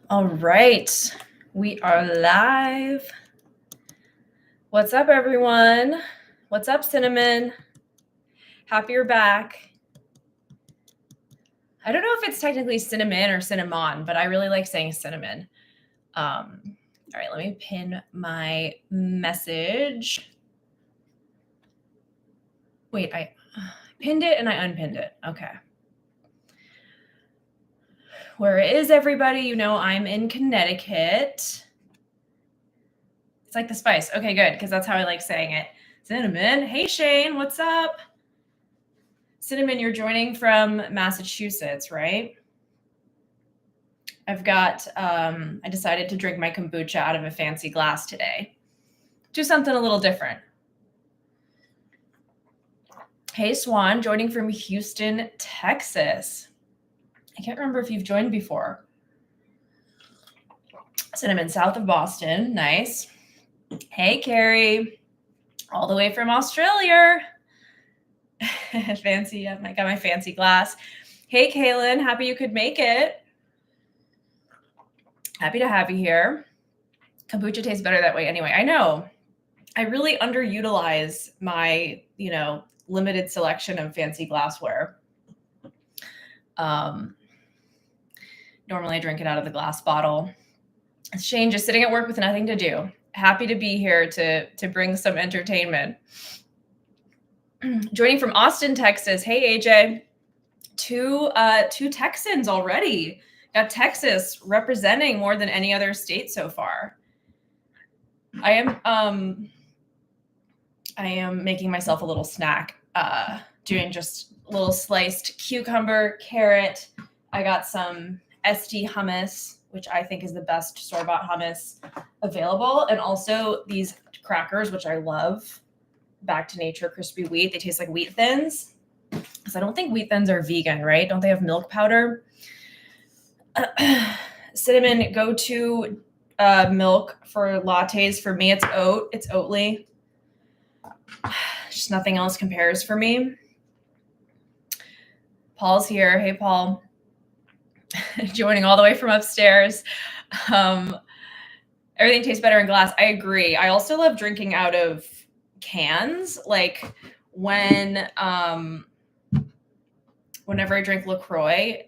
All right, we are live. What's up, everyone? What's up, Cinnamon? Happy you're back. I don't know if it's technically cinnamon or cinnamon, but I really like saying cinnamon. All right, let me pin my message. Wait, I pinned it and I unpinned it. Okay. Where is everybody? You know, I'm in Connecticut. It's like the spice. Okay, good, because that's how I like saying it. Cinnamon. Hey, Shane, what's up? Cinnamon, you're joining from Massachusetts, right? I've got, I decided to drink my kombucha out of a fancy glass today. Do something a little different. Hey, Swan, joining from Houston, Texas. I can't remember if you've joined before. Cinnamon, south of Boston. Nice. Hey, Carrie, all the way from Australia. Fancy, I got my fancy glass. Hey, Kaylin, happy you could make it. Happy to have you here. Kombucha tastes better that way anyway. I know. I really underutilize my, limited selection of fancy glassware. Normally I drink it out of the glass bottle. Shane, just sitting at work with nothing to do. Happy to be here to bring some entertainment. Joining from Austin, Texas. Hey, AJ. Two Texans already. Got Texas representing more than any other state so far. I am making myself a little snack, doing just a little sliced cucumber, carrot. I got some SD hummus, which I think is the best store-bought hummus available. And also these crackers, which I love. Back to Nature crispy wheat. They taste like wheat thins. Because I don't think wheat thins are vegan, right? Don't they have milk powder? Cinnamon, go to milk for lattes. For me, it's oat. It's Oatly. Just nothing else compares for me. Paul's here. Hey, Paul. Joining all the way from upstairs. Everything tastes better in glass. I agree. I also love drinking out of cans. Like when, whenever I drink LaCroix,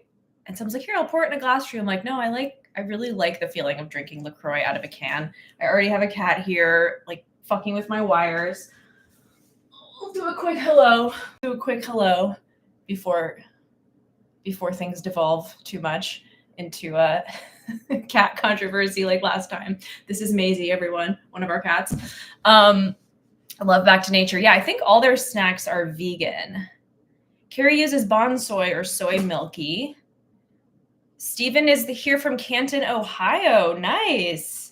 and someone's like, here, I'll pour it in a glass for you. I'm like, no, I really like the feeling of drinking LaCroix out of a can. I already have a cat here, like fucking with my wires. I'll do a quick hello. Before things devolve too much into a cat controversy like last time. This is Maisie, everyone, one of our cats. I love Back to Nature. Yeah, I think all their snacks are vegan. Carrie uses bonsai or soy milky. Stephen is here from Canton, Ohio. Nice.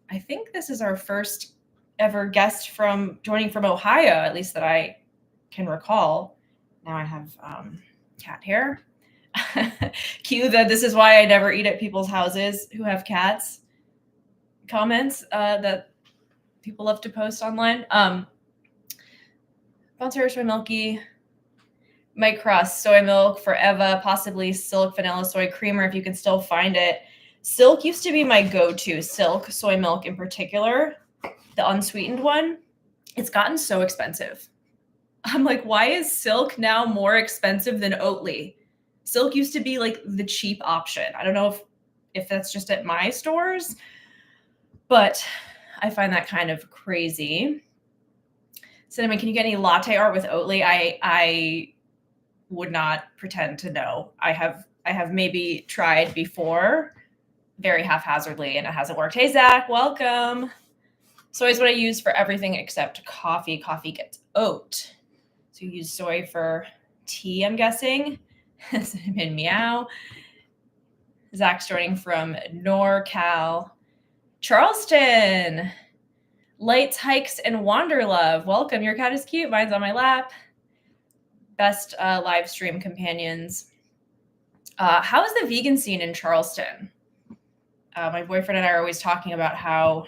I think this is our first ever guest joining from Ohio, at least that I can recall. Now I have cat hair. Cue the "this is why I never eat at people's houses who have cats" comments that people love to post online. Bonsai soy milky. Mike Cross, soy milk for Eva, possibly Silk vanilla soy creamer if you can still find it. Silk used to be my go-to, Silk soy milk in particular, the unsweetened one. It's gotten so expensive. I'm like, why is Silk now more expensive than Oatly? Silk used to be like the cheap option. I don't know if that's just at my stores, but I find that kind of crazy. Cinnamon, can you get any latte art with Oatly? I would not pretend to know. I have maybe tried before, very haphazardly, and it hasn't worked. Hey, Zach, welcome. Soy is what I use for everything except coffee. Coffee gets oat. So you use soy for tea, I'm guessing. Cinnamon, meow. Zach's joining from NorCal. Charleston. Lights, hikes, and wanderlove. Welcome. Your cat is cute. Mine's on my lap. Best live stream companions. How is the vegan scene in Charleston? My boyfriend and I are always talking about how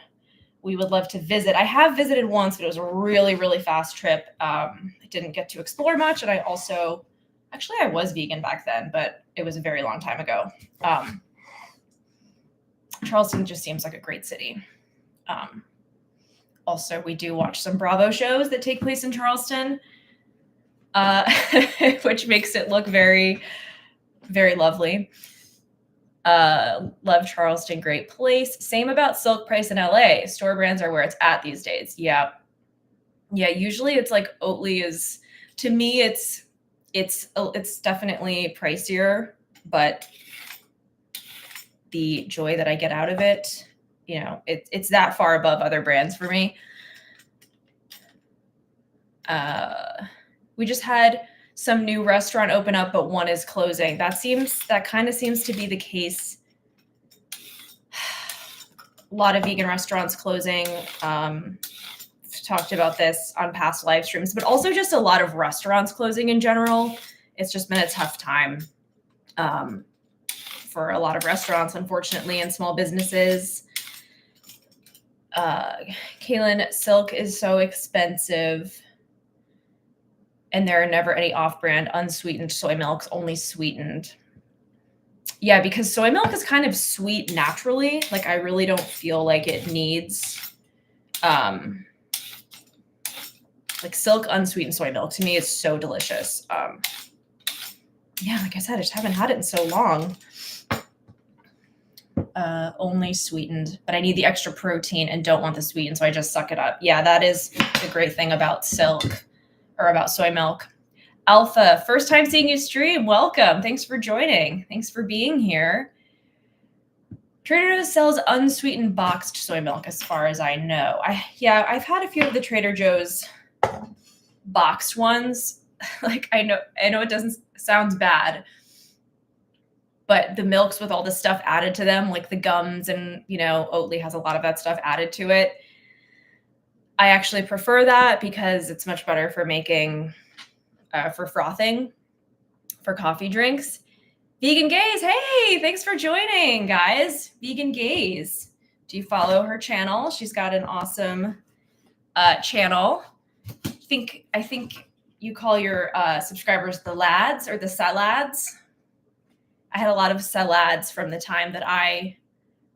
we would love to visit. I have visited once, but it was a really, really fast trip. I didn't get to explore much. And I also, actually, I was vegan back then, but it was a very long time ago. Charleston just seems like a great city. Also, we do watch some Bravo shows that take place in Charleston, which makes it look very, very lovely. Love Charleston, great place. Same about Silk Price in LA. Store brands are where it's at these days. Yeah. Usually it's like Oatly is, to me, it's definitely pricier, but the joy that I get out of it, it's that far above other brands for me. We just had some new restaurant open up, but one is closing. That kind of seems to be the case. A lot of vegan restaurants closing. Talked about this on past live streams, but also just a lot of restaurants closing in general. It's just been a tough time for a lot of restaurants, unfortunately, and small businesses. Kaylin, Silk is so expensive, and there are never any off-brand unsweetened soy milks, only sweetened. Yeah, because soy milk is kind of sweet naturally. Like, I really don't feel like it needs like Silk unsweetened soy milk. To me, it's so delicious. Yeah, like I said, I just haven't had it in so long. Only sweetened, but I need the extra protein and don't want the sweetened, so I just suck it up. Yeah, that is the great thing about Silk, or about soy milk. Alpha, first time seeing you stream. Welcome. Thanks for joining. Thanks for being here. Trader Joe's sells unsweetened boxed soy milk, as far as I know. I've had a few of the Trader Joe's boxed ones. Like, I know it doesn't sound bad, but the milks with all the stuff added to them, like the gums, and Oatly has a lot of that stuff added to it. I actually prefer that because it's much better for making, for frothing, for coffee drinks. Vegan Gaze, hey, thanks for joining, guys. Vegan Gaze. Do you follow her channel? She's got an awesome channel. I think you call your subscribers the lads or the salads. I had a lot of salads from the time that I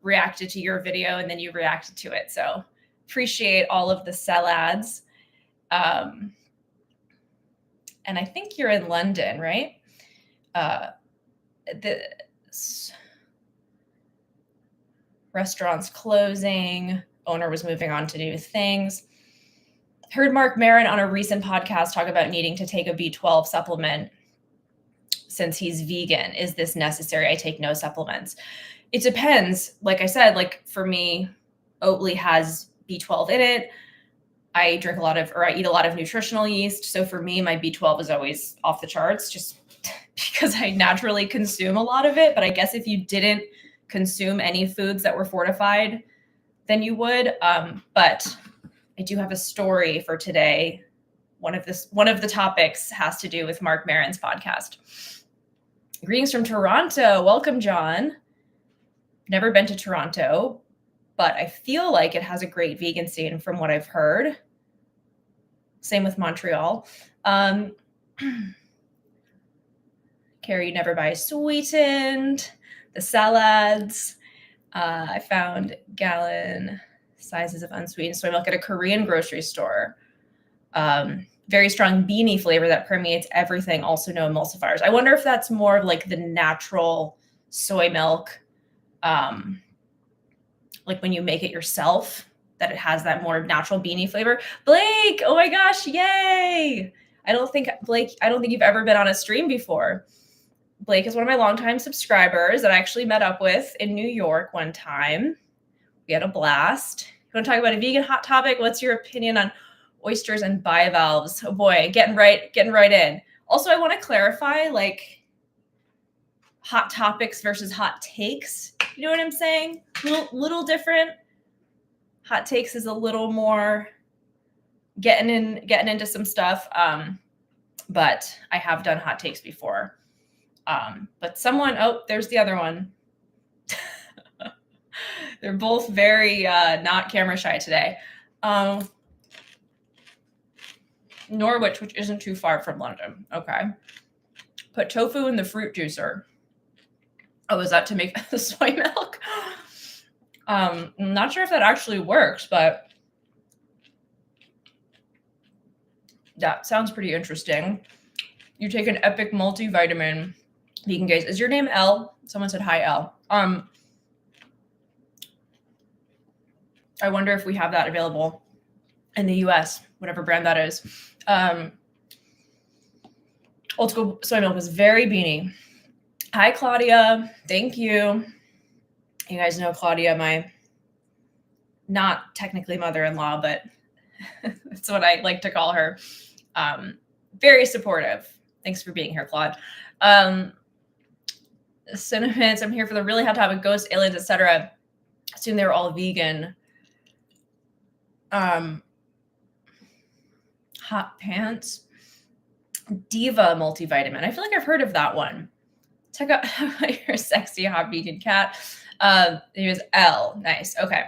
reacted to your video and then you reacted to it. So appreciate all of the salads. And I think you're in London, right? The restaurants closing, owner was moving on to new things. Heard Mark Maron on a recent podcast talk about needing to take a B12 supplement since he's vegan. Is this necessary? I take no supplements. It depends. Like I said, like for me, Oatly has B12 in it. I eat a lot of nutritional yeast. So for me, my B12 is always off the charts just because I naturally consume a lot of it. But I guess if you didn't consume any foods that were fortified, then you would. But I do have a story for today. One of the topics has to do with Mark Maron's podcast. Greetings from Toronto. Welcome, John. Never been to Toronto, but I feel like it has a great vegan scene from what I've heard. Same with Montreal. Carrie, you never buy sweetened. The salads. I found gallon sizes of unsweetened soy milk at a Korean grocery store. Very strong beanie flavor that permeates everything. Also no emulsifiers. I wonder if that's more of like the natural soy milk, like when you make it yourself, that it has that more natural beanie flavor. Blake, oh my gosh, yay! I don't think you've ever been on a stream before. Blake is one of my longtime subscribers that I actually met up with in New York one time. We had a blast. You want to talk about a vegan hot topic? What's your opinion on oysters and bivalves? Oh boy, getting right in. Also, I want to clarify, like, hot topics versus hot takes. You know what I'm saying? Little different. Hot takes is a little more getting into some stuff. But I have done hot takes before. But there's the other one. They're both very not camera shy today. Norwich, which isn't too far from London. Okay. Put tofu in the fruit juicer. Oh, is that to make the soy milk? I'm not sure if that actually works, but that sounds pretty interesting. You take an epic multivitamin, vegan gaze. Is your name L? Someone said hi, L. I wonder if we have that available in the US, whatever brand that is. Old School Soy Milk was very beanie. Hi, Claudia. Thank you. You guys know Claudia, my not technically mother-in-law, but that's what I like to call her. Very supportive. Thanks for being here, Claude. Cinnamons, I'm here for the really hot topic, ghosts, aliens, etc. Assume they were all vegan. Hot pants. Diva multivitamin. I feel like I've heard of that one. Check out your sexy hot vegan cat. Here's L. Nice. Okay.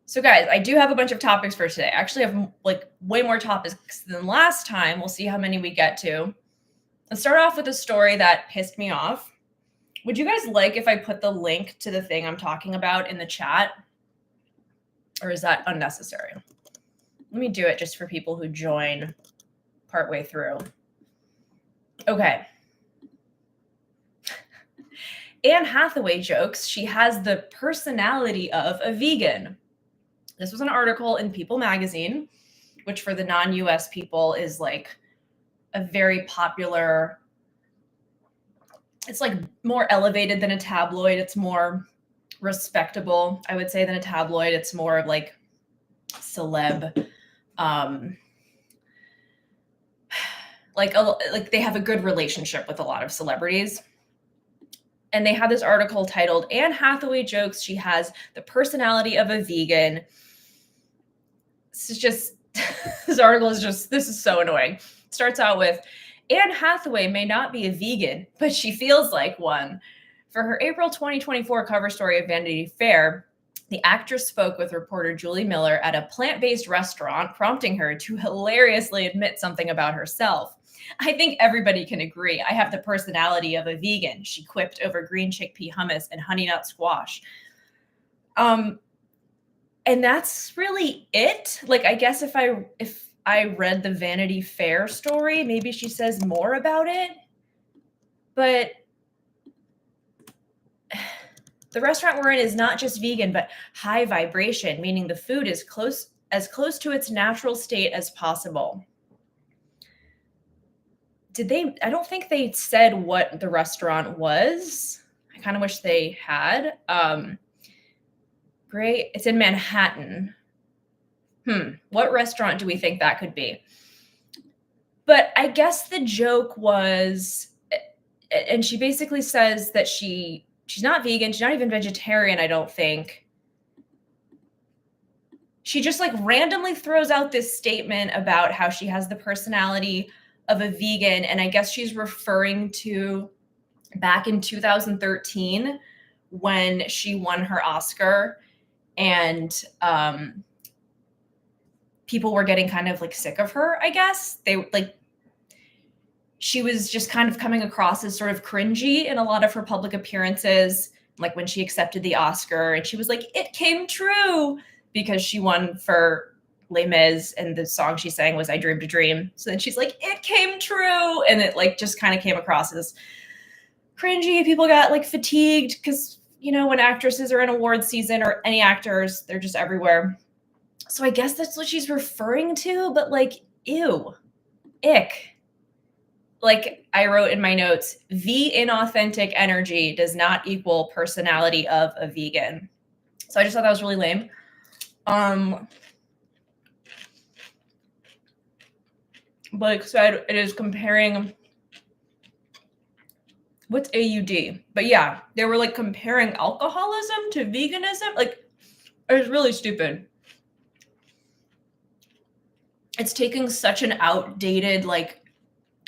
So guys, I do have a bunch of topics for today. I actually have like way more topics than last time. We'll see how many we get to. Let's start off with a story that pissed me off. Would you guys like if I put the link to the thing I'm talking about in the chat? Or is that unnecessary? Let me do it just for people who join partway through. Okay. Anne Hathaway jokes she has the personality of a vegan. This was an article in People magazine, which for the non-US people is like a very popular, it's like more elevated than a tabloid. It's more respectable, I would say, than a tabloid. It's more of like celeb. Like they have a good relationship with a lot of celebrities. And they had this article titled, Anne Hathaway jokes she has the personality of a vegan. This is just, this article is just, this is so annoying. It starts out with, Anne Hathaway may not be a vegan, but she feels like one. For her April 2024 cover story of Vanity Fair, the actress spoke with reporter Julie Miller at a plant-based restaurant, prompting her to hilariously admit something about herself. I think everybody can agree I have the personality of a vegan, she quipped over green chickpea hummus and honey nut squash. And that's really it. Like, I guess if I read the Vanity Fair story, maybe she says more about it. But the restaurant we're in is not just vegan, but high vibration, meaning the food is as close to its natural state as possible. I don't think they said what the restaurant was. I kind of wish they had. Great. It's in Manhattan. What restaurant do we think that could be? But I guess the joke was, and she basically says that she's not vegan. She's not even vegetarian, I don't think. She just like randomly throws out this statement about how she has the personality of a vegan. And I guess she's referring to back in 2013 when she won her Oscar and people were getting kind of like sick of her, I guess. She was just kind of coming across as sort of cringy in a lot of her public appearances, like when she accepted the Oscar and she was like, it came true, because she won for Les Mis and the song she sang was I Dreamed a Dream. So then she's like, it came true. And it like just kind of came across as cringy. People got like fatigued because, you know, when actresses are in award season or any actors, they're just everywhere. So I guess that's what she's referring to, but like, ew, ick. Like I wrote in my notes, the inauthentic energy does not equal personality of a vegan. So I just thought that was really lame. Like I said, it is comparing, what's AUD? But yeah, they were like comparing alcoholism to veganism. Like, it was really stupid. It's taking such an outdated, like,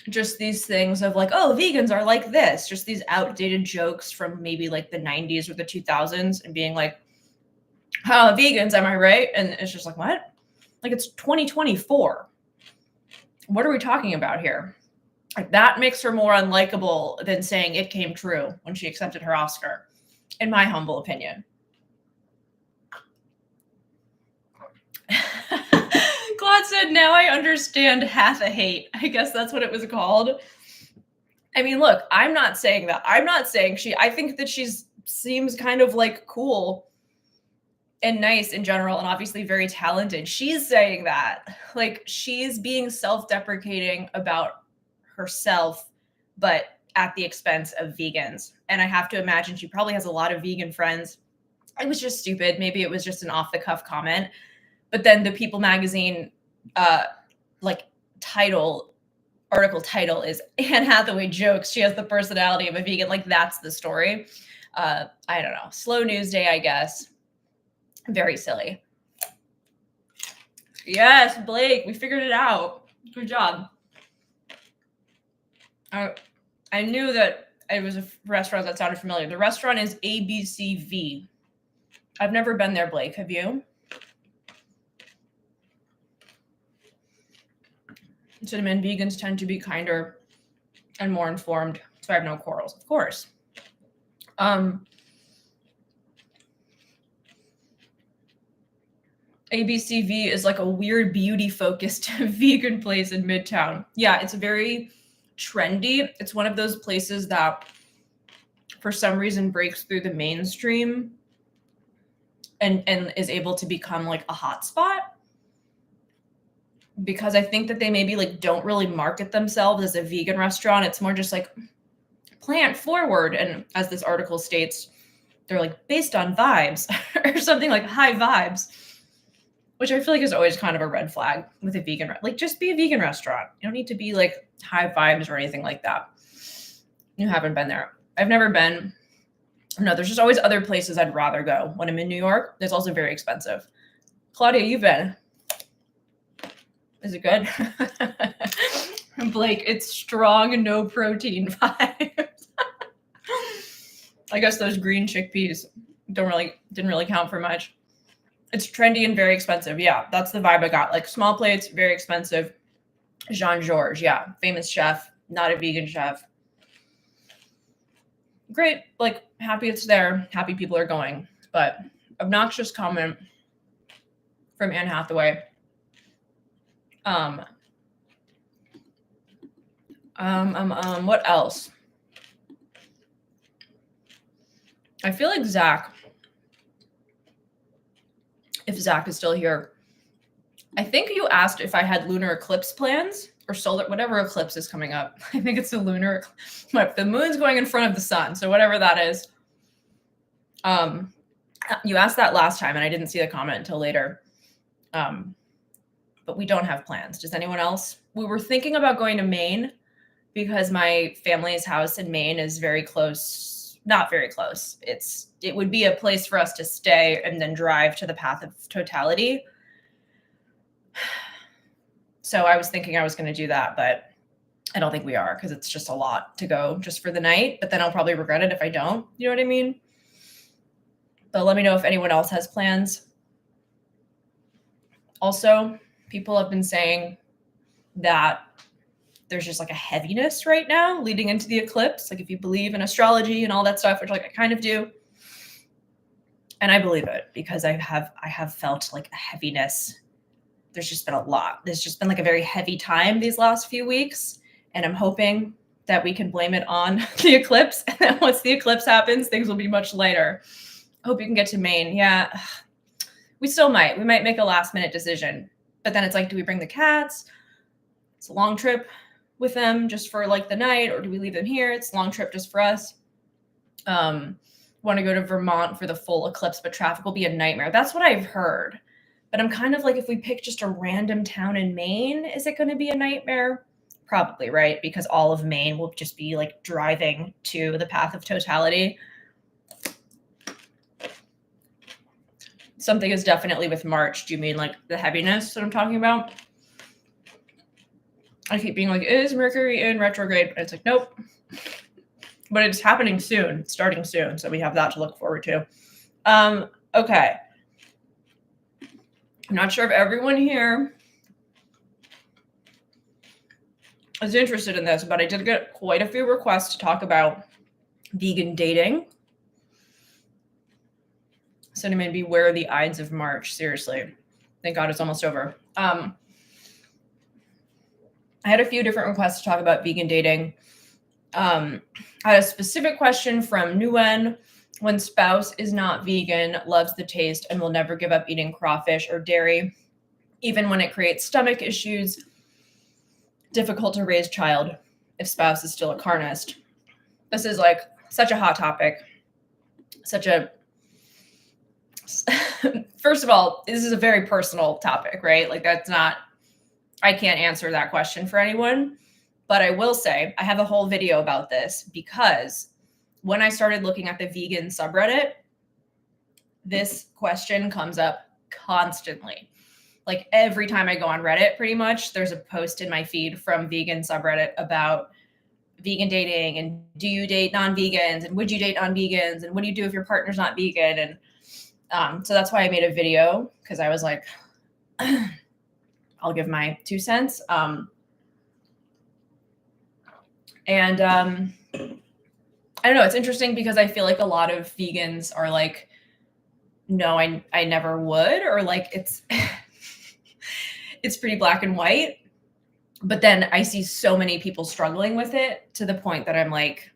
just these things of like, oh, vegans are like this, just these outdated jokes from maybe like the 90s or the 2000s and being like, oh, vegans, am I right? And it's just like, what? Like, it's 2024. What are we talking about here? Like, that makes her more unlikable than saying it came true when she accepted her Oscar, in my humble opinion. Bot said, now I understand half a hate. I guess that's what it was called. I mean, look, I'm not saying that. I'm not saying I think that seems kind of like cool and nice in general, and obviously very talented. She's saying that. Like, she's being self-deprecating about herself, but at the expense of vegans. And I have to imagine she probably has a lot of vegan friends. It was just stupid. Maybe it was just an off-the-cuff comment. But then the People magazine article title is Anne Hathaway jokes she has the personality of a vegan. Like, that's the story. I don't know. Slow news day, I guess. Very silly. Yes, Blake, we figured it out. Good job. I knew that it was a restaurant that sounded familiar. The restaurant is ABCV. I've never been there, Blake. Have you? Cinnamon, vegans tend to be kinder and more informed, so I have no quarrels, of course. ABCV is like a weird beauty-focused vegan place in Midtown. Yeah, it's very trendy. It's one of those places that for some reason breaks through the mainstream and is able to become like a hotspot. Because I think that they maybe like don't really market themselves as a vegan restaurant. It's more just like plant forward. And as this article states, they're like based on vibes or something like high vibes, which I feel like is always kind of a red flag with a vegan. Like, just be a vegan restaurant. You don't need to be like high vibes or anything like that. You haven't been there. I've never been. No, there's just always other places I'd rather go when I'm in New York. It's also very expensive. Claudia, you've been. Is it good? Blake, it's strong and no protein vibes. I guess those green chickpeas didn't really count for much. It's trendy and very expensive. Yeah, that's the vibe I got. Like, small plates, very expensive. Jean-Georges, yeah, famous chef, not a vegan chef. Great, like, happy it's there. Happy people are going. But obnoxious comment from Anne Hathaway. What else? I feel like Zach, if Zach is still here, I think you asked if I had lunar eclipse plans or solar, whatever eclipse is coming up. I think it's a lunar, the moon's going in front of the sun. So whatever that is. You asked that last time and I didn't see the comment until later. But we don't have plans. Does anyone else? We were thinking about going to Maine because my family's house in Maine is very close. Not very close. It would be a place for us to stay and then drive to the Path of Totality. So I was thinking I was going to do that, but I don't think we are because it's just a lot to go just for the night. But then I'll probably regret it if I don't. You know what I mean? But let me know if anyone else has plans. Also, people have been saying that there's just like a heaviness right now leading into the eclipse. Like, if you believe in astrology and all that stuff, which like I kind of do. And I believe it because I have felt like a heaviness. There's just been a lot. There's just been like a very heavy time these last few weeks. And I'm hoping that we can blame it on the eclipse. And then once the eclipse happens, things will be much lighter. I hope you can get to Maine. Yeah, we still might. We might make a last minute decision. But then it's like, do we bring the cats? It's a long trip with them just for like the night, or do we leave them here? It's a long trip just for us. Want to go to Vermont for the full eclipse, but traffic will be a nightmare. That's what I've heard. But I'm kind of like, if we pick just a random town in Maine, is it going to be a nightmare? Probably, right? Because all of Maine will just be like driving to the Path of Totality. Something is definitely with March. Do you mean like the heaviness that I'm talking about? I keep being like, is Mercury in retrograde? And it's like, nope. But it's happening soon, starting soon. So we have that to look forward to. Okay. I'm not sure if everyone here is interested in this, but I did get quite a few requests to talk about vegan dating. So to maybe beware the Ides of March. Seriously. Thank God it's almost over. I had a few different requests to talk about vegan dating. I had a specific question from Nguyen. When spouse is not vegan, loves the taste, and will never give up eating crawfish or dairy, even when it creates stomach issues, difficult to raise child if spouse is still a carnist. This is like such a hot topic. First of all, this is a very personal topic, right? Like I can't answer that question for anyone. But I will say I have a whole video about this because when I started looking at the vegan subreddit, this question comes up constantly. Like every time I go on Reddit, pretty much, there's a post in my feed from vegan subreddit about vegan dating and do you date non-vegans and would you date non-vegans and what do you do if your partner's not vegan? And so that's why I made a video, because I was like, I'll give my 2 cents. And I don't know, it's interesting because I feel like a lot of vegans are like, no, I never would, or like it's it's pretty black and white. But then I see so many people struggling with it to the point that I'm like,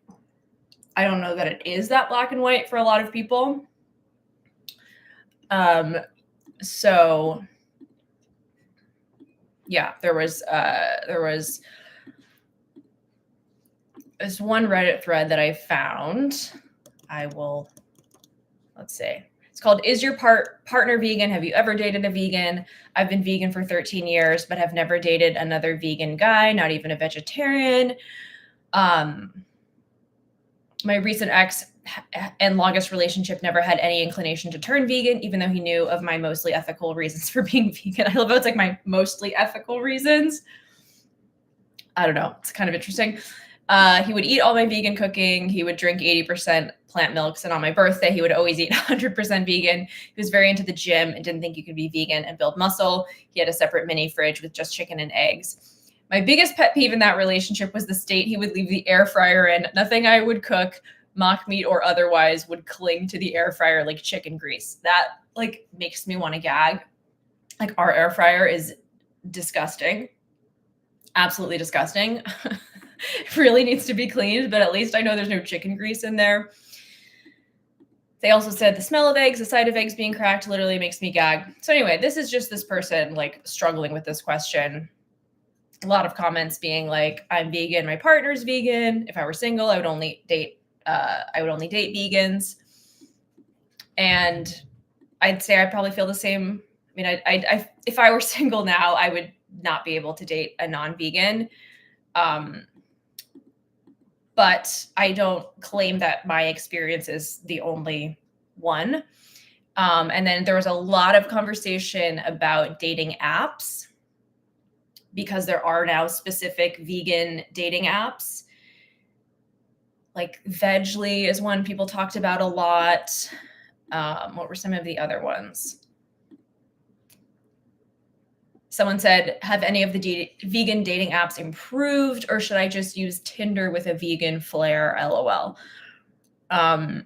I don't know that it is that black and white for a lot of people. So yeah, there was this one Reddit thread that I found. Let's see. It's called, Is Your Partner Vegan? Have you ever dated a vegan? I've been vegan for 13 years, but have never dated another vegan guy, not even a vegetarian. My recent ex and longest relationship never had any inclination to turn vegan, even though he knew of my mostly ethical reasons for being vegan. I love how it's like my mostly ethical reasons. I don't know. It's kind of interesting. He would eat all my vegan cooking. He would drink 80% plant milks. And on my birthday, he would always eat 100% vegan. He was very into the gym and didn't think you could be vegan and build muscle. He had a separate mini fridge with just chicken and eggs. My biggest pet peeve in that relationship was the state he would leave the air fryer in. Nothing I would cook, mock meat or otherwise, would cling to the air fryer like chicken grease. That like makes me want to gag. Like our air fryer is disgusting. Absolutely disgusting. It really needs to be cleaned, but at least I know there's no chicken grease in there. They also said the smell of eggs, the sight of eggs being cracked literally makes me gag. So anyway, this is just this person like struggling with this question. A lot of comments being like, I'm vegan, my partner's vegan. If I were single, I would only date vegans. And I'd say I probably feel the same. I mean, I if I were single now, I would not be able to date a non-vegan. But I don't claim that my experience is the only one. And then there was a lot of conversation about dating apps because there are now specific vegan dating apps. Like Vegly is one people talked about a lot. What were some of the other ones? Someone said, have any of the vegan dating apps improved, or should I just use Tinder with a vegan flair? LOL. I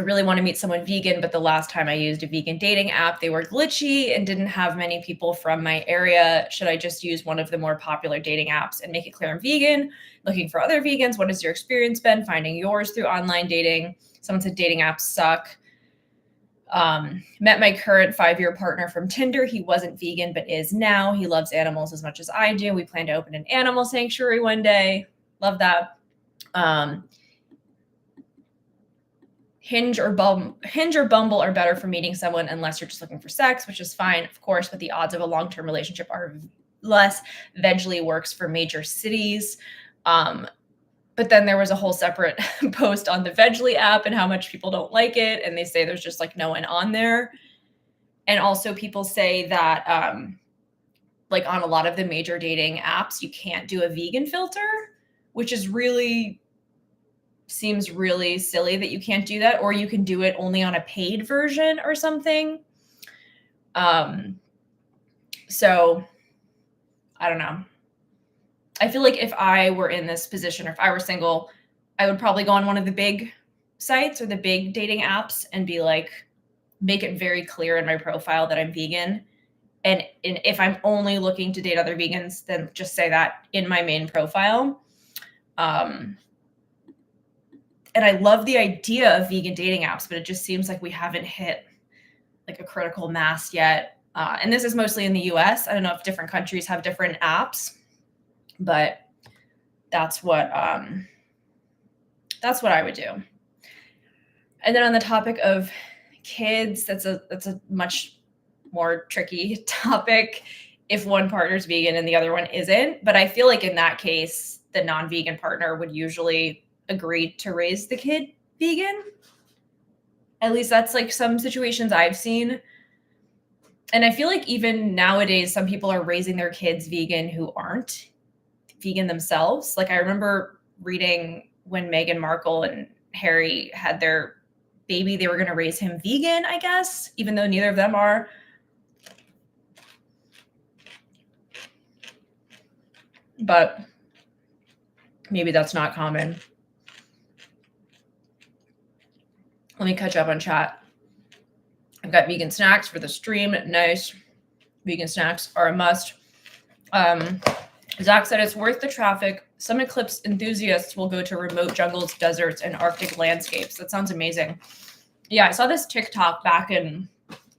really want to meet someone vegan, but the last time I used a vegan dating app, they were glitchy and didn't have many people from my area. Should I just use one of the more popular dating apps and make it clear I'm vegan? Looking for other vegans. What has your experience been finding yours through online dating? Someone said dating apps suck. Met my current 5-year partner from Tinder. He wasn't vegan, but is now. He loves animals as much as I do. We plan to open an animal sanctuary one day. Love that. Hinge or Bumble are better for meeting someone unless you're just looking for sex, which is fine, of course, but the odds of a long-term relationship are less. Vegly works for major cities. But then there was a whole separate post on the Vegly app and how much people don't like it. And they say there's just like no one on there. And also people say that like on a lot of the major dating apps, you can't do a vegan filter, which is seems really silly that you can't do that, or you can do it only on a paid version or something. So I don't know. I feel like if I were in this position, or if I were single, I would probably go on one of the big sites or the big dating apps and be like, make it very clear in my profile that I'm vegan And if I'm only looking to date other vegans, then just say that in my main profile. And I love the idea of vegan dating apps, but it just seems like we haven't hit like a critical mass yet. And this is mostly in the US. I don't know if different countries have different apps, but that's what I would do. And then on the topic of kids, that's a much more tricky topic if one partner's vegan and the other one isn't. But I feel like in that case, the non-vegan partner would usually agree to raise the kid vegan. At least that's like some situations I've seen. And I feel like even nowadays, some people are raising their kids vegan who aren't vegan themselves. Like I remember reading when Meghan Markle and Harry had their baby, they were going to raise him vegan, I guess, even though neither of them are. But maybe that's not common. Let me catch up on chat. I've got vegan snacks for the stream. Nice. Vegan snacks are a must. Zach said it's worth the traffic. Some Eclipse enthusiasts will go to remote jungles, deserts, and Arctic landscapes. That sounds amazing. Yeah, I saw this TikTok back in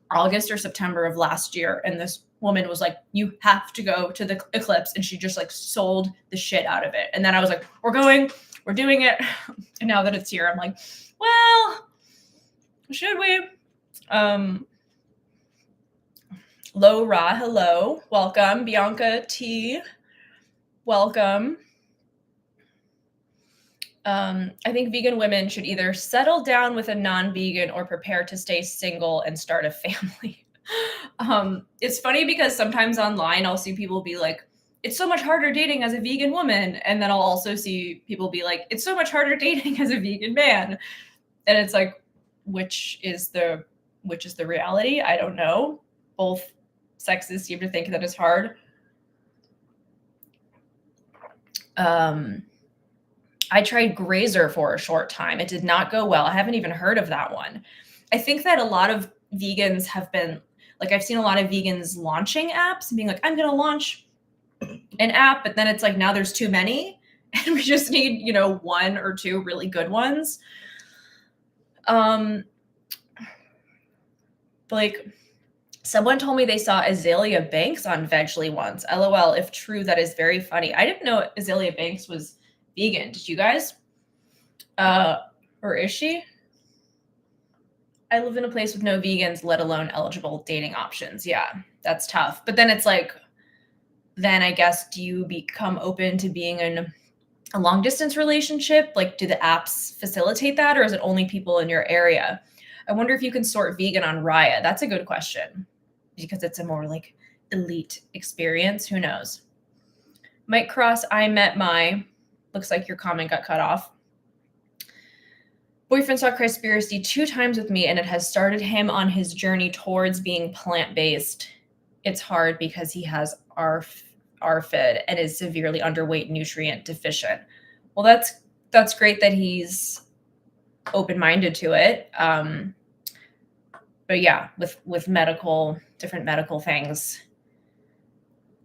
August or September of last year, and this woman was like, you have to go to the Eclipse, and she just like sold the shit out of it. And then I was like, we're going, we're doing it. And now that it's here, I'm like, well, should we? Laura, hello, welcome. Bianca T, welcome. I think vegan women should either settle down with a non-vegan or prepare to stay single and start a family. It's funny because sometimes online I'll see people be like, it's so much harder dating as a vegan woman. And then I'll also see people be like, it's so much harder dating as a vegan man. And it's like, which is the reality? I don't know. Both sexes seem to think that it's hard. I tried Grazer for a short time. It did not go well. I haven't even heard of that one. I think that a lot of vegans have been, like I've seen a lot of vegans launching apps and being like, I'm going to launch an app, but then it's like, now there's too many and we just need, one or two really good ones. Like someone told me they saw Azalea Banks on Vegly once. LOL, if true, that is very funny. I didn't know Azalea Banks was vegan. Did you guys? Or is she? I live in a place with no vegans, let alone eligible dating options. Yeah, that's tough. But then it's like, then I guess, do you become open to being in a long distance relationship? Like, do the apps facilitate that, or is it only people in your area? I wonder if you can sort vegan on Raya. That's a good question because it's a more like elite experience. Who knows? Mike Cross, I met my, looks like your comment got cut off. Boyfriend saw Crispiracy 2 times with me, and it has started him on his journey towards being plant-based. It's hard because he has ARFID and is severely underweight, nutrient deficient. Well, that's great that he's open-minded to it. But yeah, with different medical things,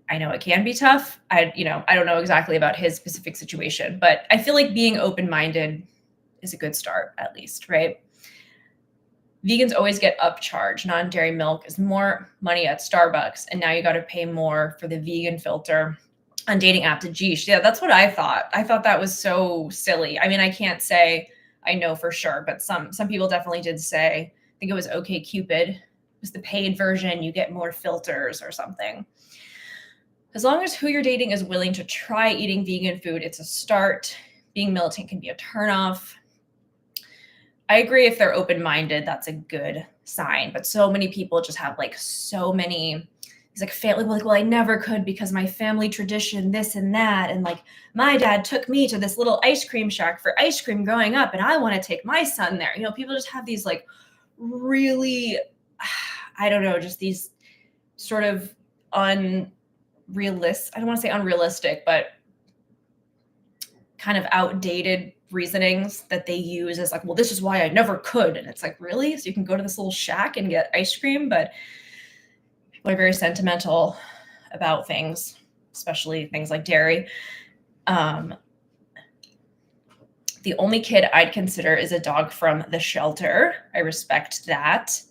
I know it can be tough. I don't know exactly about his specific situation, but I feel like being open-minded is a good start, at least, right? Vegans always get upcharged. Non-dairy milk is more money at Starbucks, and now you got to pay more for the vegan filter on dating app to Geesh. Yeah, that's what I thought. I thought that was so silly. I mean, I can't say I know for sure, but some people definitely did say, I think it was OkCupid. It was the paid version. You get more filters or something. As long as who you're dating is willing to try eating vegan food, it's a start. Being militant can be a turnoff. I agree if they're open-minded, that's a good sign. But so many people just have like so many, it's like family, like, well, I never could because my family tradition, this and that. And like my dad took me to this little ice cream shack for ice cream growing up, and I want to take my son there. People just have these like really, I don't know, just these sort of unrealistic, I don't want to say unrealistic, but kind of outdated reasonings that they use as like, well, this is why I never could. And it's like, really? So you can go to this little shack and get ice cream, but We're very sentimental about things, especially things like dairy. The only kid I'd consider is a dog from the shelter. I respect that.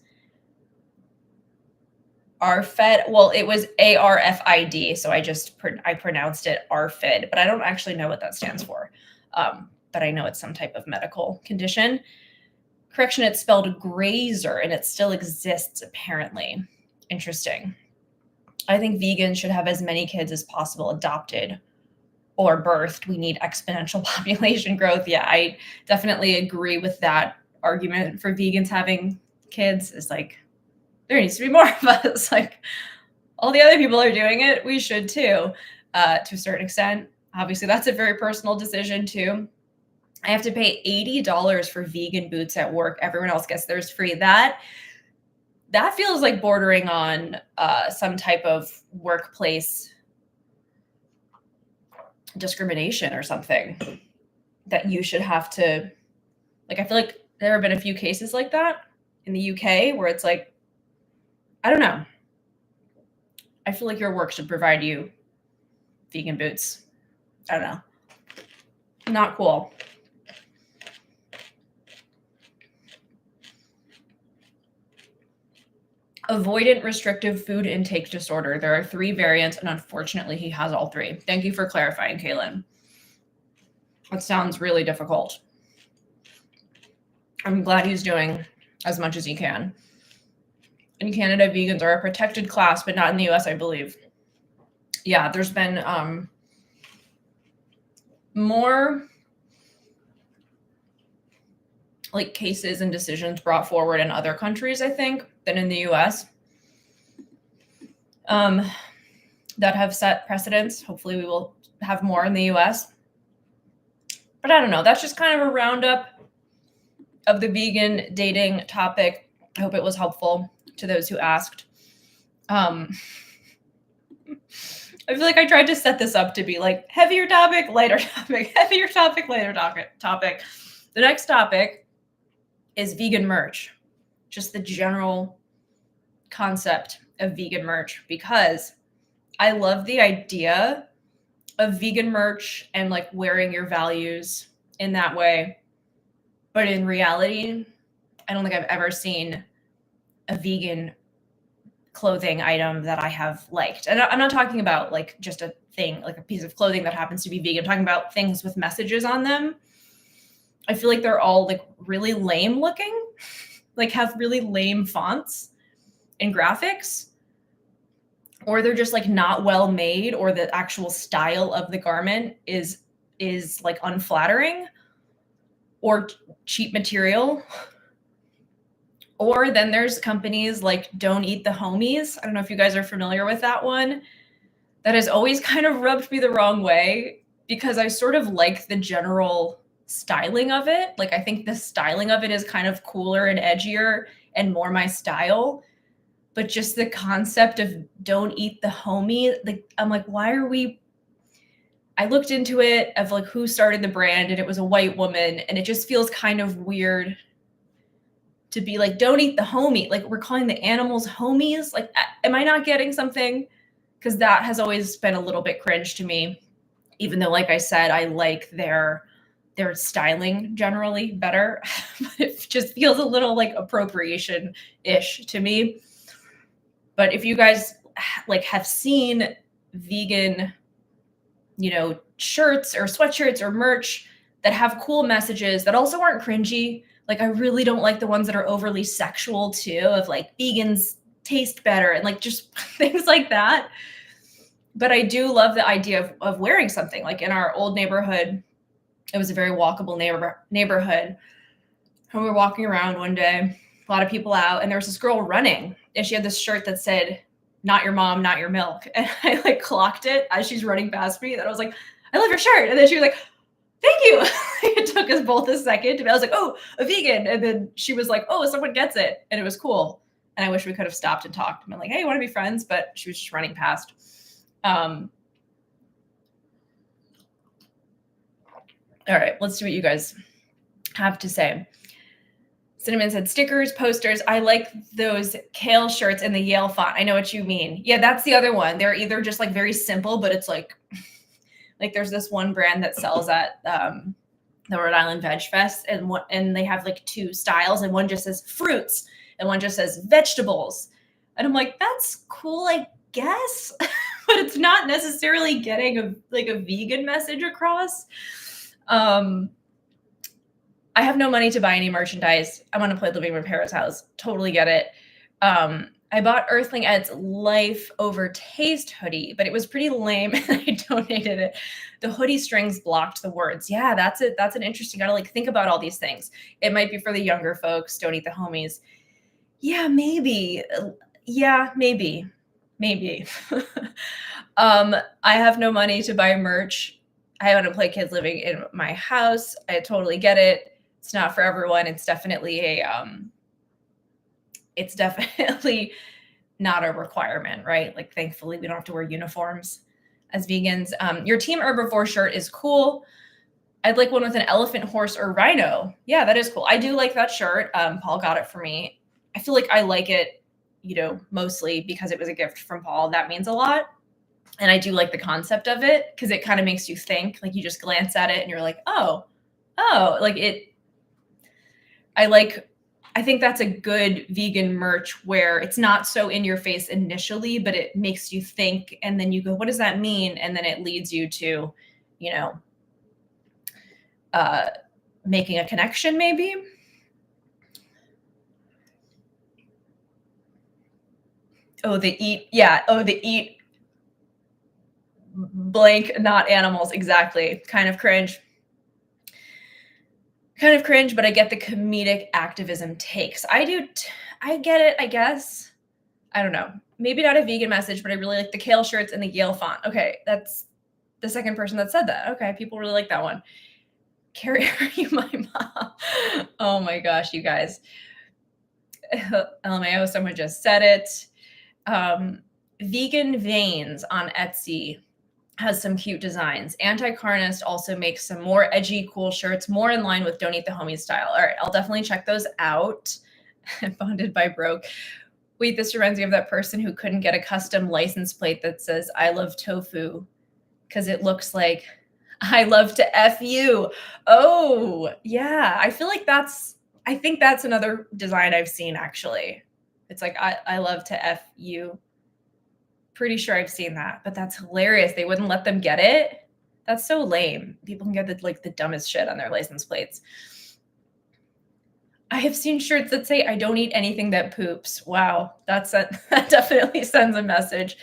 ARFID. Well, it was ARFID, so I pronounced it ARFID, but I don't actually know what that stands for. But I know it's some type of medical condition. Correction, it's spelled grazer, and it still exists apparently. Interesting. I think vegans should have as many kids as possible adopted or birthed. We need exponential population growth. Yeah, I definitely agree with that argument for vegans having kids. Is like, there needs to be more of us. Like, all the other people are doing it, we should too, to a certain extent. Obviously, that's a very personal decision too. I have to pay $80 for vegan boots at work. Everyone else gets theirs free. That feels like bordering on some type of workplace discrimination or something, that you should have to, like, I feel like there have been a few cases like that in the UK where it's like, I don't know. I feel like your work should provide you vegan boots. I don't know. Not cool. Avoidant restrictive food intake disorder. There are 3 variants, and unfortunately, he has all 3. Thank you for clarifying, Kaylin. That sounds really difficult. I'm glad he's doing as much as he can. In Canada, vegans are a protected class, but not in the US, I believe. Yeah, there's been more like cases and decisions brought forward in other countries, I think, than in the US, that have set precedents. Hopefully we will have more in the US. But I don't know. That's just kind of a roundup of the vegan dating topic. I hope it was helpful to those who asked. I feel like I tried to set this up to be like heavier topic, lighter topic, heavier topic, lighter topic. The next topic is vegan merch, just the general concept of vegan merch, because I love the idea of vegan merch and like wearing your values in that way. But in reality, I don't think I've ever seen a vegan clothing item that I have liked. And I'm not talking about like just a thing, like a piece of clothing that happens to be vegan. I'm talking about things with messages on them. I feel like they're all like really lame looking, like have really lame fonts and graphics, or they're just like not well made, or the actual style of the garment is like unflattering or cheap material. Or then there's companies like Don't Eat the Homies. I don't know if you guys are familiar with that one. That has always kind of rubbed me the wrong way, because I sort of like the general styling of it. Like, I think the styling of it is kind of cooler and edgier and more my style. But just the concept of Don't Eat the Homie, like, I'm like, why are we? I looked into it of like who started the brand, and it was a white woman, and it just feels kind of weird to be like, don't eat the homie. Like, we're calling the animals homies. Like, am I not getting something? Because that has always been a little bit cringe to me, even though, like I said, I like their styling generally better. But it just feels a little like appropriation-ish to me. But if you guys like have seen vegan, shirts or sweatshirts or merch that have cool messages that also aren't cringy. Like, I really don't like the ones that are overly sexual too, of like vegans taste better and like just things like that. But I do love the idea of wearing something. Like in our old neighborhood, it was a very walkable neighborhood. And we were walking around one day, a lot of people out, and there was this girl running, and she had this shirt that said, "Not your mom, not your milk." And I like clocked it as she's running past me. And I was like, "I love your shirt." And then she was like, "Thank you." It took us both a second. I was like, "Oh, a vegan." And then she was like, "Oh, someone gets it." And it was cool. And I wish we could have stopped and talked and been like, "Hey, you want to be friends?" But she was just running past. All right, let's see what you guys have to say. Cinnamon said stickers, posters. I like those kale shirts in the Yale font. I know what you mean. Yeah, that's the other one. They're either just like very simple, but it's like there's this one brand that sells at the Rhode Island Veg Fest, and they have like two styles, and one just says fruits, and one just says vegetables, and I'm like, that's cool, I guess, but it's not necessarily getting a vegan message across. I have no money to buy any merchandise. I want to play Living Repairs House. Totally get it. I bought Earthling Ed's Life Over Taste hoodie, but it was pretty lame and I donated it. The hoodie strings blocked the words. Yeah, that's it. That's an interesting, gotta like think about all these things. It might be for the younger folks. Don't eat the homies. Yeah, maybe. Yeah, maybe. Maybe. I have no money to buy merch. I want to play Kids Living in my house. I totally get it. It's not for everyone. It's definitely it's definitely not a requirement, right? Like, thankfully, we don't have to wear uniforms as vegans. Your Team Herbivore shirt is cool. I'd like one with an elephant, horse, or rhino. Yeah, that is cool. I do like that shirt. Paul got it for me. I feel like I like it, mostly because it was a gift from Paul. That means a lot. And I do like the concept of it because it kind of makes you think. Like, you just glance at it and you're like, oh, like it. I think that's a good vegan merch where it's not so in your face initially, but it makes you think, and then you go, what does that mean? And then it leads you to, making a connection maybe. Oh, they eat. Yeah. Oh, they eat blank, not animals. Exactly. Kind of cringe, but I get the comedic activism takes. I do. I get it, I guess. I don't know. Maybe not a vegan message, but I really like the kale shirts and the Yale font. Okay, that's the second person that said that. Okay, people really like that one. Carrie, are you my mom? Oh my gosh, you guys. LMAO, someone just said it. Vegan Veins on Etsy has some cute designs. Anti-Carnist also makes some more edgy, cool shirts, more in line with Don't Eat the Homies style. All right, I'll definitely check those out. Bonded by Broke. Wait, this reminds me of that person who couldn't get a custom license plate that says, I love tofu, because it looks like I love to F you. Oh, yeah. I think that's another design I've seen, actually. It's like, I love to F you. Pretty sure I've seen that, but that's hilarious. They wouldn't let them get it. That's so lame. People can get the dumbest shit on their license plates. I have seen shirts that say, I don't eat anything that poops. Wow. That definitely sends a message.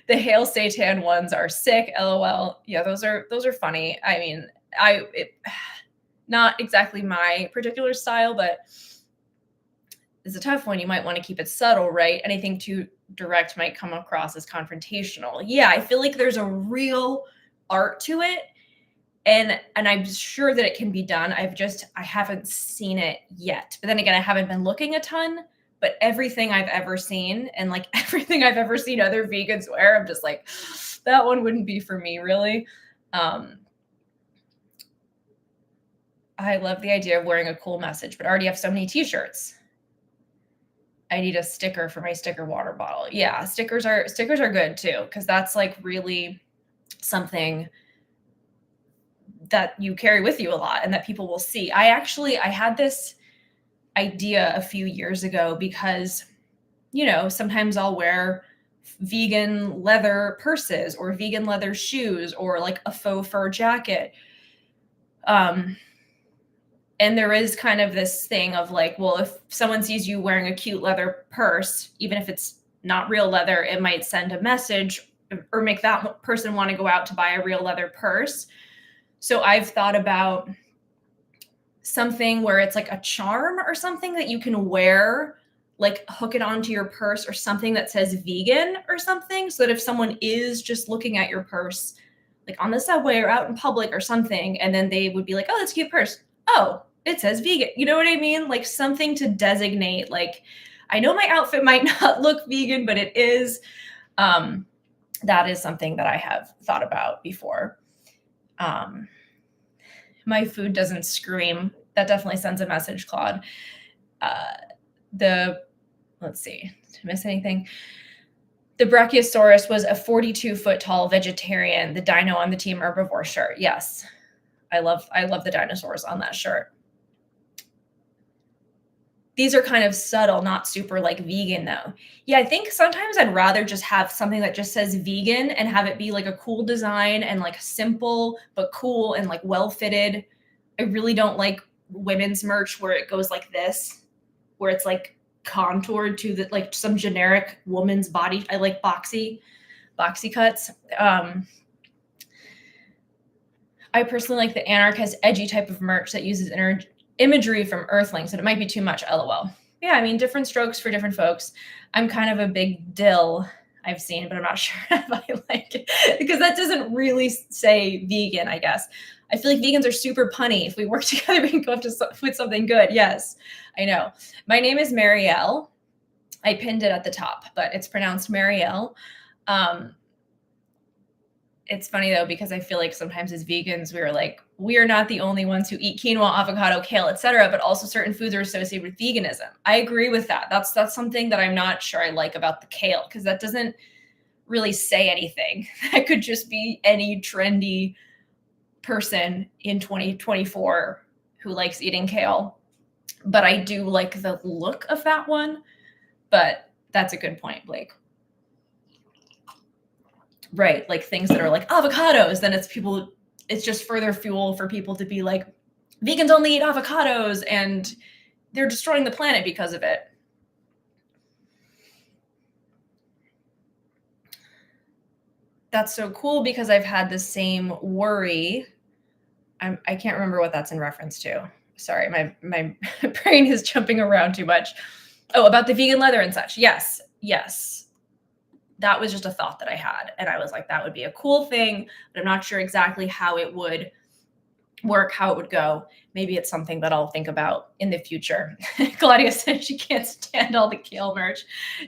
The Hail Satan ones are sick. LOL. Yeah, those are funny. I mean, not exactly my particular style, but it's a tough one. You might want to keep it subtle, right? Anything too direct might come across as confrontational. Yeah, I feel like there's a real art to it. And I'm sure that it can be done. I haven't seen it yet. But then again, I haven't been looking a ton, but everything I've ever seen and like everything I've ever seen other vegans wear, I'm just like, that one wouldn't be for me, really. I love the idea of wearing a cool message, but I already have so many t-shirts. I need a sticker for my sticker water bottle. Yeah, stickers are good too, because that's like really something that you carry with you a lot and that people will see. I had this idea a few years ago because, sometimes I'll wear vegan leather purses or vegan leather shoes or like a faux fur jacket. And there is kind of this thing of like, well, if someone sees you wearing a cute leather purse, even if it's not real leather, it might send a message or make that person want to go out to buy a real leather purse. So I've thought about something where it's like a charm or something that you can wear, like hook it onto your purse or something that says vegan or something, so that if someone is just looking at your purse, like on the subway or out in public or something, and then they would be like, oh, that's a cute purse. Oh, it says vegan. You know what I mean? Like something to designate, like, I know my outfit might not look vegan, but it is. That is something that I have thought about before. My food doesn't scream. That definitely sends a message, Claude. Let's see, did I miss anything? The Brachiosaurus was a 42-foot tall vegetarian, the dino on the Team Herbivore shirt. Yes. I love the dinosaurs on that shirt. These are kind of subtle, not super like vegan though. Yeah, I think sometimes I'd rather just have something that just says vegan and have it be like a cool design and like simple but cool and like well fitted. I really don't like women's merch where it goes like this, where it's like contoured to the like some generic woman's body. I like boxy cuts. I personally like the anarchist, edgy type of merch that uses imagery from Earthlings, and it might be too much, LOL. Yeah, I mean, different strokes for different folks. I'm kind of a big dill I've seen, but I'm not sure if I like it because that doesn't really say vegan, I guess. I feel like vegans are super punny. If we work together, we can go up with something good. Yes, I know. My name is Marielle. I pinned it at the top, but it's pronounced Marielle. It's funny though, because I feel like sometimes as vegans, we are not the only ones who eat quinoa, avocado, kale, etc., but also certain foods are associated with veganism. I agree with that. That's something that I'm not sure I like about the kale, because that doesn't really say anything. That could just be any trendy person in 2024 who likes eating kale. But I do like the look of that one. But that's a good point, Blake. Right, like things that are like avocados, then it's just further fuel for people to be like, vegans only eat avocados and they're destroying the planet because of it. That's so cool because I've had the same worry. I can't remember what that's in reference to. Sorry, my brain is jumping around too much. Oh, about the vegan leather and such. Yes. That was just a thought that I had. And I was like, that would be a cool thing, but I'm not sure exactly how it would work, how it would go. Maybe it's something that I'll think about in the future. Claudia said she can't stand all the kale merch.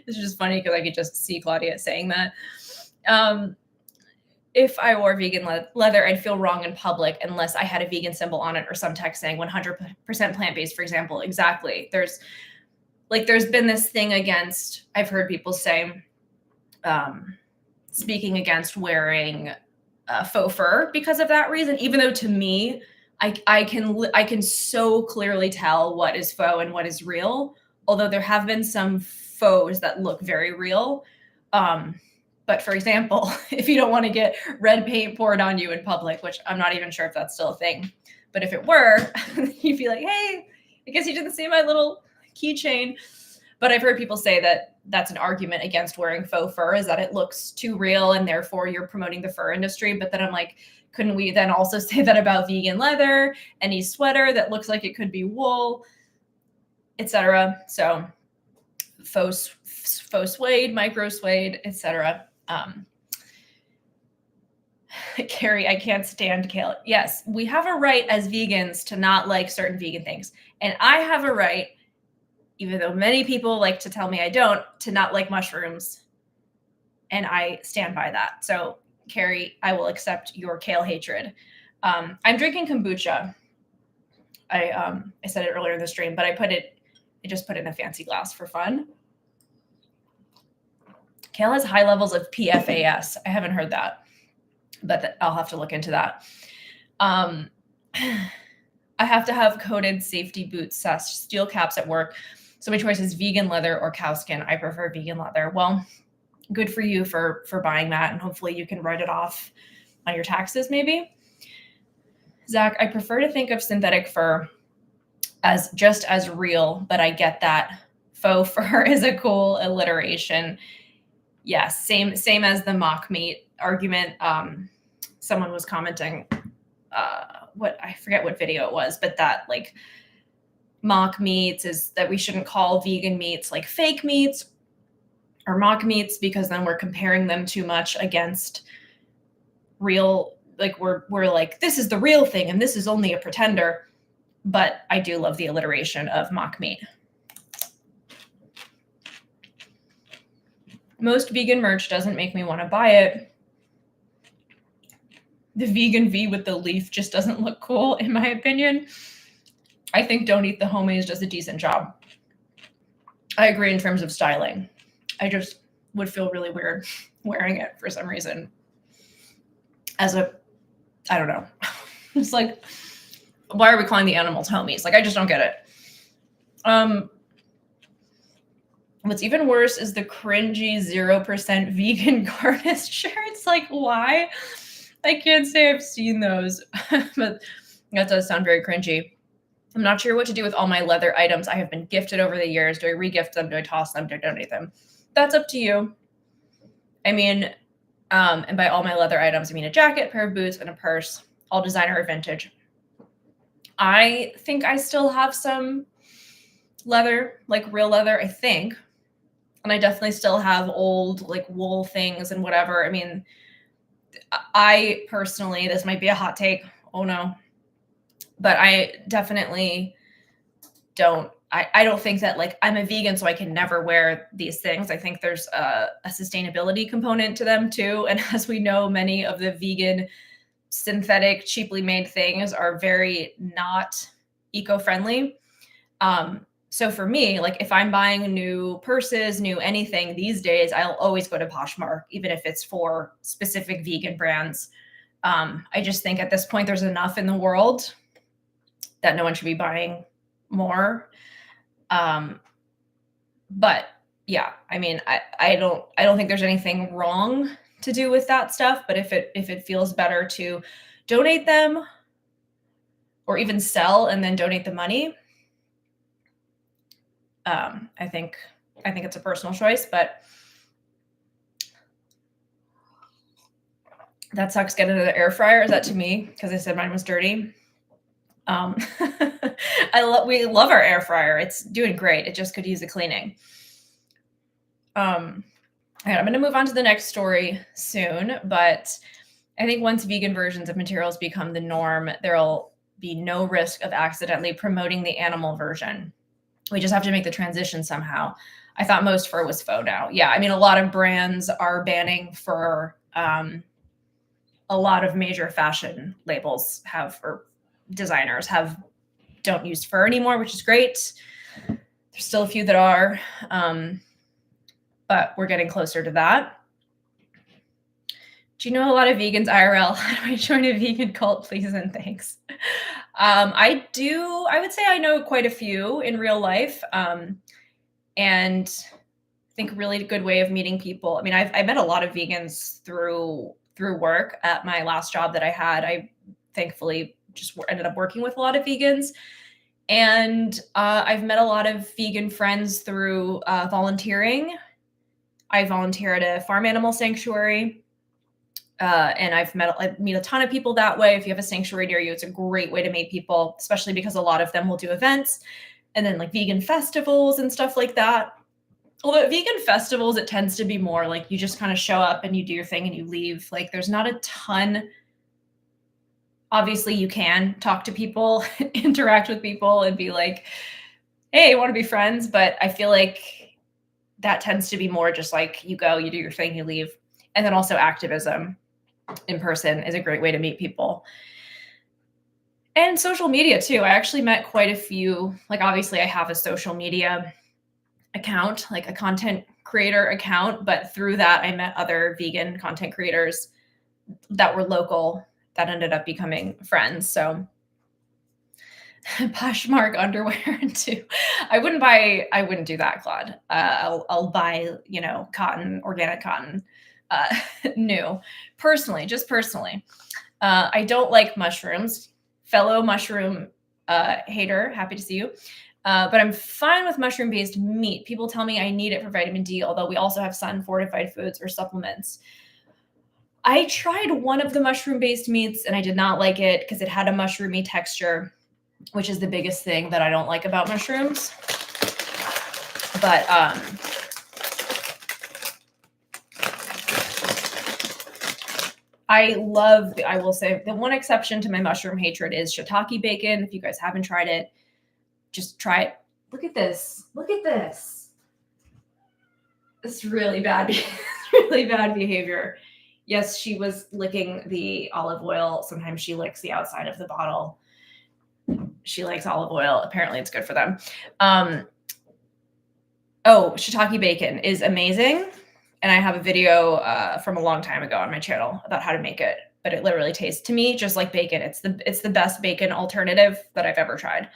It's just funny because I could just see Claudia saying that. If I wore vegan leather, I'd feel wrong in public unless I had a vegan symbol on it or some text saying 100% plant-based, for example. Exactly. There's been this thing against, I've heard people say, speaking against wearing faux fur because of that reason, even though to me, I can so clearly tell what is faux and what is real, although there have been some faux that look very real. But for example, if you don't want to get red paint poured on you in public, which I'm not even sure if that's still a thing, but if it were, you'd be like, hey, I guess you didn't see my little keychain. But I've heard people say that that's an argument against wearing faux fur, is that it looks too real and therefore you're promoting the fur industry. But then I'm like, couldn't we then also say that about vegan leather, any sweater that looks like it could be wool, etc.? So faux suede, micro suede, etc. Carrie, I can't stand kale. Yes, we have a right as vegans to not like certain vegan things. And I have a right, even though many people like to tell me I don't, to not like mushrooms. And I stand by that. So, Carrie, I will accept your kale hatred. I'm drinking kombucha. I said it earlier in the stream, but I just put it in a fancy glass for fun. Kale has high levels of PFAS. I haven't heard that, but I'll have to look into that. I have to have coated safety boots, steel caps at work. So my choice is vegan leather or cow skin. I prefer vegan leather. Well, good for you for buying that. And hopefully you can write it off on your taxes maybe. Zach, I prefer to think of synthetic fur as just as real, but I get that faux fur is a cool alliteration. Yes, same as the mock meat argument. Someone was commenting, I forget what video it was, but that like mock meats is that we shouldn't call vegan meats like fake meats or mock meats because then we're comparing them too much against real, like we're like, this is the real thing and this is only a pretender. But I do love the alliteration of mock meat. Most vegan merch doesn't make me want to buy it. The vegan V with the leaf just doesn't look cool, in my opinion. I think Don't Eat the Homies does a decent job. I agree in terms of styling. I just would feel really weird wearing it for some reason. As a, I don't know. It's like, why are we calling the animals homies? Like, I just don't get it. What's even worse is the cringy 0% vegan garnish shirts. Like, why? I can't say I've seen those, but that does sound very cringy. I'm not sure what to do with all my leather items I have been gifted over the years. Do I re-gift them? Do I toss them? Do I donate them? That's up to you. I mean, and by all my leather items, I mean a jacket, pair of boots, and a purse, all designer or vintage. I think I still have some leather, like real leather, I think. And I definitely still have old like wool things and whatever. I mean, I personally, this might be a hot take. Oh no. But I definitely don't, I don't think that like I'm a vegan, so I can never wear these things. I think there's a sustainability component to them too. And as we know, many of the vegan synthetic, cheaply made things are very not eco-friendly. So for me, like if I'm buying new purses, new anything these days, I'll always go to Poshmark, even if it's for specific vegan brands. I just think at this point there's enough in the world that no one should be buying more. But yeah, I mean, I don't think there's anything wrong to do with that stuff. But if it feels better to donate them or even sell and then donate the money, I think it's a personal choice, but that sucks getting into the air fryer. Is that to me? Because I said mine was dirty. We love our air fryer. It's doing great. It just could use a cleaning. I'm going to move on to the next story soon, but I think once vegan versions of materials become the norm, there'll be no risk of accidentally promoting the animal version. We just have to make the transition somehow. I thought most fur was faux now. Yeah, I mean, a lot of brands are banning fur. A lot of major fashion labels have, or designers have, don't use fur anymore, which is great. There's still a few that are, but we're getting closer to that. Do you know a lot of vegans IRL? How do I join a vegan cult, please and thanks? I do. I would say I know quite a few in real life, and I think a really good way of meeting people. I mean, I met a lot of vegans through work. At my last job that I had, I thankfully just ended up working with a lot of vegans. And I've met a lot of vegan friends through volunteering. I volunteer at a farm animal sanctuary. And I meet a ton of people that way. If you have a sanctuary near you, it's a great way to meet people, especially because a lot of them will do events and then like vegan festivals and stuff like that. Although at vegan festivals, it tends to be more like you just kind of show up and you do your thing and you leave. Like there's not a ton. Obviously, you can talk to people, interact with people and be like, hey, I want to be friends. But I feel like that tends to be more just like you go, you do your thing, you leave. And then also activism in person is a great way to meet people. And social media too. I actually met quite a few, like obviously I have a social media account, like a content creator account, but through that I met other vegan content creators that were local that ended up becoming friends. So Poshmark underwear too. I wouldn't do that, Claude. I'll buy, cotton, organic cotton, new, just personally. I don't like mushrooms. Fellow mushroom hater, happy to see you. But I'm fine with mushroom-based meat. People tell me I need it for vitamin D, although we also have sun-fortified foods or supplements. I tried one of the mushroom-based meats and I did not like it because it had a mushroomy texture, which is the biggest thing that I don't like about mushrooms. But I will say the one exception to my mushroom hatred is shiitake bacon. If you guys haven't tried it, just try it. Look at this. Look at this. It's really bad. Really bad behavior. Yes, she was licking the olive oil. Sometimes she licks the outside of the bottle. She likes olive oil. Apparently it's good for them. Oh, shiitake bacon is amazing. And I have a video from a long time ago on my channel about how to make it. But it literally tastes to me just like bacon. It's the best bacon alternative that I've ever tried.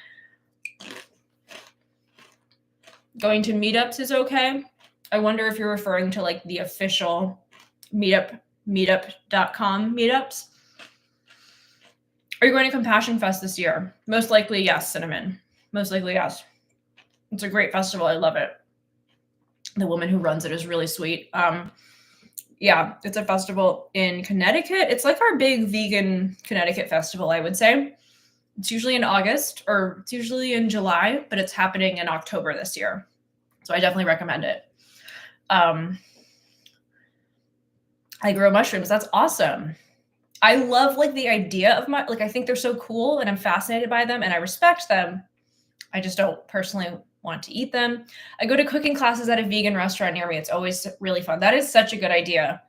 Going to meetups is okay. I wonder if you're referring to like the official meetup, meetup.com meetups. Are you going to Compassion Fest this year? Most likely, yes, Cinnamon. Most likely, yes. It's a great festival. I love it. The woman who runs it is really sweet. Yeah, it's a festival in Connecticut. It's like our big vegan Connecticut festival, I would say. It's usually in August, or it's usually in July, but it's happening in October this year. So I definitely recommend it. I grow mushrooms. That's awesome. I love like the idea of like, I think they're so cool and I'm fascinated by them and I respect them. I just don't personally want to eat them. I go to cooking classes at a vegan restaurant near me. It's always really fun. That is such a good idea.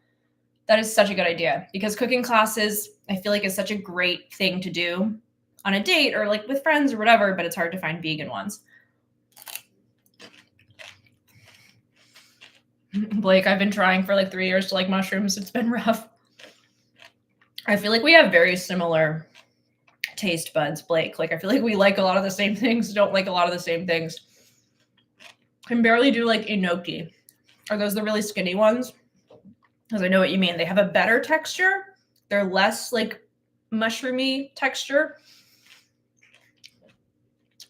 That is such a good idea because cooking classes, I feel like is such a great thing to do on a date or like with friends or whatever, but it's hard to find vegan ones. Blake, I've been trying for like 3 years to like mushrooms. It's been rough. I feel like we have very similar taste buds, Blake. Like I feel like we like a lot of the same things, don't like a lot of the same things. Can barely do like enoki. Are those the really skinny ones? Because I know what you mean. They have a better texture. They're less like mushroomy texture.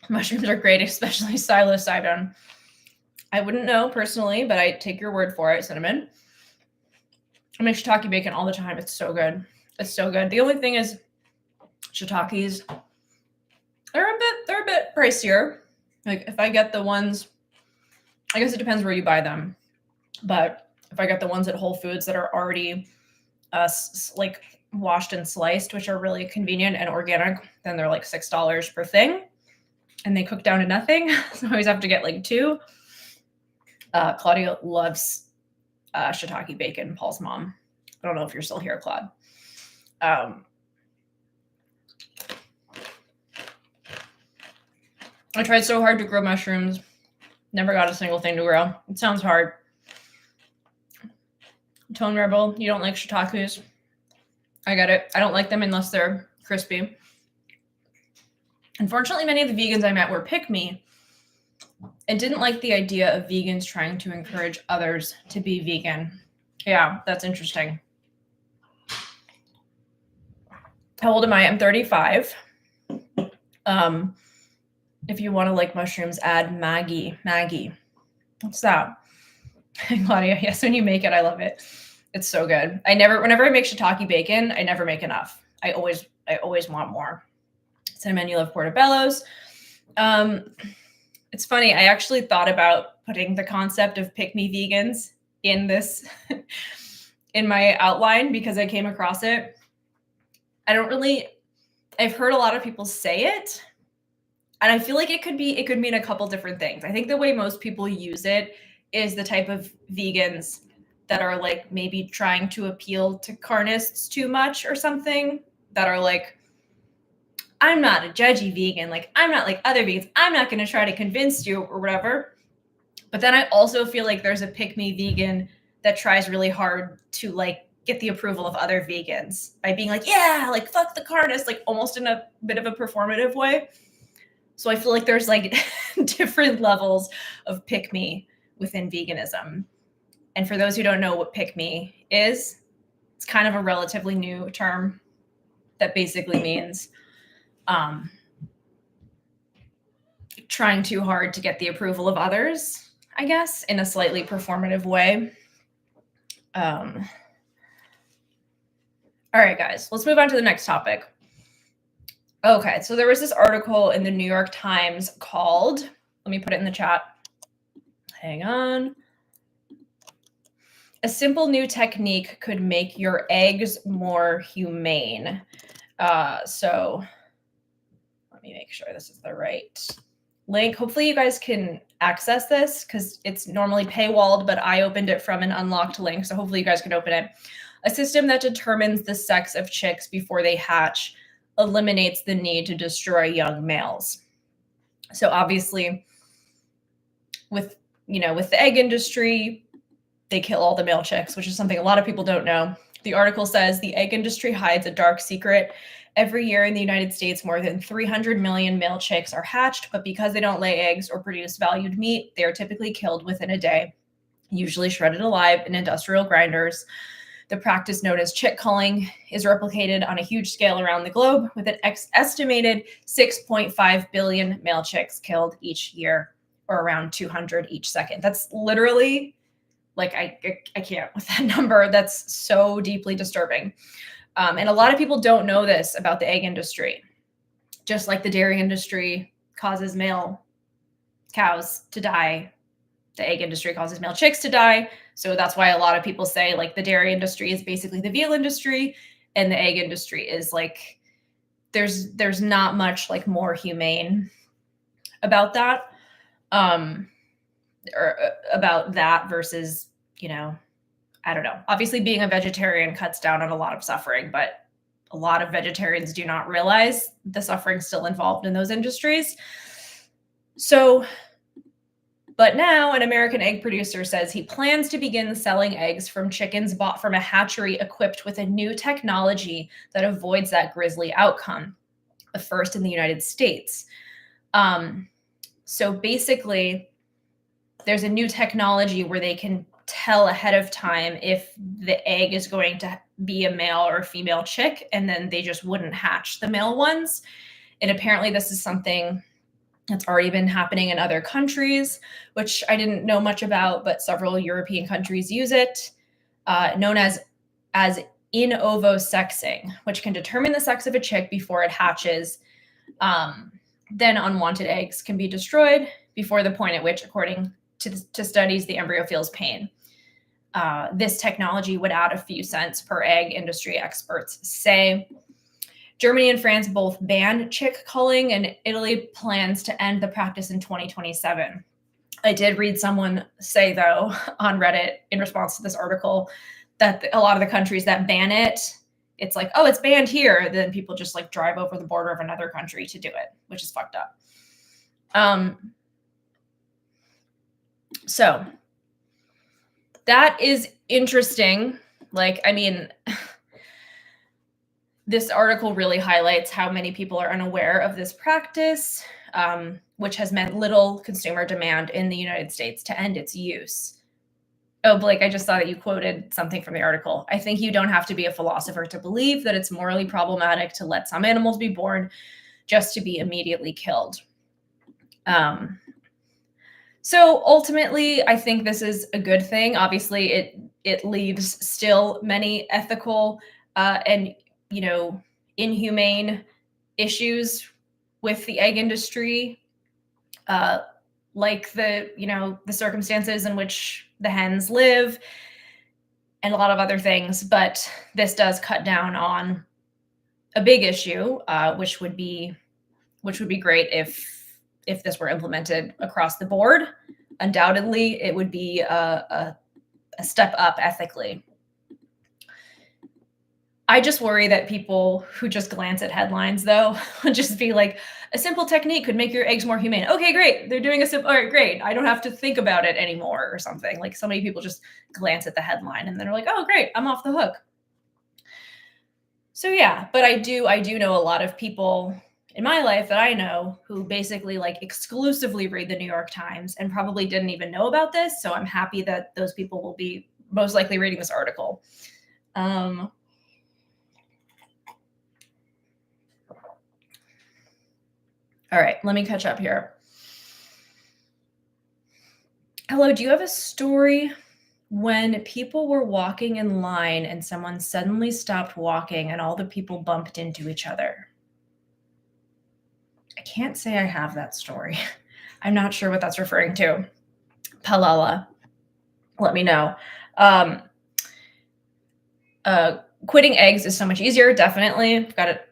Mushrooms are great, especially psilocybin. I wouldn't know personally, but I take your word for it, Cinnamon. I make shiitake bacon all the time. It's so good. It's so good. The only thing is shiitakes, they're a bit pricier. Like if I get the ones, I guess it depends where you buy them. But if I get the ones at Whole Foods that are already like washed and sliced, which are really convenient and organic, then they're like $6 per thing. And they cook down to nothing. So I always have to get like 2. Claudia loves shiitake bacon, Paul's mom. I don't know if you're still here, Claude. I tried so hard to grow mushrooms. Never got a single thing to grow. It sounds hard. Tone Rebel, you don't like shiitakes? I get it. I don't like them unless they're crispy. Unfortunately, many of the vegans I met were pick-me and didn't like the idea of vegans trying to encourage others to be vegan. Yeah, that's interesting. How old am I? I'm 35. If you want to like mushrooms, add Maggie. Maggie. What's that? Claudia, yes, when you make it, I love it. It's so good. Whenever I make shiitake bacon, I never make enough. I always want more. Cinnamon, you love portobellos. It's funny. I actually thought about putting the concept of pick-me vegans in this, in my outline because I came across it. I've heard a lot of people say it, and I feel like it could mean a couple different things. I think the way most people use it is the type of vegans that are like maybe trying to appeal to carnists too much or something, that are like, I'm not a judgy vegan. Like, I'm not like other vegans. I'm not going to try to convince you or whatever. But then I also feel like there's a pick-me vegan that tries really hard to like get the approval of other vegans by being like, yeah, like fuck the carnists, like almost in a bit of a performative way. So I feel like there's like different levels of pick-me within veganism. And for those who don't know what pick-me is, it's kind of a relatively new term that basically means trying too hard to get the approval of others, I guess, in a slightly performative way. All right, guys, let's move on to the next topic. Okay, so there was this article in the New York Times called, let me put it in the chat. Hang on. A simple new technique could make your eggs more humane. So let me make sure this is the right link. Hopefully you guys can access this because it's normally paywalled, but I opened it from an unlocked link. So hopefully you guys can open it. A system that determines the sex of chicks before they hatch eliminates the need to destroy young males. So obviously with with the egg industry, they kill all the male chicks, which is something a lot of people don't know. The article says the egg industry hides a dark secret. Every year in the United States, more than 300 million male chicks are hatched, but because they don't lay eggs or produce valued meat, they are typically killed within a day, usually shredded alive in industrial grinders. The practice known as chick culling is replicated on a huge scale around the globe, with an estimated 6.5 billion male chicks killed each year, or around 200 each second. That's literally, like, I can't with that number. That's so deeply disturbing. And a lot of people don't know this about the egg industry. Just like the dairy industry causes male cows to die, the egg industry causes male chicks to die. So that's why a lot of people say, like, the dairy industry is basically the veal industry, and the egg industry is like, there's not much like more humane about that, or about that versus, I don't know. Obviously, being a vegetarian cuts down on a lot of suffering, but a lot of vegetarians do not realize the suffering still involved in those industries. So, but now an American egg producer says he plans to begin selling eggs from chickens bought from a hatchery equipped with a new technology that avoids that grisly outcome, the first in the United States. So basically, there's a new technology where they can tell ahead of time if the egg is going to be a male or a female chick, and then they just wouldn't hatch the male ones. And apparently this is something that's already been happening in other countries, which I didn't know much about, but several European countries use it, known as in ovo sexing, which can determine the sex of a chick before it hatches. Then unwanted eggs can be destroyed before the point at which, according to studies, the embryo feels pain. This technology would add a few cents per egg, industry experts say. Germany and France both ban chick culling, and Italy plans to end the practice in 2027. I did read someone say, though, on Reddit in response to this article, that a lot of the countries that ban it, it's like, oh, it's banned here. Then people just like drive over the border of another country to do it, which is fucked up. So that is interesting. Like, I mean, this article really highlights how many people are unaware of this practice, which has meant little consumer demand in the United States to end its use. Oh, Blake, I just saw that you quoted something from the article. I think you don't have to be a philosopher to believe that it's morally problematic to let some animals be born just to be immediately killed. So ultimately, I think this is a good thing. Obviously, it leaves still many ethical and inhumane issues with the egg industry, like the circumstances in which the hens live and a lot of other things. But this does cut down on a big issue, which would be great if this were implemented across the board. Undoubtedly, it would be a step up ethically. I just worry that people who just glance at headlines, though, would just be like, a simple technique could make your eggs more humane. Okay, great. They're doing all right, great. I don't have to think about it anymore or something. Like, so many people just glance at the headline and then they're like, oh, great, I'm off the hook. So yeah, but I do know a lot of people in my life that I know who basically like exclusively read the New York Times and probably didn't even know about this. So I'm happy that those people will be most likely reading this article. All right, let me catch up here. Hello, do you have a story when people were walking in line and someone suddenly stopped walking and all the people bumped into each other? I can't say I have that story. I'm not sure what that's referring to. Palala, let me know. Quitting eggs is so much easier, definitely. Got it.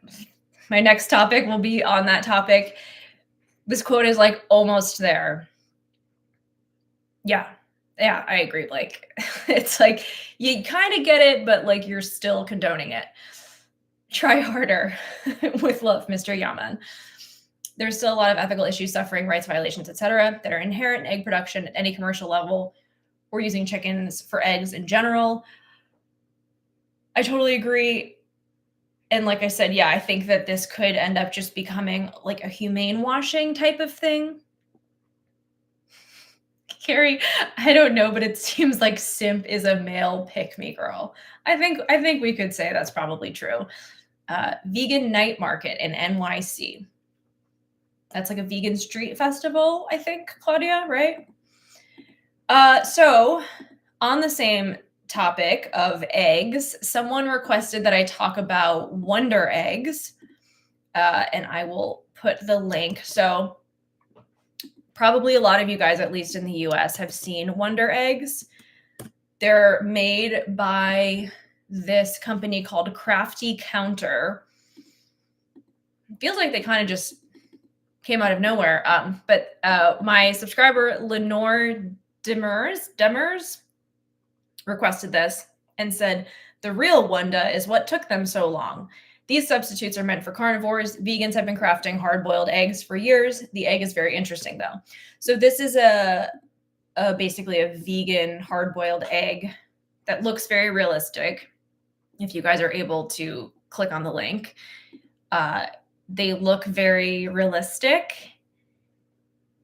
My next topic will be on that topic. This quote is like almost there. Yeah, I agree, Blake. It's like you kind of get it, but like you're still condoning it. Try harder. With love, Mr. Yaman. There's still a lot of ethical issues, suffering, rights violations, etc., that are inherent in egg production at any commercial level or using chickens for eggs in general. I totally agree. And like I said, yeah, I think that this could end up just becoming like a humane washing type of thing. Carrie, I don't know, but it seems like simp is a male pick-me girl. I think we could say that's probably true. Vegan night market in NYC. That's like a vegan street festival, I think, Claudia, right? So on the same topic of eggs, someone requested that I talk about Wonder Eggs, and I will put the link. So probably a lot of you guys, at least in the US, have seen Wonder Eggs. They're made by this company called Crafty Counter. It feels like they kind of just came out of nowhere. But my subscriber, Lenore Demers requested this and said, the real wonder is what took them so long. These substitutes are meant for carnivores. Vegans have been crafting hard-boiled eggs for years. The egg is very interesting, though. So this is basically a vegan hard-boiled egg that looks very realistic. If you guys are able to click on the link, they look very realistic.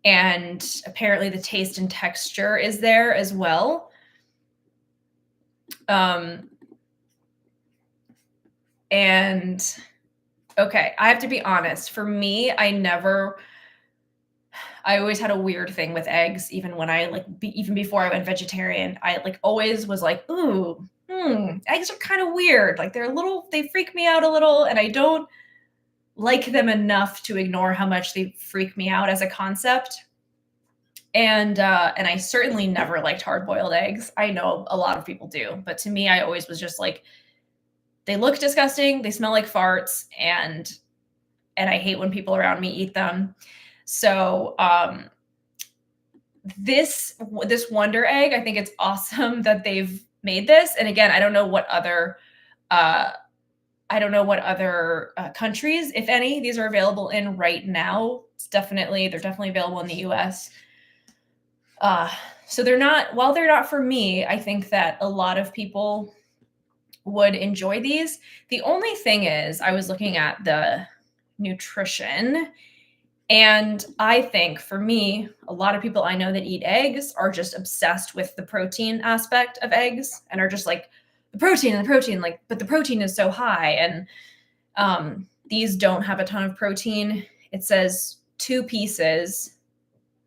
And apparently the taste and texture is there as well. And okay, I have to be honest. For me, I always had a weird thing with eggs. Even when I even before I went vegetarian, I always was like, ooh, eggs are kind of weird. Like they freak me out a little, and I don't like them enough to ignore how much they freak me out as a concept. And I certainly never liked hard-boiled eggs. I know a lot of people do, but to me, I always was just like, they look disgusting, they smell like farts, and I hate when people around me eat them. So this Wonder Egg, I think it's awesome that they've made this. And again, I don't know what other countries, if any, these are available in right now. They're definitely available in the US. So while they're not for me, I think that a lot of people would enjoy these. The only thing is, I was looking at the nutrition, and I think for me, a lot of people I know that eat eggs are just obsessed with the protein aspect of eggs and are just like, the protein, but the protein is so high. And these don't have a ton of protein. It says 2 pieces.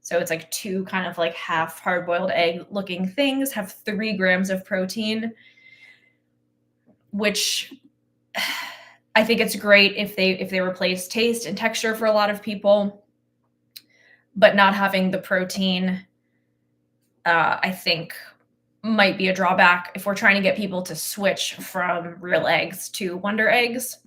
So it's like 2 kind of like half hard-boiled egg looking things have 3 grams of protein, which I think it's great if they replace taste and texture for a lot of people, but not having the protein, I think might be a drawback if we're trying to get people to switch from real eggs to Wonder Eggs.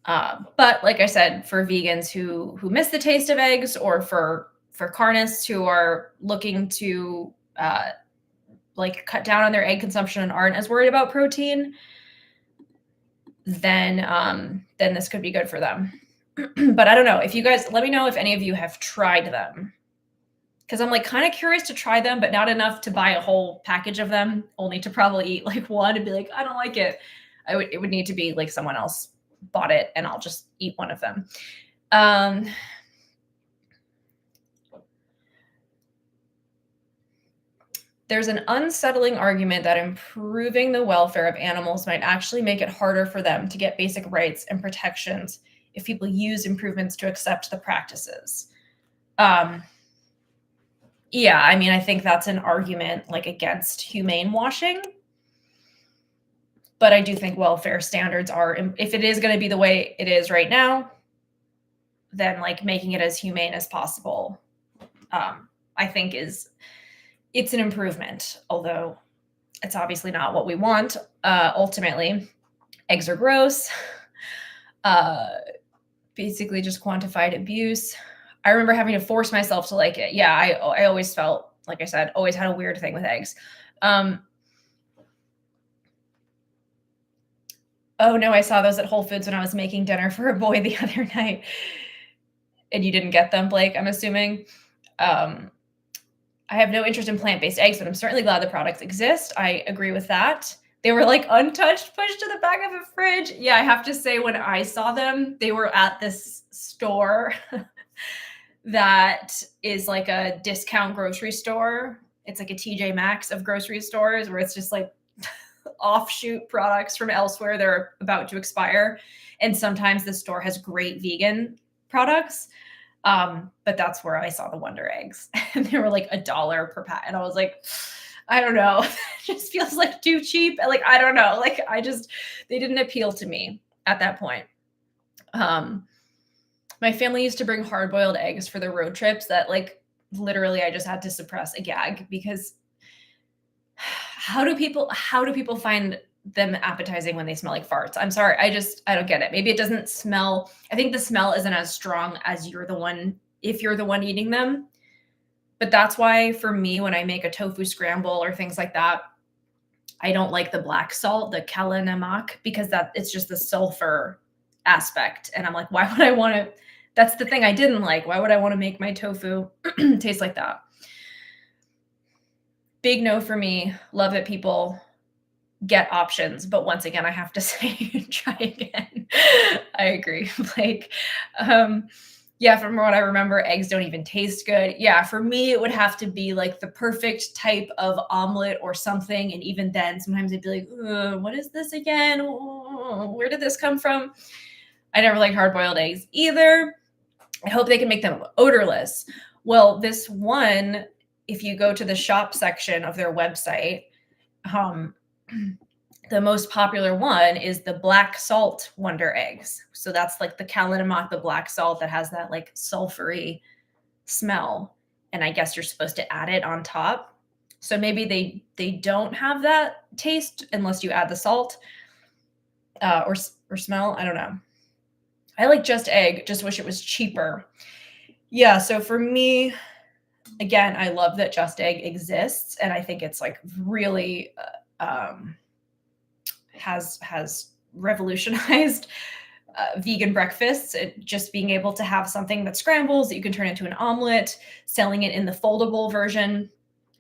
But like I said, for vegans who miss the taste of eggs, or for carnists who are looking to cut down on their egg consumption and aren't as worried about protein, then this could be good for them. But I don't know. If you guys, let me know if any of you have tried them, because I'm kind of curious to try them, but not enough to buy a whole package of them, only to probably eat one and be like, I don't like it. It would need to be someone else bought it and I'll just eat one of them. There's an unsettling argument that improving the welfare of animals might actually make it harder for them to get basic rights and protections if people use improvements to accept the practices. Yeah, I mean, I think that's an argument against humane washing. But I do think welfare standards are, if it is going to be the way it is right now, then making it as humane as possible, I think it's an improvement, although it's obviously not what we want. Ultimately, eggs are gross. Basically just quantified abuse. I remember having to force myself to like it. Yeah, I always felt, like I said, always had a weird thing with eggs. Oh, no, I saw those at Whole Foods when I was making dinner for a boy the other night. And you didn't get them, Blake, I'm assuming? Um, I have no interest in plant-based eggs, but I'm certainly glad the products exist. I agree with that. They were, like, untouched, pushed to the back of a fridge. Yeah, I have to say when I saw them, they were at this store that is like a discount grocery store. It's like a TJ Maxx of grocery stores where it's just like offshoot products from elsewhere that are about to expire. And sometimes the store has great vegan products. But that's where I saw the Wonder Eggs. And they were like $1 per pack. And I was like, I don't know. It just feels like too cheap. Like, I don't know. Like, they didn't appeal to me at that point. My family used to bring hard-boiled eggs for the road trips that, like, literally I just had to suppress a gag because how do people find them appetizing when they smell like farts? I'm sorry. I don't get it. Maybe it doesn't smell. I think the smell isn't as strong as if you're the one eating them. But that's why for me, when I make a tofu scramble or things like that, I don't like the black salt, the kala namak, because it's just the sulfur aspect. And I'm like, why would I want to? That's the thing I didn't like. Why would I want to make my tofu taste like that? Big no for me. Love that people get options. But once again, I have to say, try again. I agree, Blake. Yeah, from what I remember, eggs don't even taste good. Yeah, for me, it would have to be like the perfect type of omelet or something. And even then, sometimes I'd be like, what is this again? Where did this come from? I never like hard-boiled eggs either. I hope they can make them odorless. Well, this one, if you go to the shop section of their website, the most popular one is the black salt Wonder Eggs. So that's like the kalinamak, the black salt that has that like sulfury smell. And I guess you're supposed to add it on top. So maybe they don't have that taste unless you add the salt or smell. I don't know. I like Just Egg, just wish it was cheaper. Yeah, so for me, again, I love that Just Egg exists, and I think it's like really has revolutionized vegan breakfasts. Just being able to have something that scrambles that you can turn into an omelet, selling it in the foldable version.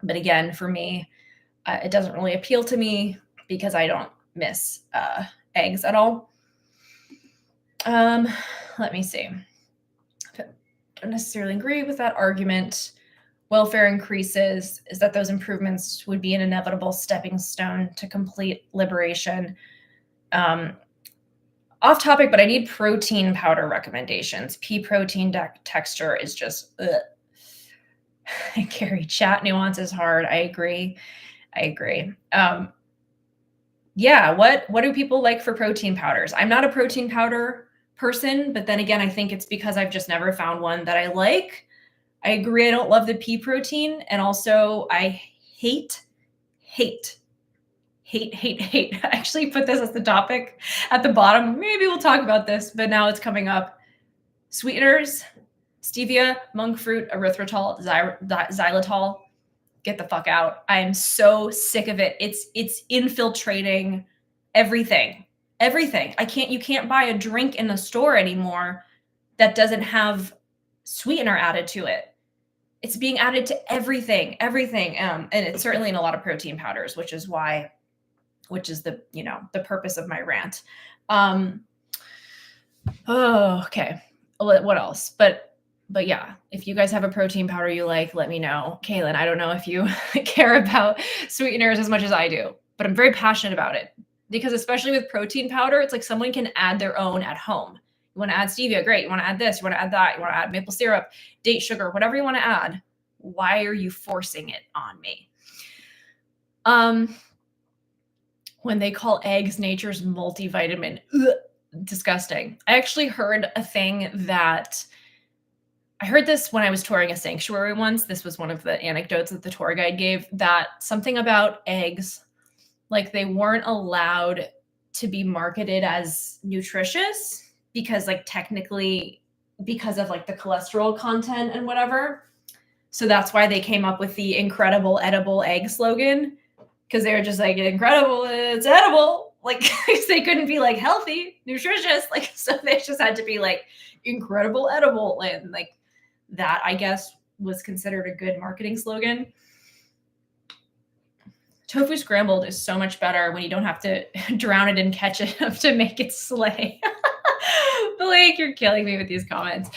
But again, for me, it doesn't really appeal to me because I don't miss eggs at all. Let me see. Don't necessarily agree with that argument. Welfare increases is that those improvements would be an inevitable stepping stone to complete liberation. Off topic, but I need protein powder recommendations. Pea protein texture is just ugh. Carrie, chat nuance is hard. I agree. Yeah, what do people like for protein powders? I'm not a protein powder person, but then again, I think it's because I've just never found one that I like. I agree. I don't love the pea protein. And also I hate. I actually put this as the topic at the bottom. Maybe we'll talk about this, but now it's coming up. Sweeteners, stevia, monk fruit, erythritol, xylitol. Get the fuck out. I am so sick of it. It's infiltrating everything. You can't buy a drink in the store anymore that doesn't have sweetener added to it. It's being added to everything. And it's certainly in a lot of protein powders, which is the, the purpose of my rant. Okay. What else? But yeah, if you guys have a protein powder you like, let me know. Kaylin, I don't know if you care about sweeteners as much as I do, but I'm very passionate about it because especially with protein powder, it's like someone can add their own at home. You want to add stevia? Great. You want to add this? You want to add that? You want to add maple syrup, date sugar, whatever you want to add. Why are you forcing it on me? When they call eggs nature's multivitamin, disgusting. I actually heard a thing that I heard this when I was touring a sanctuary once. This was one of the anecdotes that the tour guide gave, that something about eggs, like they weren't allowed to be marketed as nutritious because like technically because of like the cholesterol content and whatever. So that's why they came up with the incredible edible egg slogan, because they were just like, incredible, it's edible. Like they couldn't be like healthy, nutritious, like so they just had to be like incredible edible, and like that I guess was considered a good marketing slogan. Tofu scrambled is so much better when you don't have to drown it in ketchup to make it slay. Blake, you're killing me with these comments.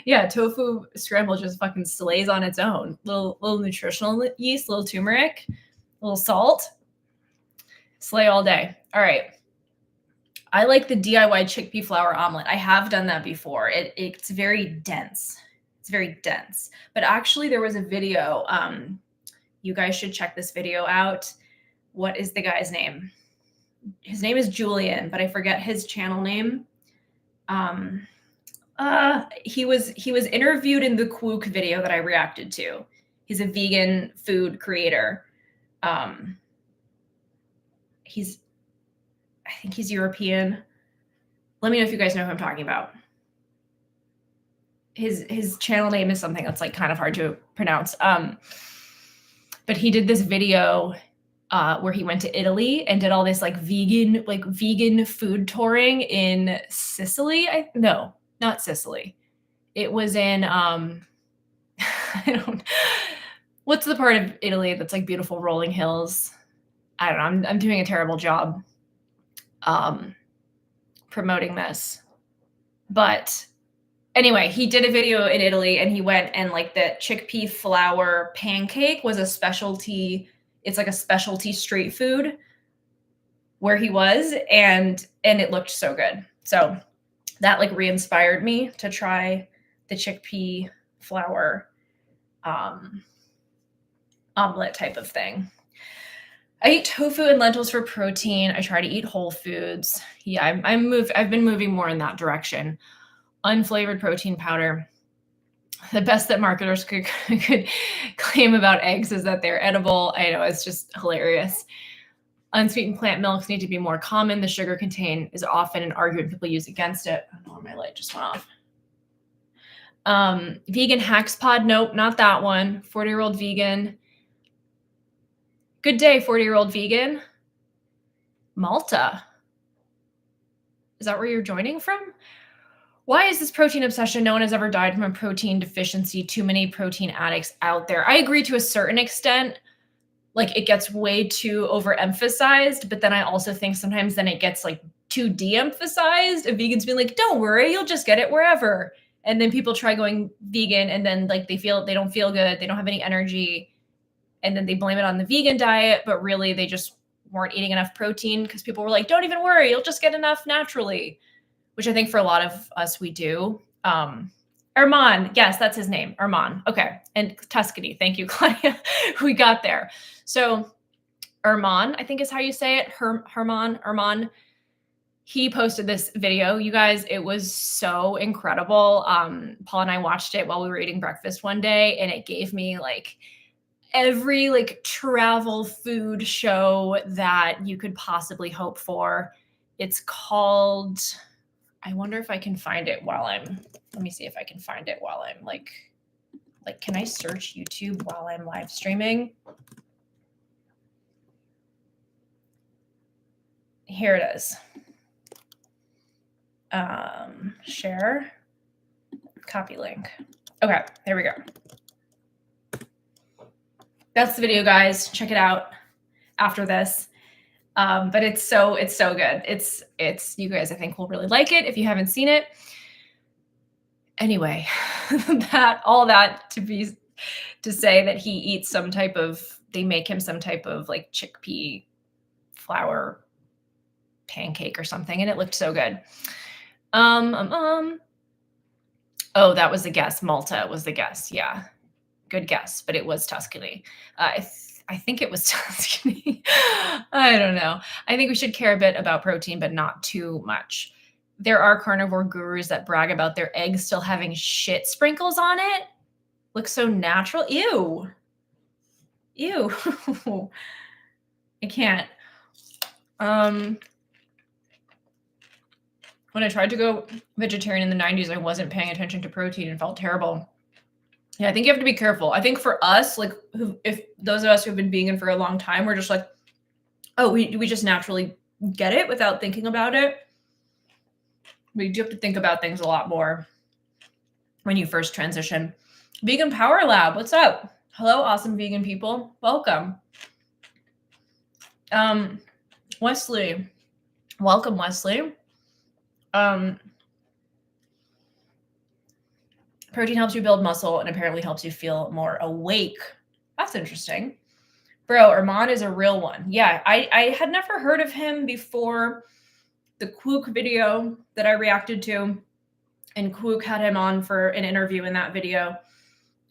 Yeah, tofu scramble just fucking slays on its own. Little nutritional yeast, little turmeric, little salt. Slay all day. All right. I like the DIY chickpea flour omelet. I have done that before. It's very dense. It's very dense. But actually there was a video. You guys should check this video out. What is the guy's name? His name is Julian, but I forget his channel name. He was interviewed in the Kwook video that I reacted to. He's a vegan food creator. I think he's European. Let me know if you guys know who I'm talking about. His channel name is something that's like kind of hard to pronounce. But he did this video where he went to Italy and did all this like vegan food touring in Sicily. No, not Sicily. It was in I don't. What's the part of Italy that's like beautiful rolling hills? I don't know. I'm doing a terrible job promoting this, but anyway, he did a video in Italy and he went and like the chickpea flour pancake was a specialty. It's like a specialty street food where he was, and it looked so good. So that like re-inspired me to try the chickpea flour omelet type of thing. I eat tofu and lentils for protein. I try to eat whole foods. Yeah, I've been moving more in that direction. Unflavored protein powder. The best that marketers could claim about eggs is that they're edible. I know, it's just hilarious. Unsweetened plant milks need to be more common. The sugar contained is often an argument people use against it. I don't know, my light just went off. Vegan hacks pod. Nope, not that one. 40-year-old vegan. Good day, 40-year-old vegan. Malta. Is that where you're joining from? Why is this protein obsession? No one has ever died from a protein deficiency. Too many protein addicts out there. I agree to a certain extent. Like it gets way too overemphasized, but then I also think sometimes then it gets like too de-emphasized. And vegans being like, don't worry, you'll just get it wherever. And then people try going vegan and then like they don't feel good. They don't have any energy. And then they blame it on the vegan diet, but really they just weren't eating enough protein because people were like, don't even worry, you'll just get enough naturally, which I think for a lot of us, we do. Armand, yes, that's his name, Armand. Okay, and Tuscany, thank you, Claudia. We got there. So Armand, I think is how you say it, Armand. He posted this video, you guys, it was so incredible. Paul and I watched it while we were eating breakfast one day, and it gave me like every like travel food show that you could possibly hope for. It's called, I wonder if I can find it while let me see if I can find it while I'm like, can I search YouTube while I'm live streaming? Here it is. Share, copy link. Okay, there we go. That's the video, guys. Check it out after this. But it's so good. It's you guys, I think, will really like it if you haven't seen it. Anyway, all that to say that he eats they make him some type of like chickpea flour pancake or something, and it looked so good. Oh, that was the guess. Malta was the guess. Yeah. Good guess, but it was Tuscany. I think it was Tuscany. I don't know. I think we should care a bit about protein, but not too much. There are carnivore gurus that brag about their eggs still having shit sprinkles on it. Looks so natural. Ew. I can't. When I tried to go vegetarian in the 90s, I wasn't paying attention to protein and felt terrible. Yeah, I think you have to be careful. I think for us, like if those of us who've been vegan for a long time, we're just like, Oh, we just naturally get it without thinking about it. We do have to think about things a lot more when you first transition. Vegan Power Lab, what's up? Hello, awesome vegan people. Welcome. Wesley. Welcome, Wesley. Protein helps you build muscle and apparently helps you feel more awake. That's interesting. Bro, Armand is a real one. Yeah, I had never heard of him before the Quook video that I reacted to. And Quook had him on for an interview in that video.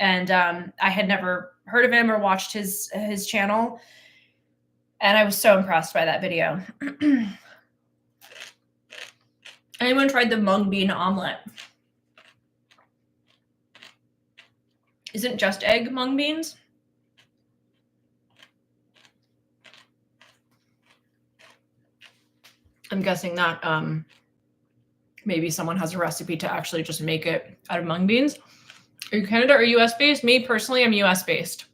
And I had never heard of him or watched his channel. And I was so impressed by that video. Anyone tried the mung bean omelet? Isn't just egg mung beans? I'm guessing that maybe someone has a recipe to actually just make it out of mung beans. Are you Canada or US based? Me personally, I'm US based.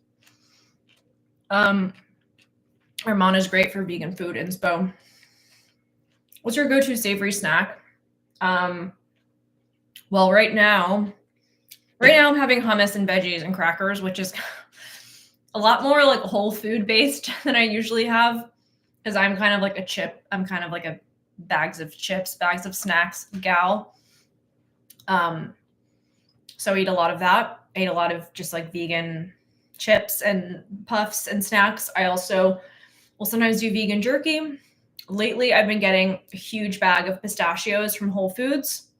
Armand is great for vegan food inspo. What's your go-to savory snack? Well, right now I'm having hummus and veggies and crackers, which is a lot more like whole food based than I usually have, because I'm kind of like a chip. I'm kind of like a bags of chips, bags of snacks gal. So I eat a lot of that. I eat a lot of just like vegan chips and puffs and snacks. I also will sometimes do vegan jerky. Lately, I've been getting a huge bag of pistachios from Whole Foods.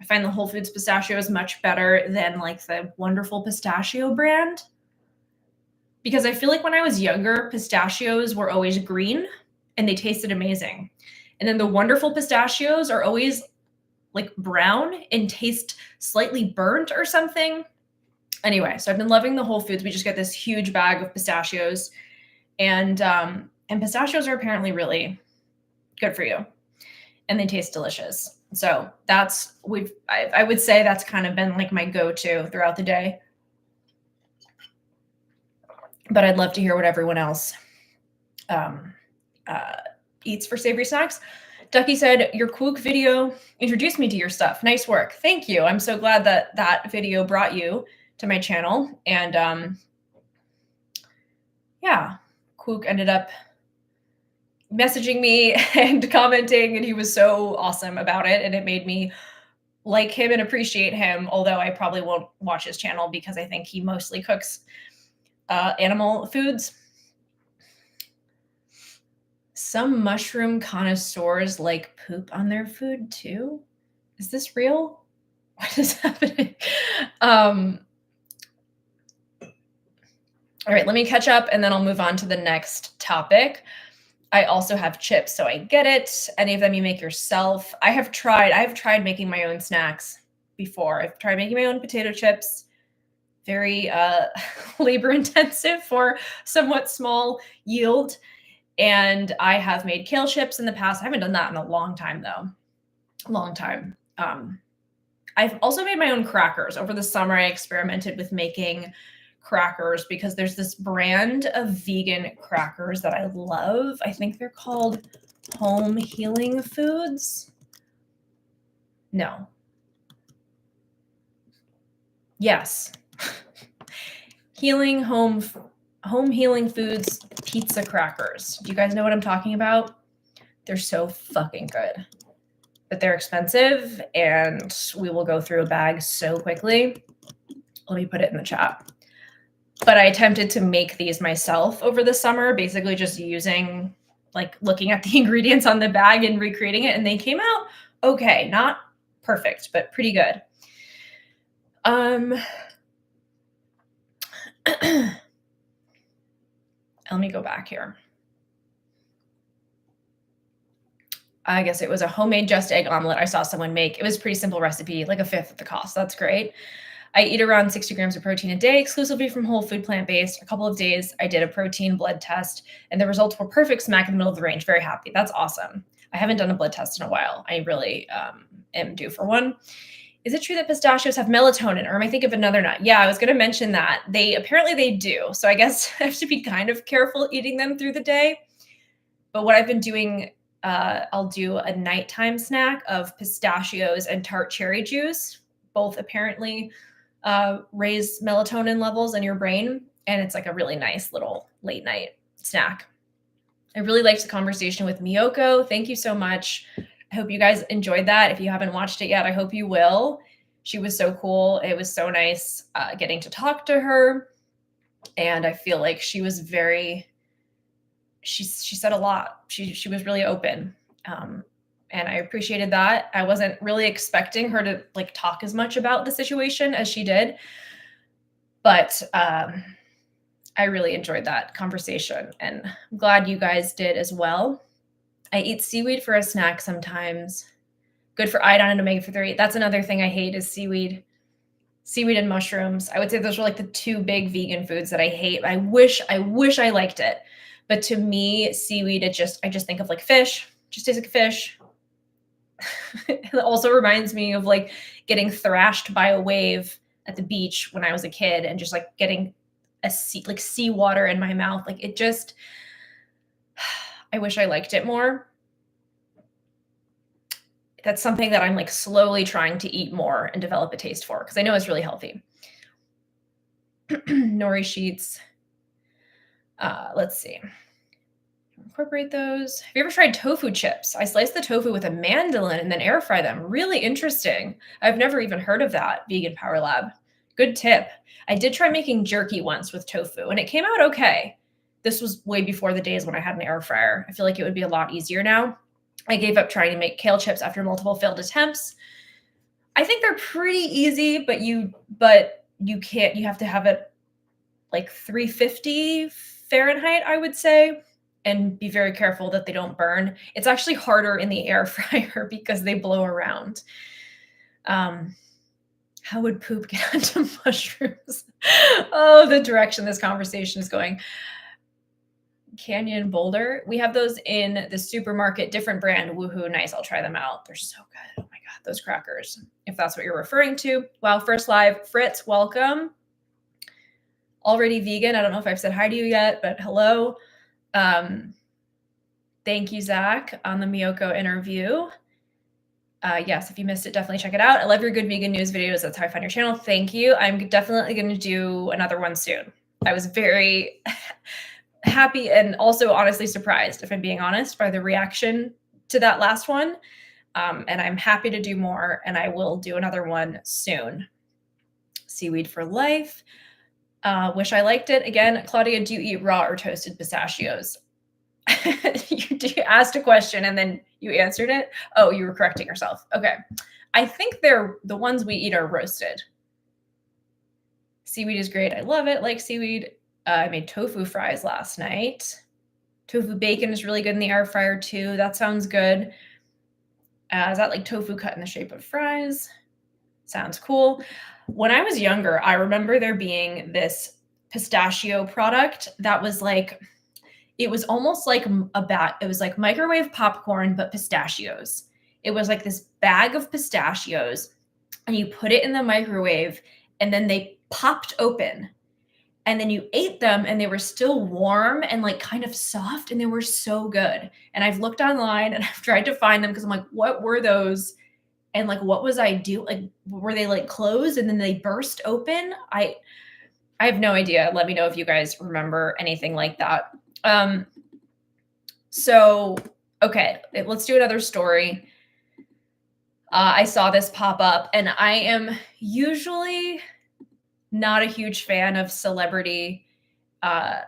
I find the Whole Foods pistachios much better than like the Wonderful Pistachio brand, because I feel like when I was younger, pistachios were always green and they tasted amazing. And then the Wonderful Pistachios are always like brown and taste slightly burnt or something. Anyway, so I've been loving the Whole Foods. We just get this huge bag of pistachios, and pistachios are apparently really good for you, and they taste delicious. So I would say that's kind of been like my go-to throughout the day. But I'd love to hear what everyone else eats for savory snacks. Ducky said, your Quook video introduced me to your stuff. Nice work. Thank you. I'm so glad that that video brought you to my channel. And yeah, Quook ended up messaging me and commenting, and he was so awesome about it. And it made me like him and appreciate him, although I probably won't watch his channel because I think he mostly cooks animal foods. Some mushroom connoisseurs like poop on their food too. Is this real? What is happening? All right, let me catch up and then I'll move on to the next topic. I also have chips, so I get it. Any of them you make yourself? I've tried making my own snacks before. I've tried making my own potato chips. Very labor intensive for somewhat small yield. And I have made kale chips in the past. I haven't done that in a long time though. A long time. I've also made my own crackers. Over the summer, I experimented with making crackers because there's this brand of vegan crackers that I love. I think they're called Home Healing Foods. No. Yes. Home Healing Foods pizza crackers. Do you guys know what I'm talking about? They're so fucking good. But they're expensive and we will go through a bag so quickly. Let me put it in the chat. But I attempted to make these myself over the summer, basically just using, like, looking at the ingredients on the bag and recreating it. And they came out okay. Not perfect, but pretty good. Let me go back here. I guess it was a homemade just egg omelet I saw someone make. It was a pretty simple recipe, like a fifth of the cost. That's great. I eat around 60 grams of protein a day, exclusively from whole food plant-based. A couple of days, I did a protein blood test, and the results were perfect, smack in the middle of the range. Very happy. That's awesome. I haven't done a blood test in a while. I really am due for one. Is it true that pistachios have melatonin, or am I thinking of another nut? Yeah, I was going to mention that. Apparently they do. So I guess I have to be kind of careful eating them through the day. But what I've been doing, I'll do a nighttime snack of pistachios and tart cherry juice. Both apparently raise melatonin levels in your brain. And it's like a really nice little late night snack. I really liked the conversation with Miyoko. Thank you so much. I hope you guys enjoyed that. If you haven't watched it yet, I hope you will. She was so cool. It was so nice getting to talk to her. And I feel like she was she said a lot. She was really open. And I appreciated that. I wasn't really expecting her to like talk as much about the situation as she did. But I really enjoyed that conversation, and I'm glad you guys did as well. I eat seaweed for a snack sometimes. Good for iodine and omega-3. That's another thing I hate is seaweed. Seaweed and mushrooms. I would say those are like the two big vegan foods that I hate. I wish I liked it. But to me, seaweed, I just think of like fish. Just tastes like fish. It also reminds me of like getting thrashed by a wave at the beach when I was a kid and just like getting seawater in my mouth. Like it just, I wish I liked it more. That's something that I'm like slowly trying to eat more and develop a taste for because I know it's really healthy. Nori sheets. Let's see. Incorporate those. Have you ever tried tofu chips? I slice the tofu with a mandolin and then air fry them. Really interesting. I've never even heard of that. Vegan Power Lab. Good tip. I did try making jerky once with tofu and it came out okay. This was way before the days when I had an air fryer. I feel like it would be a lot easier now. I gave up trying to make kale chips after multiple failed attempts. I think they're pretty easy, but you have to have it like 350 Fahrenheit, I would say, and be very careful that they don't burn. It's actually harder in the air fryer because they blow around. How would poop get onto mushrooms? Oh, the direction this conversation is going. Canyon Boulder. We have those in the supermarket, different brand. Woohoo, nice. I'll try them out. They're so good. Oh my God, those crackers. If that's what you're referring to. Wow, first live. Fritz, welcome. Already vegan. I don't know if I've said hi to you yet, but hello. Thank you, Zach, on the Miyoko interview. Yes, if you missed it, definitely check it out. I love your good vegan news videos. That's how I find your channel. Thank you. I'm definitely going to do another one soon. I was very happy and also honestly surprised, if I'm being honest, by the reaction to that last one. And I'm happy to do more, and I will do another one soon. Seaweed for life. Wish I liked it. Again, Claudia, do you eat raw or toasted pistachios? You asked a question and then you answered it. Oh, you were correcting yourself. Okay. I think the ones we eat are roasted. Seaweed is great. I love it. Like seaweed. I made tofu fries last night. Tofu bacon is really good in the air fryer too. That sounds good. Is that like tofu cut in the shape of fries? Sounds cool. When I was younger, I remember there being this pistachio product that was like, it was almost like it was like microwave popcorn, but pistachios. It was like this bag of pistachios and you put it in the microwave and then they popped open and then you ate them and they were still warm and like kind of soft and they were so good. And I've looked online and I've tried to find them because I'm like, what were those? And like, what was I doing? Like, were they like closed and then they burst open? I have no idea. Let me know if you guys remember anything like that. So, okay, let's do another story. I saw this pop up and I am usually not a huge fan of celebrities going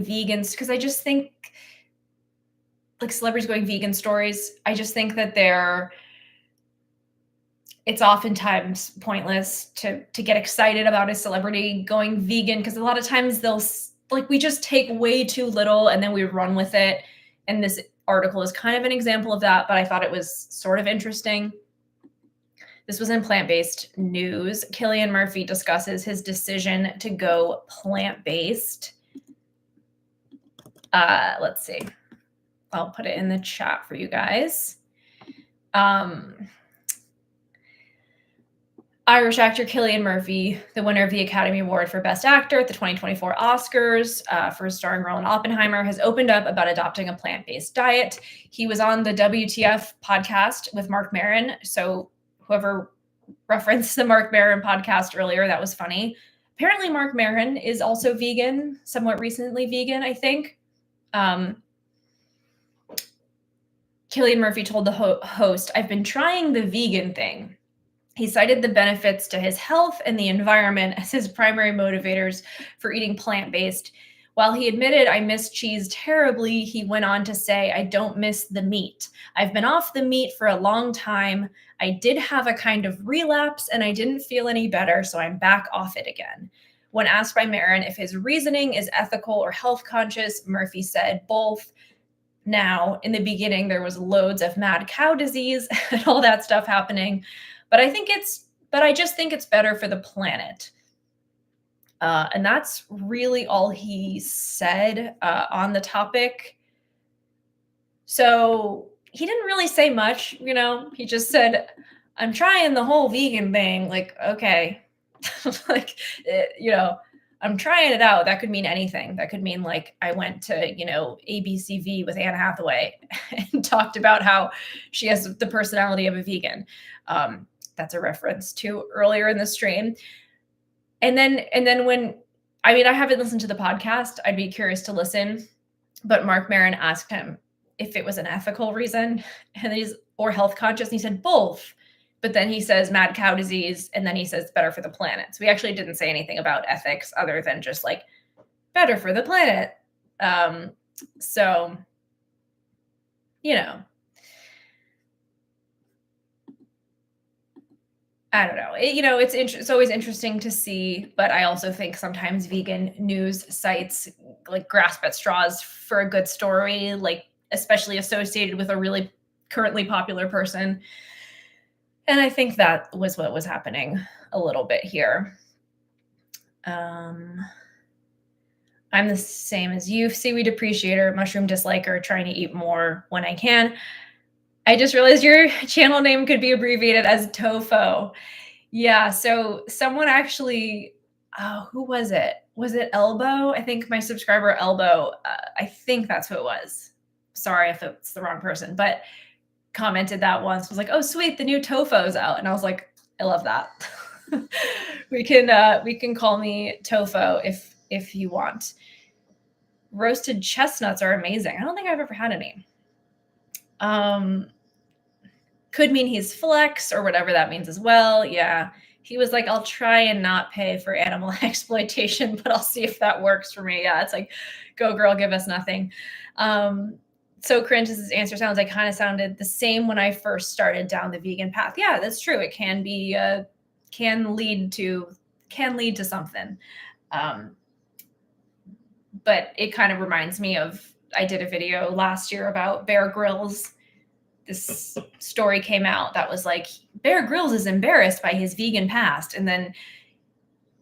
vegans because I just think like celebrities going vegan stories, I just think that it's oftentimes pointless to get excited about a celebrity going vegan because a lot of times we just take way too little and then we run with it. And this article is kind of an example of that, but I thought it was sort of interesting. This was in Plant-Based News. Cillian Murphy discusses his decision to go plant-based. Let's see. I'll put it in the chat for you guys. I Irish actor Cillian Murphy, the winner of the Academy Award for Best Actor at the 2024 Oscars for his starring role in Oppenheimer, has opened up about adopting a plant-based diet. He was on the WTF podcast with Mark Maron. So whoever referenced the Mark Maron podcast earlier, that was funny. Apparently, Mark Maron is also vegan, somewhat recently vegan, I think. Cillian Murphy told the host, "I've been trying the vegan thing." He cited the benefits to his health and the environment as his primary motivators for eating plant-based. While he admitted, "I miss cheese terribly," he went on to say, "I don't miss the meat. I've been off the meat for a long time. I did have a kind of relapse and I didn't feel any better, so I'm back off it again." When asked by Maron if his reasoning is ethical or health conscious, Murphy said both. Now, in the beginning, there was loads of mad cow disease and all that stuff happening. But I just think it's better for the planet. And that's really all he said on the topic. So he didn't really say much, he just said, "I'm trying the whole vegan thing." Like, okay, like, I'm trying it out. That could mean anything. That could mean like I went to, ABCV with Anne Hathaway and talked about how she has the personality of a vegan. That's a reference to earlier in the stream. And then when, I haven't listened to the podcast. I'd be curious to listen. But Mark Maron asked him if it was an ethical reason or health conscious. And he said both. But then he says mad cow disease, and then he says better for the planet. So he actually didn't say anything about ethics other than just like better for the planet. So, I don't know. It's always interesting to see, but I also think sometimes vegan news sites like grasp at straws for a good story, like especially associated with a really currently popular person. And I think that was what was happening a little bit here. I'm the same as you, seaweed appreciator, mushroom disliker, trying to eat more when I can. I just realized your channel name could be abbreviated as TOFO. Yeah, so someone actually, who was it? Was it Elbow? I think my subscriber Elbow, I think that's who it was. Sorry if it's the wrong person, but commented that once, was like, "Oh, sweet, the new Tofo's out." And I was like, I love that. We can call me Tofo if you want. Roasted chestnuts are amazing. I don't think I've ever had any. Could mean he's flex or whatever that means as well. Yeah. He was like, "I'll try and not pay for animal exploitation, but I'll see if that works for me." Yeah, it's like, go girl, give us nothing. So Corinthus' answer kind of sounded the same when I first started down the vegan path. Yeah, that's true. It can be, can lead to something. But it kind of reminds me of, I did a video last year about Bear Grylls. This story came out that was like, Bear Grylls is embarrassed by his vegan past. And then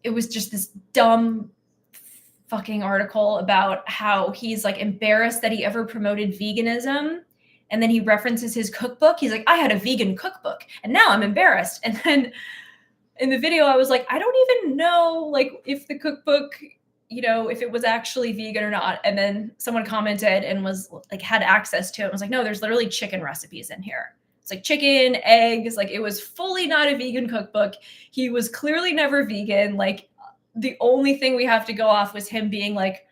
it was just this dumb fucking article about how he's like embarrassed that he ever promoted veganism. And then he references his cookbook. He's like, "I had a vegan cookbook and now I'm embarrassed." And then in the video, I was like, I don't even know like if the cookbook, if it was actually vegan or not. And then someone commented and was like, had access to it. And was like, "No, there's literally chicken recipes in here." It's like chicken, eggs, like it was fully not a vegan cookbook. He was clearly never vegan. Like the only thing we have to go off was him being like,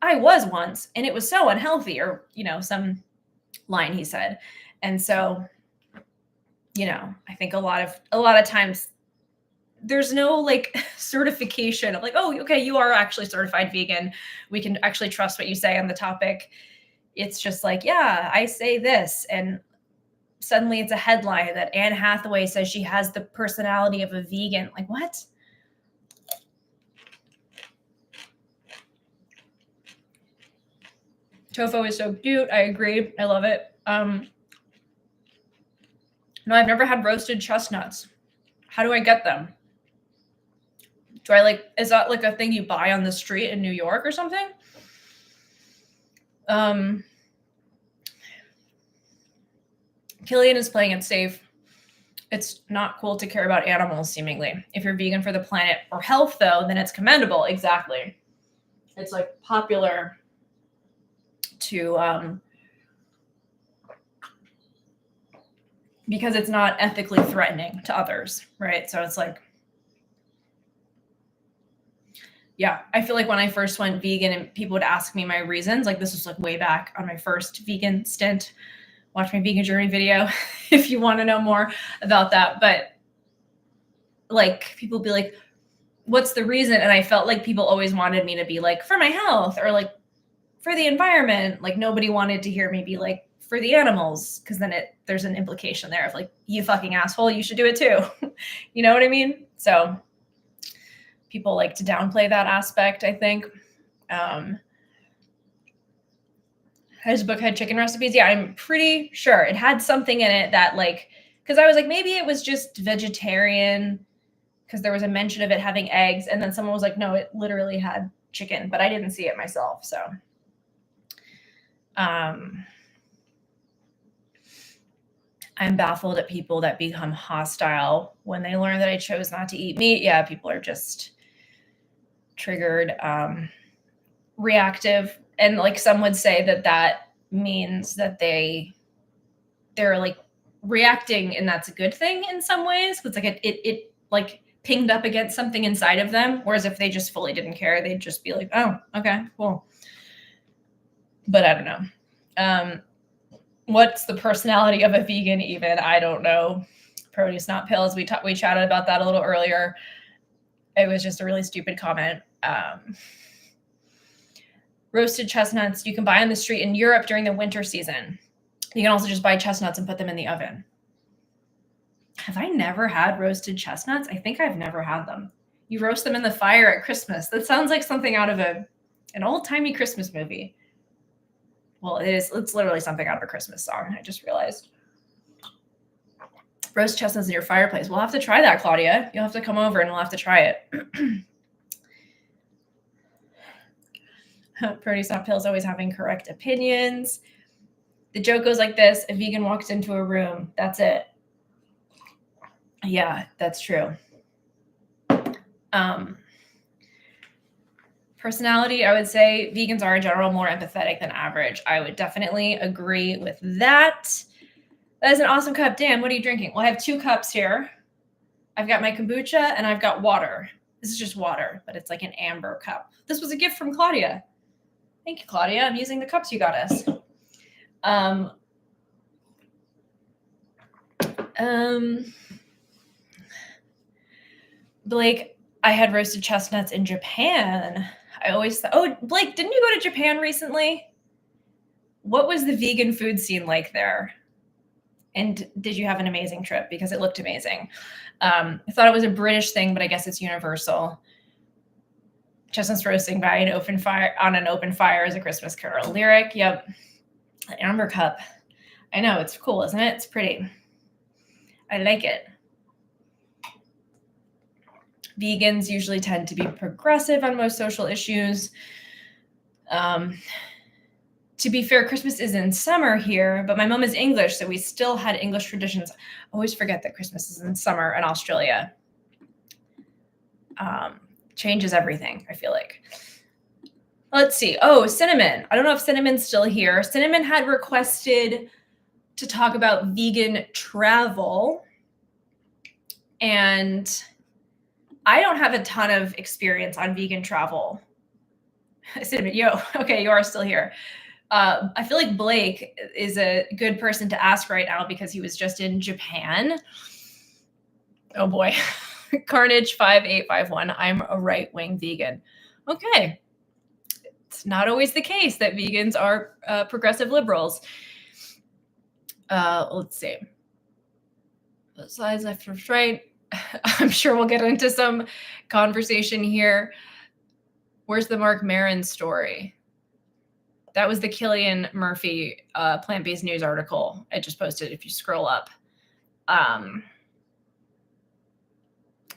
"I was once and it was so unhealthy," or, some line he said. And so, I think a lot of times there's no like certification of like, "Oh, okay, you are actually certified vegan. We can actually trust what you say on the topic." It's just like, "Yeah, I say this." And suddenly it's a headline that Anne Hathaway says she has the personality of a vegan. Like, what? Tofu is so cute. I agree. I love it. No, I've never had roasted chestnuts. How do I get them? Is that like a thing you buy on the street in New York or something? Killian is playing it safe. It's not cool to care about animals, seemingly. If you're vegan for the planet or health, though, then it's commendable. Exactly. It's like popular to because it's not ethically threatening to others, right? So it's like, yeah, I feel like when I first went vegan and people would ask me my reasons, like this was like way back on my first vegan stint. Watch my vegan journey video if you want to know more about that. But like people be like, what's the reason? And I felt like people always wanted me to be like, for my health or like for the environment. Like nobody wanted to hear me be like, for the animals, because then there's an implication there of like, you fucking asshole, you should do it too. You know what I mean? So people like to downplay that aspect, I think. His book had chicken recipes. Yeah, I'm pretty sure it had something in it that like, because I was like, maybe it was just vegetarian because there was a mention of it having eggs. And then someone was like, no, it literally had chicken, but I didn't see it myself. So, I'm baffled at people that become hostile when they learn that I chose not to eat meat. Yeah, people are just triggered, reactive. And like some would say that means that they're like reacting and that's a good thing in some ways. It's like it like pinged up against something inside of them. Whereas if they just fully didn't care, they'd just be like, oh, okay, cool. But I don't know. What's the personality of a vegan even? I don't know. Produce, not pills. We chatted about that a little earlier. It was just a really stupid comment. Roasted chestnuts you can buy on the street in Europe during the winter season. You can also just buy chestnuts and put them in the oven. Have I never had roasted chestnuts? I think I've never had them. You roast them in the fire at Christmas. That sounds like something out of an old-timey Christmas movie. Well, it is. It's literally something out of a Christmas song. I just realized. Roast chestnuts in your fireplace. We'll have to try that, Claudia. You'll have to come over and we'll have to try it. Produce, not pills, always having correct opinions. The joke goes like this. A vegan walks into a room. That's it. Yeah, that's true. Personality, I would say vegans are in general more empathetic than average. I would definitely agree with that. That is an awesome cup. Dan, what are you drinking? Well, I have 2 cups here. I've got my kombucha and I've got water. This is just water, but it's like an amber cup. This was a gift from Claudia. Thank you, Claudia. I'm using the cups you got us. Blake, I had roasted chestnuts in Japan. I always thought, oh, Blake, didn't you go to Japan recently? What was the vegan food scene like there? And did you have an amazing trip? Because it looked amazing. I thought it was a British thing, but I guess it's universal. Chestnuts roasting by an open fire is a Christmas Carol lyric. Yep. An amber cup. I know, it's cool, isn't it? It's pretty. I like it. Vegans usually tend to be progressive on most social issues. To be fair, Christmas is in summer here, but my mom is English, so we still had English traditions. I always forget that Christmas is in summer in Australia. Changes everything, I feel like. Let's see. Oh, Cinnamon. I don't know if Cinnamon's still here. Cinnamon had requested to talk about vegan travel. And I don't have a ton of experience on vegan travel. Cinnamon, yo, okay, you are still here. I feel like Blake is a good person to ask right now because he was just in Japan. Oh boy. Carnage 5851. I'm a right-wing vegan. Okay. It's not always the case that vegans are progressive liberals. Let's see. Both sides, left or right. I'm sure we'll get into some conversation here. Where's the Mark Maron story? That was the Killian Murphy plant-based news article I just posted. If you scroll up,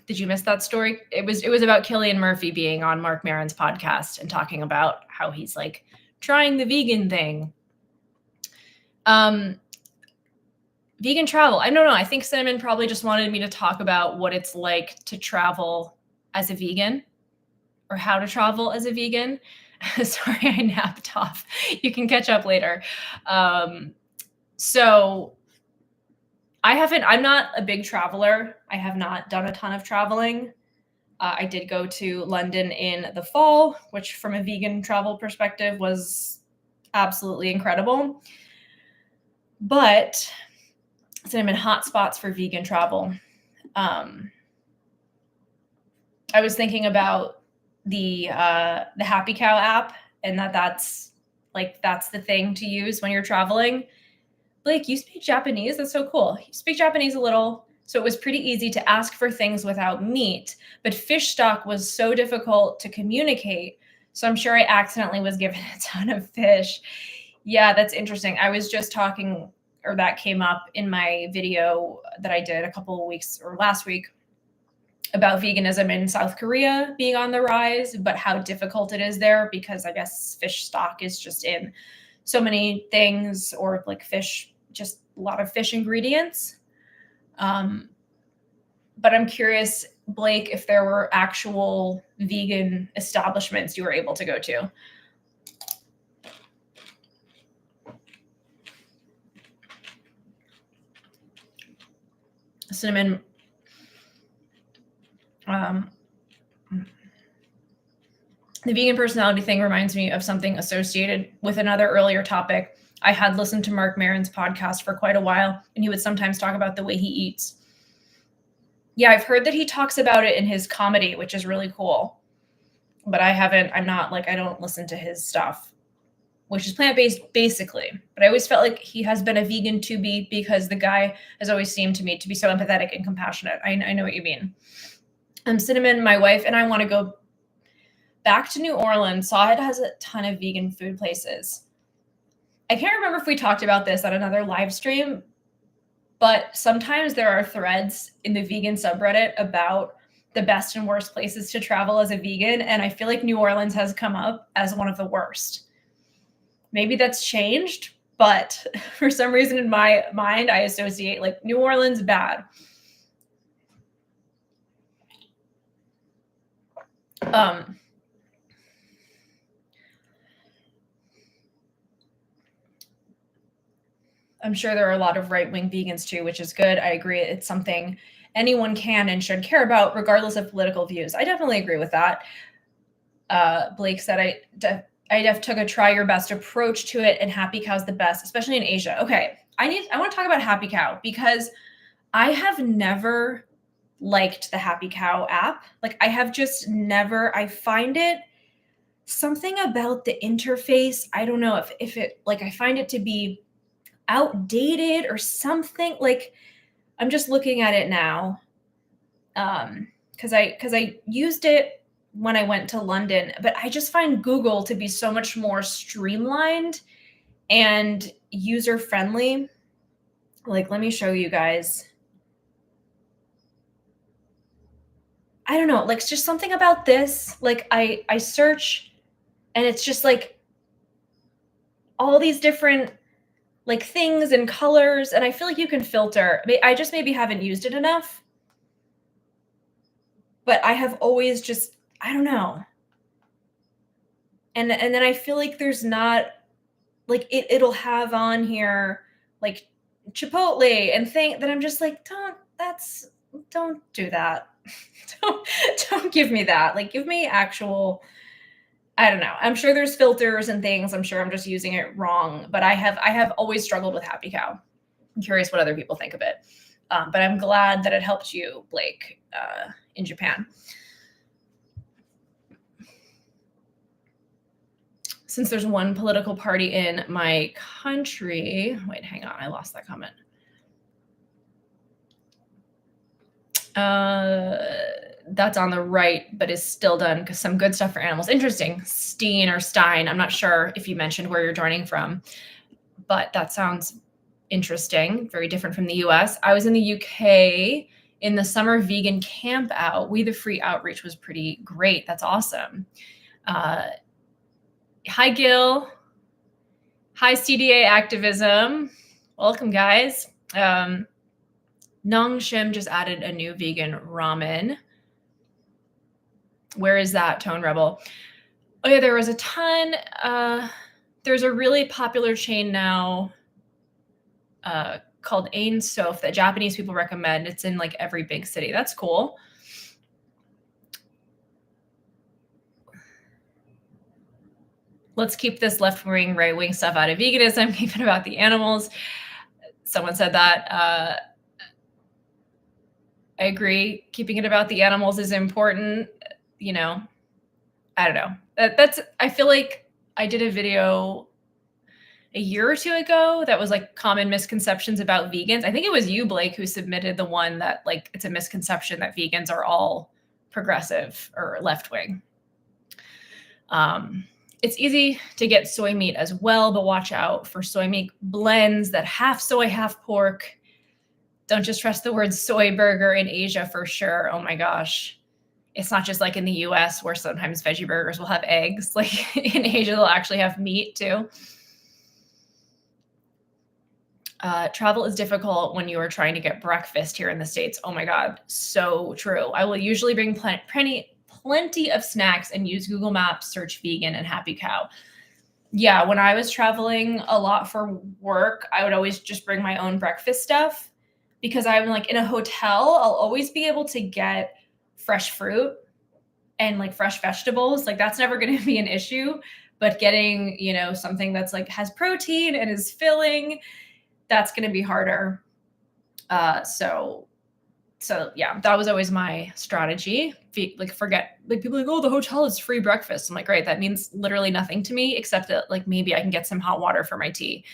did you miss that story? It was about Killian Murphy being on Mark Maron's podcast and talking about how he's like trying the vegan thing. Vegan travel. I don't know. I think Cinnamon probably just wanted me to talk about what it's like to travel as a vegan or how to travel as a vegan. Sorry, I napped off. You can catch up later. So I'm not a big traveler. I have not done a ton of traveling. I did go to London in the fall, which from a vegan travel perspective was absolutely incredible. But Cinnamon hot spots for vegan travel. I was thinking about the Happy Cow app, and that's the thing to use when you're traveling. Blake, you speak Japanese? That's so cool. You speak Japanese a little, so it was pretty easy to ask for things without meat, but fish stock was so difficult to communicate, so I'm sure I accidentally was given a ton of fish. Yeah, that's interesting. I was just talking, or that came up in my video that I did a couple of weeks or last week about veganism in South Korea being on the rise, but how difficult it is there because I guess fish stock is just in so many things, or like fish, just a lot of fish ingredients. But I'm curious, Blake, if there were actual vegan establishments you were able to go to. Cinnamon. The vegan personality thing reminds me of something associated with another earlier topic. I had listened to Mark Maron's podcast for quite a while, and he would sometimes talk about the way he eats. Yeah, I've heard that he talks about it in his comedy, which is really cool. But I don't listen to his stuff, which is plant-based basically. But I always felt like he has been a vegan to be, because the guy has always seemed to me to be so empathetic and compassionate. I know what you mean. Cinnamon, my wife, and I want to go back to New Orleans. Saw it has a ton of vegan food places. I can't remember if we talked about this on another live stream, but sometimes there are threads in the vegan subreddit about the best and worst places to travel as a vegan, and I feel like New Orleans has come up as one of the worst. Maybe that's changed, but for some reason in my mind, I associate like New Orleans bad. I'm sure there are a lot of right-wing vegans too, which is good. I agree. It's something anyone can and should care about, regardless of political views. I definitely agree with that. Blake said, I took a try your best approach to it, and Happy Cow's the best, especially in Asia. Okay, I want to talk about Happy Cow because I have never liked the Happy Cow app. Like I have just never. I find it something about the interface. I don't know if it, like, I find it to be outdated or something. Like I'm just looking at it now because I used it when I went to London, but I just find Google to be so much more streamlined and user friendly. Like, let me show you guys. I don't know, like, it's just something about this. Like I search and it's just like all these different like things and colors, and I feel like you can filter. I just maybe haven't used it enough, but I have always just, I don't know. And then I feel like there's not like it'll have on here like Chipotle and thing that I'm just like, don't do that. don't give me that. Like give me actual, I don't know. I'm sure there's filters and things. I'm sure I'm just using it wrong, but I have always struggled with Happy Cow. I'm curious what other people think of it. But I'm glad that it helped you, Blake, in Japan. Since there's one political party in my country, wait, hang on. I lost that comment. That's on the right, but is still done because some good stuff for animals. Interesting. Steen or Stein. I'm not sure if you mentioned where you're joining from, but that sounds interesting. Very different from the US. I was in the UK in the summer vegan camp out. We the Free outreach was pretty great. That's awesome. Hi, Gil. Hi, CDA activism. Welcome, guys. Nong Shim just added a new vegan ramen. Where is that, Tone Rebel? Oh yeah, there was a ton. There's a really popular chain now called Ain Sof that Japanese people recommend. It's in like every big city. That's cool. Let's keep this left-wing, right-wing stuff out of veganism. Keep it about the animals. Someone said that. I agree. Keeping it about the animals is important. You know, I don't know. I feel like I did a video a year or two ago that was like common misconceptions about vegans. I think it was you, Blake, who submitted the one that like it's a misconception that vegans are all progressive or left-wing. It's easy to get soy meat as well, but watch out for soy meat blends that half soy, half pork. Don't just trust the word soy burger in Asia for sure. Oh my gosh. It's not just like in the US where sometimes veggie burgers will have eggs. Like in Asia, they'll actually have meat too. Travel is difficult when you are trying to get breakfast here in the States. Oh my God, so true. I will usually bring plenty of snacks and use Google Maps, search vegan and Happy Cow. Yeah, when I was traveling a lot for work, I would always just bring my own breakfast stuff because I'm like in a hotel, I'll always be able to get fresh fruit and like fresh vegetables. Like that's never going to be an issue, but getting, you know, something that's like has protein and is filling, that's going to be harder. So yeah, that was always my strategy. Like forget, like people are like, oh, the hotel is free breakfast. I'm like, great. That means literally nothing to me, except that like maybe I can get some hot water for my tea.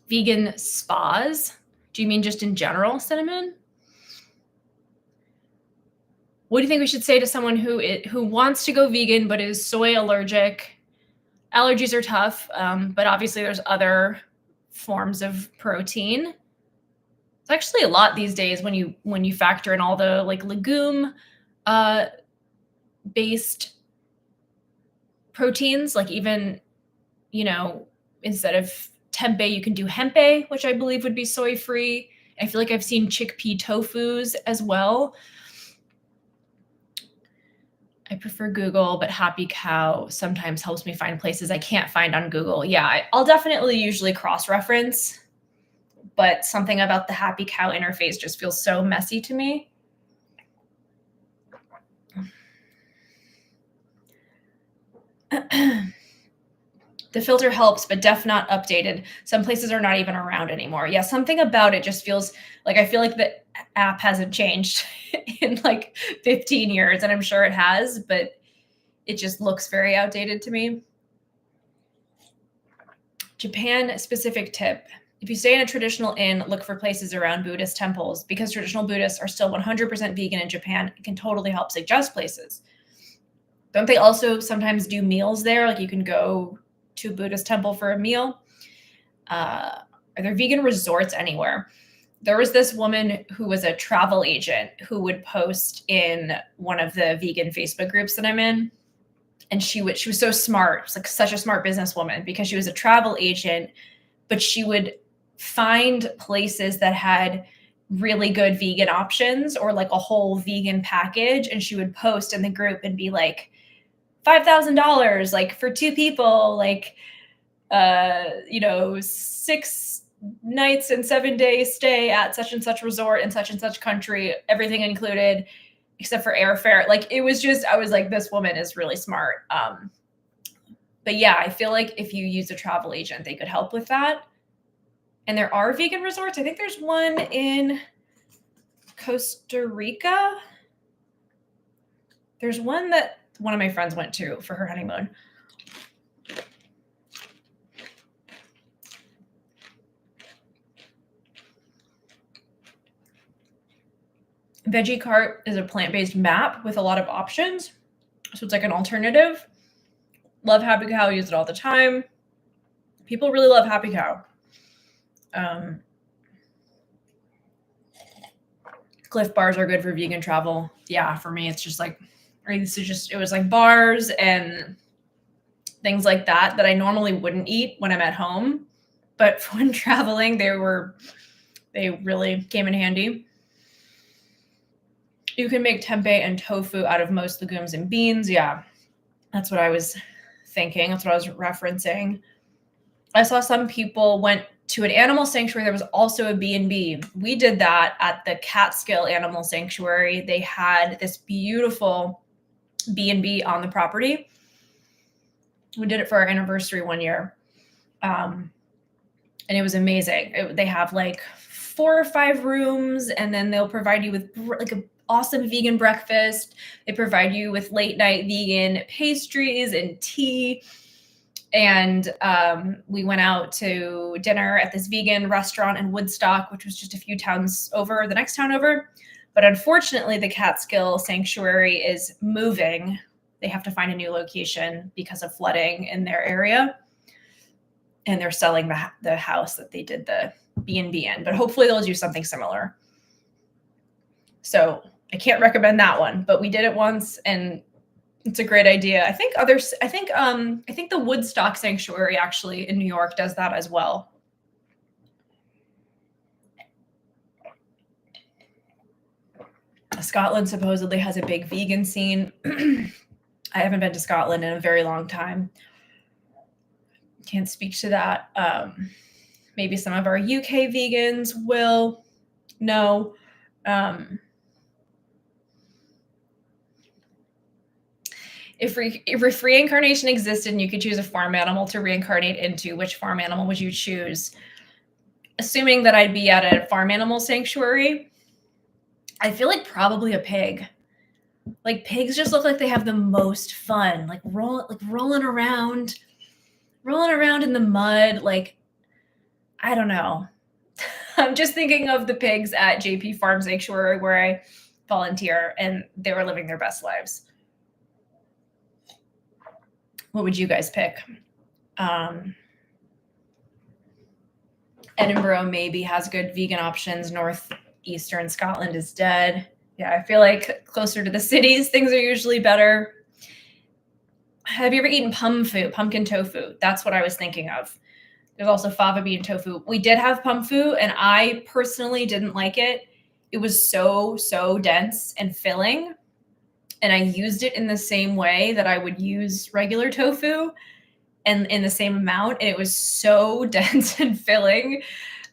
Vegan spas. Do you mean just in general, Cinnamon? What do you think we should say to someone who wants to go vegan but is soy allergic? Allergies are tough, but obviously there's other forms of protein. It's actually a lot these days when you factor in all the like legume based proteins. Like even, you know, instead of tempeh, you can do hempeh, which I believe would be soy free. I feel like I've seen chickpea tofus as well. I prefer Google, but Happy Cow sometimes helps me find places I can't find on Google. Yeah, I'll definitely usually cross-reference, but something about the Happy Cow interface just feels so messy to me. The filter helps, but def not updated. Some places are not even around anymore. Yeah, something about it just feels like I feel like the app hasn't changed in like 15 years, and I'm sure it has, but it just looks very outdated to me. Japan specific tip. If you stay in a traditional inn, look for places around Buddhist temples because traditional Buddhists are still 100% vegan in Japan. It can totally help suggest places. Don't they also sometimes do meals there? Like you can go to a Buddhist temple for a meal. Are there vegan resorts anywhere? There was this woman who was a travel agent who would post in one of the vegan Facebook groups that I'm in. And she was so smart. She's like such a smart businesswoman because she was a travel agent, but she would find places that had really good vegan options or like a whole vegan package. And she would post in the group and be like, $5,000, like for 2 people, like, 6 nights and 7-day stay at such and such resort in such and such country, everything included except for airfare. Like it was just, I was like, this woman is really smart. But yeah, I feel like if you use a travel agent, they could help with that. And there are vegan resorts. I think there's one in Costa Rica. There's one that one of my friends went to for her honeymoon. Veggie Cart is a plant-based map with a lot of options. So it's like an alternative. Love Happy Cow, use it all the time. People really love Happy Cow. Cliff bars are good for vegan travel. Yeah, for me, it's just like, it was like bars and things like that I normally wouldn't eat when I'm at home. But when traveling, they really came in handy. You can make tempeh and tofu out of most legumes and beans. Yeah, that's what I was thinking. That's what I was referencing. I saw some people went to an animal sanctuary. There was also a B&B. We did that at the Catskill Animal Sanctuary. They had this beautiful B&B on the property. We did it for our anniversary one year. And it was amazing. They have like 4 or 5 rooms, and then they'll provide you with like an awesome vegan breakfast. They provide you with late night vegan pastries and tea. And we went out to dinner at this vegan restaurant in Woodstock, which was just a few towns over, the next town over. But unfortunately, the Catskill Sanctuary is moving. They have to find a new location because of flooding in their area. And they're selling the house that they did the B&B in. But hopefully they'll do something similar. So I can't recommend that one, but we did it once, and it's a great idea. I think the Woodstock Sanctuary actually in New York does that as well. Scotland supposedly has a big vegan scene. I haven't been to Scotland in a very long time. Can't speak to that. Maybe some of our UK vegans will know. If reincarnation existed and you could choose a farm animal to reincarnate into, which farm animal would you choose? Assuming that I'd be at a farm animal sanctuary, I feel like probably a pig. Like pigs just look like they have the most fun, like rolling around in the mud. Like, I don't know. I'm just thinking of the pigs at JP Farm Sanctuary where I volunteer, and they were living their best lives. What would you guys pick? Edinburgh maybe has good vegan options. Northeastern Scotland is dead. Yeah, I feel like closer to the cities, things are usually better. Have you ever eaten pumpkin tofu? That's what I was thinking of. There's also fava bean tofu. We did have pumfu, and I personally didn't like it. It was so dense and filling. And I used it in the same way that I would use regular tofu, and in the same amount. And it was so dense and filling.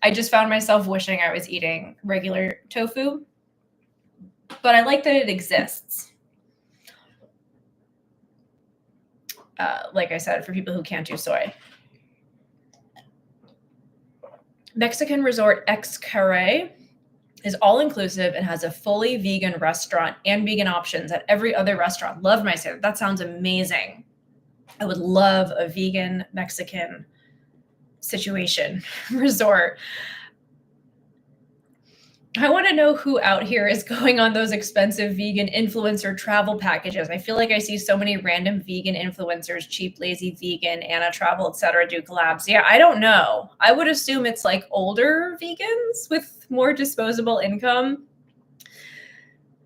I just found myself wishing I was eating regular tofu. But I like that it exists. Like I said, for people who can't do soy. Mexican resort Xcaret is all-inclusive and has a fully vegan restaurant and vegan options at every other restaurant. Love my stay. That sounds amazing. I would love a vegan Mexican situation resort. I want to know who out here is going on those expensive vegan influencer travel packages. I feel like I see so many random vegan influencers, Cheap Lazy Vegan, Anna Travel, etc., do collabs. Yeah, I don't know. I would assume it's like older vegans with more disposable income,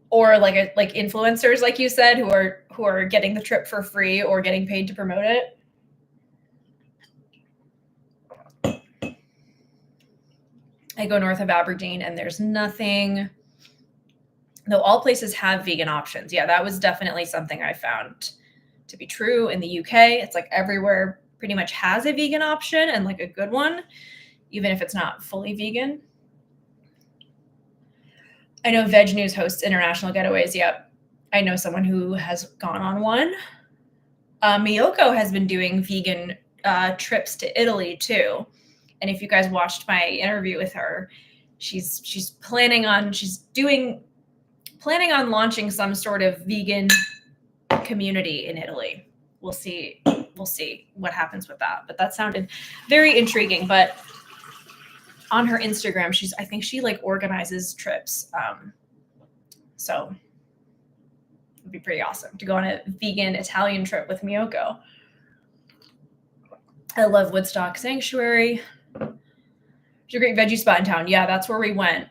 or like influencers, like you said, who are getting the trip for free or getting paid to promote it. I go north of Aberdeen and there's nothing, though all places have vegan options. Yeah, that was definitely something I found to be true in the UK. It's like everywhere pretty much has a vegan option, and like a good one, even if it's not fully vegan. I know Veg News hosts international getaways. Yep. I know someone who has gone on one. Miyoko has been doing vegan trips to Italy too. And if you guys watched my interview with her, she's planning on launching some sort of vegan community in Italy. We'll see what happens with that. But that sounded very intriguing. But on her Instagram, I think she like organizes trips. So it'd be pretty awesome to go on a vegan Italian trip with Miyoko. I love Woodstock Sanctuary. It's a great veggie spot in town. Yeah, that's where we went.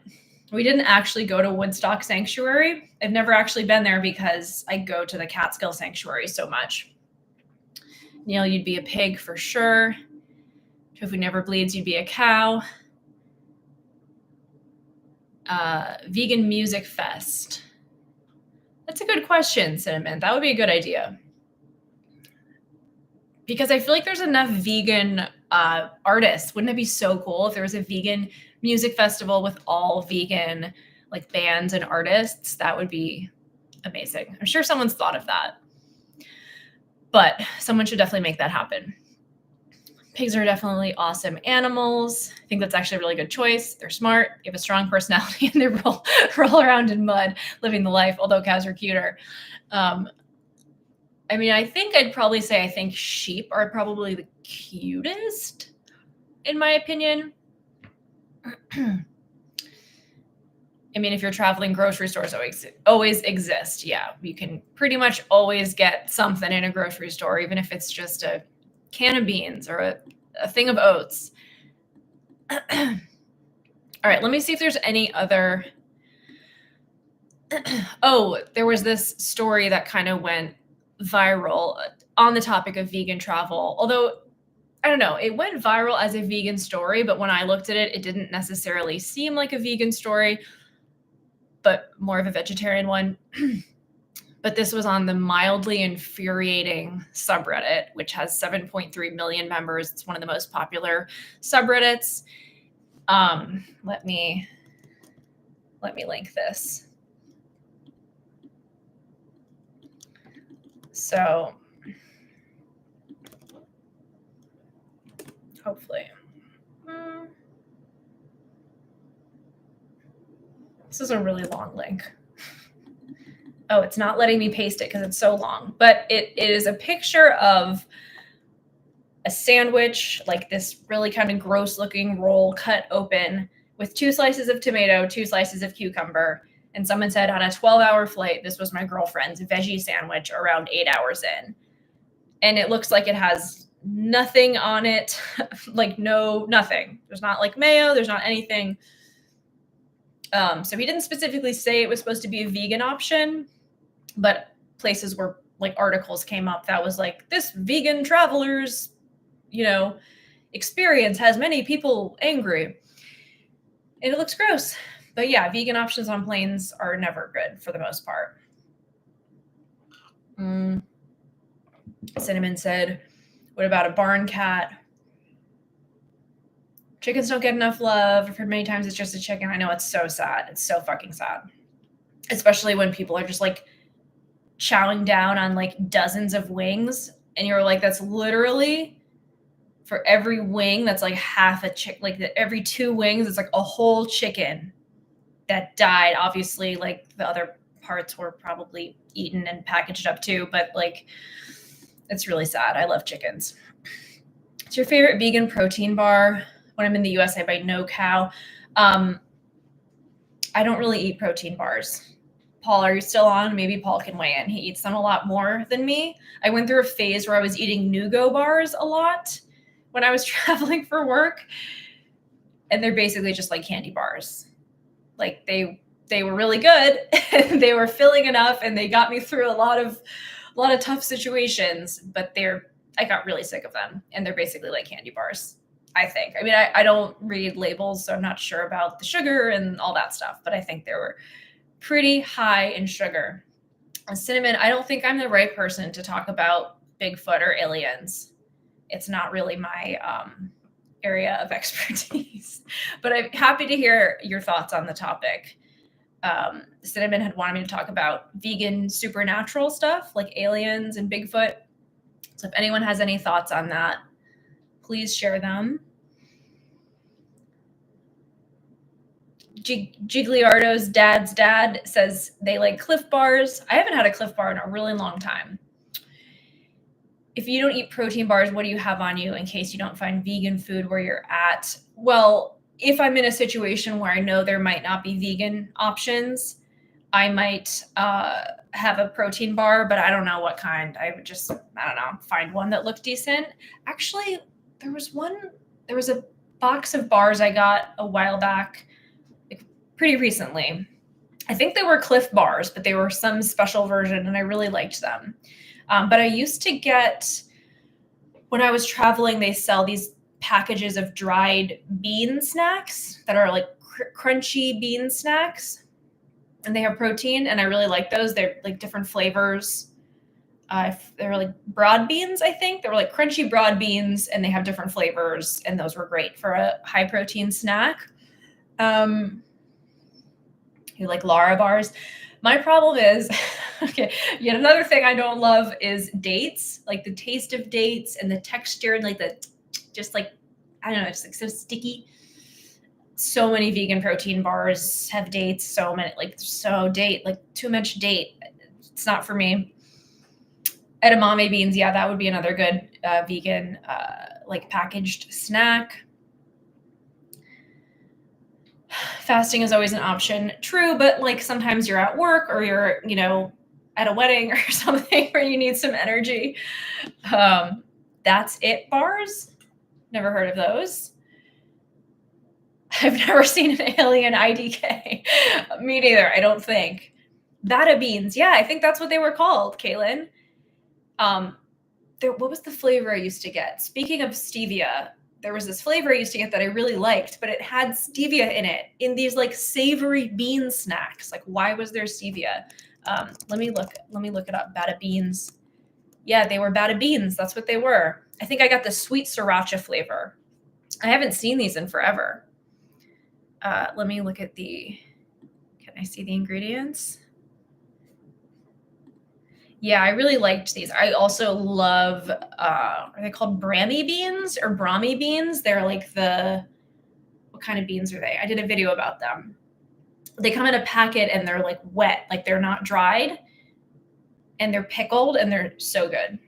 We didn't actually go to Woodstock Sanctuary. I've never actually been there because I go to the Catskill Sanctuary so much. Neil, you'd be a pig for sure. Tofu never bleeds, you'd be a cow. Vegan music fest. That's a good question, Cinnamon. That would be a good idea. Because I feel like there's enough vegan artists. Wouldn't it be so cool if there was a vegan music festival with all vegan like bands and artists? That would be amazing. I'm sure someone's thought of that. But someone should definitely make that happen. Pigs are definitely awesome animals. I think that's actually a really good choice. They're smart, they have a strong personality, and they roll around in mud, living the life, although cows are cuter. I mean, I think I'd probably say I think sheep are probably the cutest, in my opinion. I mean, if you're traveling, grocery stores always exist. Yeah, you can pretty much always get something in a grocery store, even if it's just a can of beans or a thing of oats. All right, let me see if there's any other. Oh, there was this story that kind of went viral on the topic of vegan travel. Although, I don't know, it went viral as a vegan story, but when I looked at it, it didn't necessarily seem like a vegan story, but more of a vegetarian one. But this was on the mildly infuriating subreddit, which has 7.3 million members. It's one of the most popular subreddits. Let me link this. So hopefully. This is a really long link. Oh, it's not letting me paste it because it's so long. But it is a picture of a sandwich, like this really kind of gross looking roll cut open with 2 slices of tomato, 2 slices of cucumber. And someone said on a 12-hour flight, this was my girlfriend's veggie sandwich around 8 hours in. And it looks like it has nothing on it, like nothing. There's not like mayo, there's not anything. So he didn't specifically say it was supposed to be a vegan option, but places where like articles came up that was like, this vegan traveler's, experience has many people angry. And it looks gross. But yeah, vegan options on planes are never good for the most part. Cinnamon said, what about a barn cat? Chickens don't get enough love. I've heard many times it's just a chicken. I know, it's so sad. It's so fucking sad. Especially when people are just like chowing down on like dozens of wings. And you're like, that's literally for every wing, that's like half a chick. Like every 2 wings, it's like a whole chicken that died. Obviously, like the other parts were probably eaten and packaged up too. But like, it's really sad. I love chickens. What's your favorite vegan protein bar? When I'm in the US, I buy No Cow. I don't really eat protein bars. Paul, are you still on? Maybe Paul can weigh in. He eats them a lot more than me. I went through a phase where I was eating Nugo bars a lot when I was traveling for work. And they're basically just like candy bars. Like they were really good and they were filling enough and they got me through a lot of tough situations, but I got really sick of them. And they're basically like candy bars, I think. I mean, I don't read labels, so I'm not sure about the sugar and all that stuff, but I think they were pretty high in sugar. And Cinnamon, I don't think I'm the right person to talk about Bigfoot or aliens. It's not really my area of expertise, but I'm happy to hear your thoughts on the topic. Cinnamon had wanted me to talk about vegan supernatural stuff like aliens and Bigfoot. So if anyone has any thoughts on that, please share them. Gigliardo's dad's dad says they like Cliff Bars. I haven't had a Cliff Bar in a really long time. If you don't eat protein bars, what do you have on you in case you don't find vegan food where you're at? Well, if I'm in a situation where I know there might not be vegan options, I might have a protein bar, but I don't know what kind. I would just, find one that looked decent. Actually, there was a box of bars I got a while back, like pretty recently. I think they were Cliff Bars, but they were some special version and I really liked them. But I used to get when I was traveling, they sell these packages of dried bean snacks that are like crunchy bean snacks, and they have protein, and I really like those. They're like different flavors. They're like broad beans, I think. They were like crunchy broad beans, and they have different flavors, and those were great for a high protein snack. You like Lara bars? My problem is, okay, yet another thing I don't love is dates, like the taste of dates and the texture and like the, just like, I don't know, it's like so sticky. So many vegan protein bars have dates, so many, like too much date. It's not for me. Edamame beans, yeah, that would be another good vegan like packaged snack. Fasting is always an option. True, but like sometimes you're at work or you're, at a wedding or something where you need some energy. That's it bars. Never heard of those. I've never seen an alien IDK. Me neither, I don't think. Bada beans. Yeah, I think that's what they were called, Kaylin. What was the flavor I used to get? Speaking of stevia, there was this flavor I used to get that I really liked, but it had stevia in it in these like savory bean snacks. Like, why was there stevia? Let me look it up. Bada beans. Yeah, they were bada beans. That's what they were. I think I got the sweet sriracha flavor. I haven't seen these in forever. Let me look at can I see the ingredients? Yeah, I really liked these. I also love, are they called Brahmi beans or Brahmi beans? They're like what kind of beans are they? I did a video about them. They come in a packet and they're like wet, like they're not dried, and they're pickled and they're so good.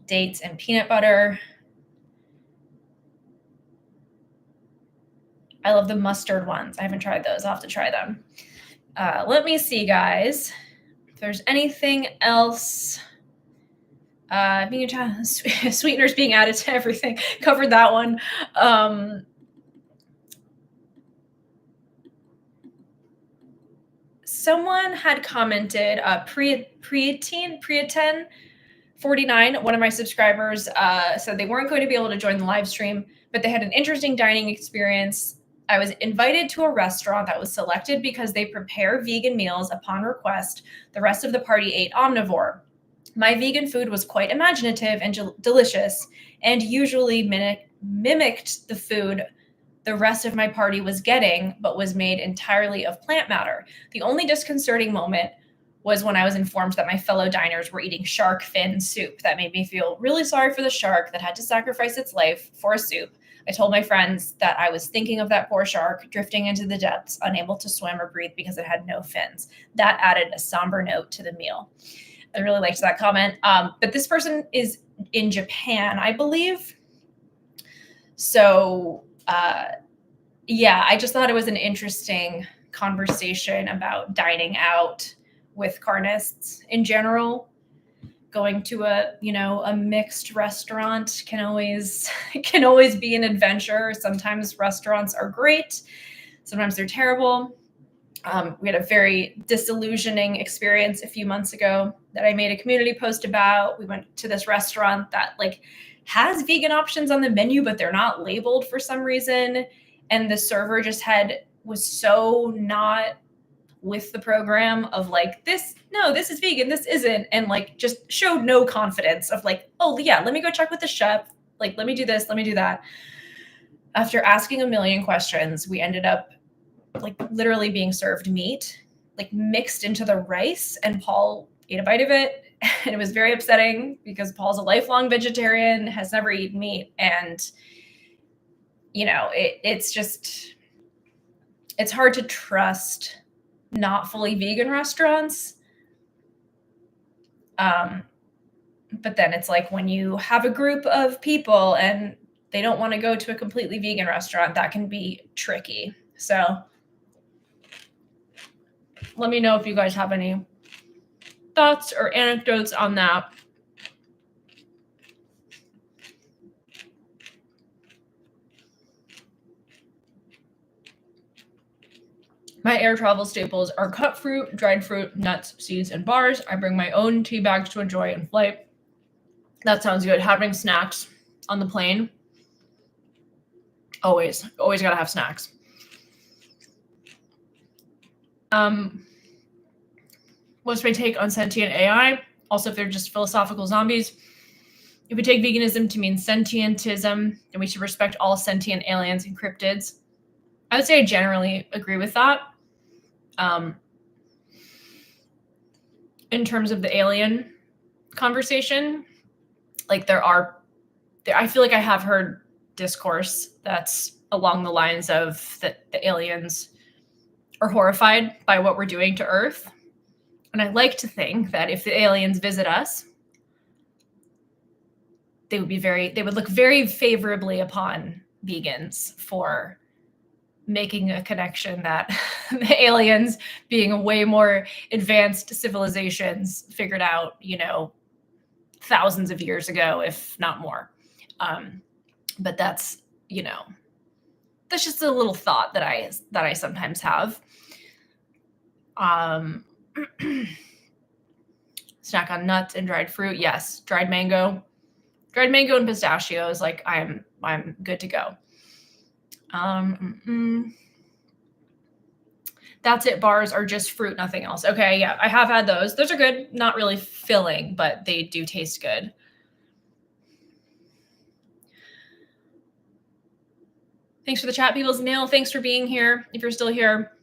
Dates and peanut butter. I love the mustard ones. I haven't tried those. I'll have to try them. Let me see, guys, if there's anything else. Sweeteners being added to everything. Covered that one. Someone had commented, Priaten 49, one of my subscribers, said they weren't going to be able to join the live stream, but they had an interesting dining experience. I was invited to a restaurant that was selected because they prepare vegan meals upon request. The rest of the party ate omnivore. My vegan food was quite imaginative and delicious, and usually mimicked the food the rest of my party was getting, but was made entirely of plant matter. The only disconcerting moment was when I was informed that my fellow diners were eating shark fin soup. That made me feel really sorry for the shark that had to sacrifice its life for a soup. I told my friends that I was thinking of that poor shark drifting into the depths, unable to swim or breathe because it had no fins. That added a somber note to the meal. I really liked that comment. But this person is in Japan, I believe. So, yeah, I just thought it was an interesting conversation about dining out with carnists in general. Going to a mixed restaurant can always be an adventure. Sometimes restaurants are great, sometimes they're terrible. We had a very disillusioning experience a few months ago that I made a community post about. We went to this restaurant that like has vegan options on the menu, but they're not labeled for some reason. And the server just was so not with the program of like, this is vegan, this isn't. And like, just showed no confidence of like, oh yeah, let me go check with the chef. Like, let me do this, let me do that. After asking a million questions, we ended up like literally being served meat, like mixed into the rice. And Paul ate a bite of it. And it was very upsetting because Paul's a lifelong vegetarian, has never eaten meat. And, it's hard to trust not fully vegan restaurants. But then it's like when you have a group of people and they don't want to go to a completely vegan restaurant, that can be tricky. So let me know if you guys have any thoughts or anecdotes on that. My air travel staples are cut fruit, dried fruit, nuts, seeds, and bars. I bring my own tea bags to enjoy in flight. That sounds good. Having snacks on the plane. Always gotta have snacks. What's my take on sentient AI? Also, if they're just philosophical zombies. If we take veganism to mean sentientism, then we should respect all sentient aliens and cryptids. I would say I generally agree with that. In terms of the alien conversation, like I feel like I have heard discourse that's along the lines of that the aliens are horrified by what we're doing to Earth. And I like to think that if the aliens visit us, they would look very favorably upon vegans for making a connection that the aliens, being a way more advanced civilizations, figured out, thousands of years ago, if not more. But that's just a little thought that I sometimes have. Snack on nuts and dried fruit. Yes. Dried mango and pistachios. Like I'm good to go. That's it. Bars are just fruit, nothing else. Okay. Yeah. I have had those. Those are good. Not really filling, but they do taste good. Thanks for the chat, people's Neil. Thanks for being here. If you're still here,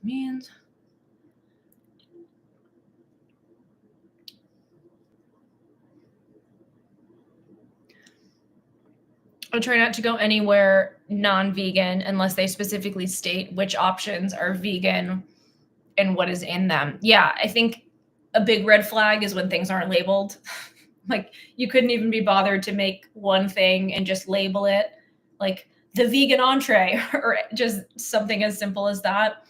means. I try not to go anywhere non-vegan unless they specifically state which options are vegan and what is in them. Yeah, I think a big red flag is when things aren't labeled. Like you couldn't even be bothered to make one thing and just label it like the vegan entree or just something as simple as that.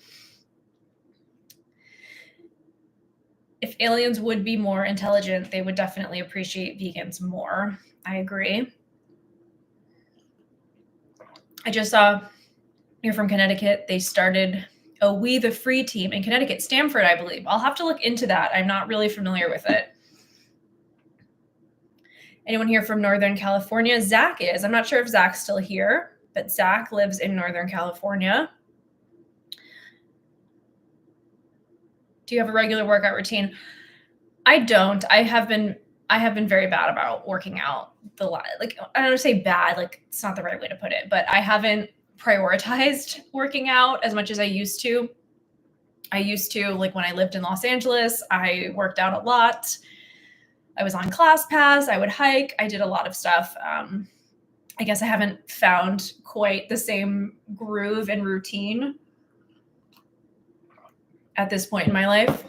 If aliens would be more intelligent, they would definitely appreciate vegans more. I agree. I just saw you're from Connecticut. They started a We the Free team in Connecticut, Stamford, I believe. I'll have to look into that. I'm not really familiar with it. Anyone here from Northern California? Zach is. I'm not sure if Zach's still here, but Zach lives in Northern California. Do you have a regular workout routine? I don't. I have been very bad about working out. I don't want to say bad, like it's not the right way to put it, but I haven't prioritized working out as much as I used to. Like when I lived in Los Angeles, I worked out a lot. I was on ClassPass. I would hike. I did a lot of stuff. I guess I haven't found quite the same groove and routine at this point in my life.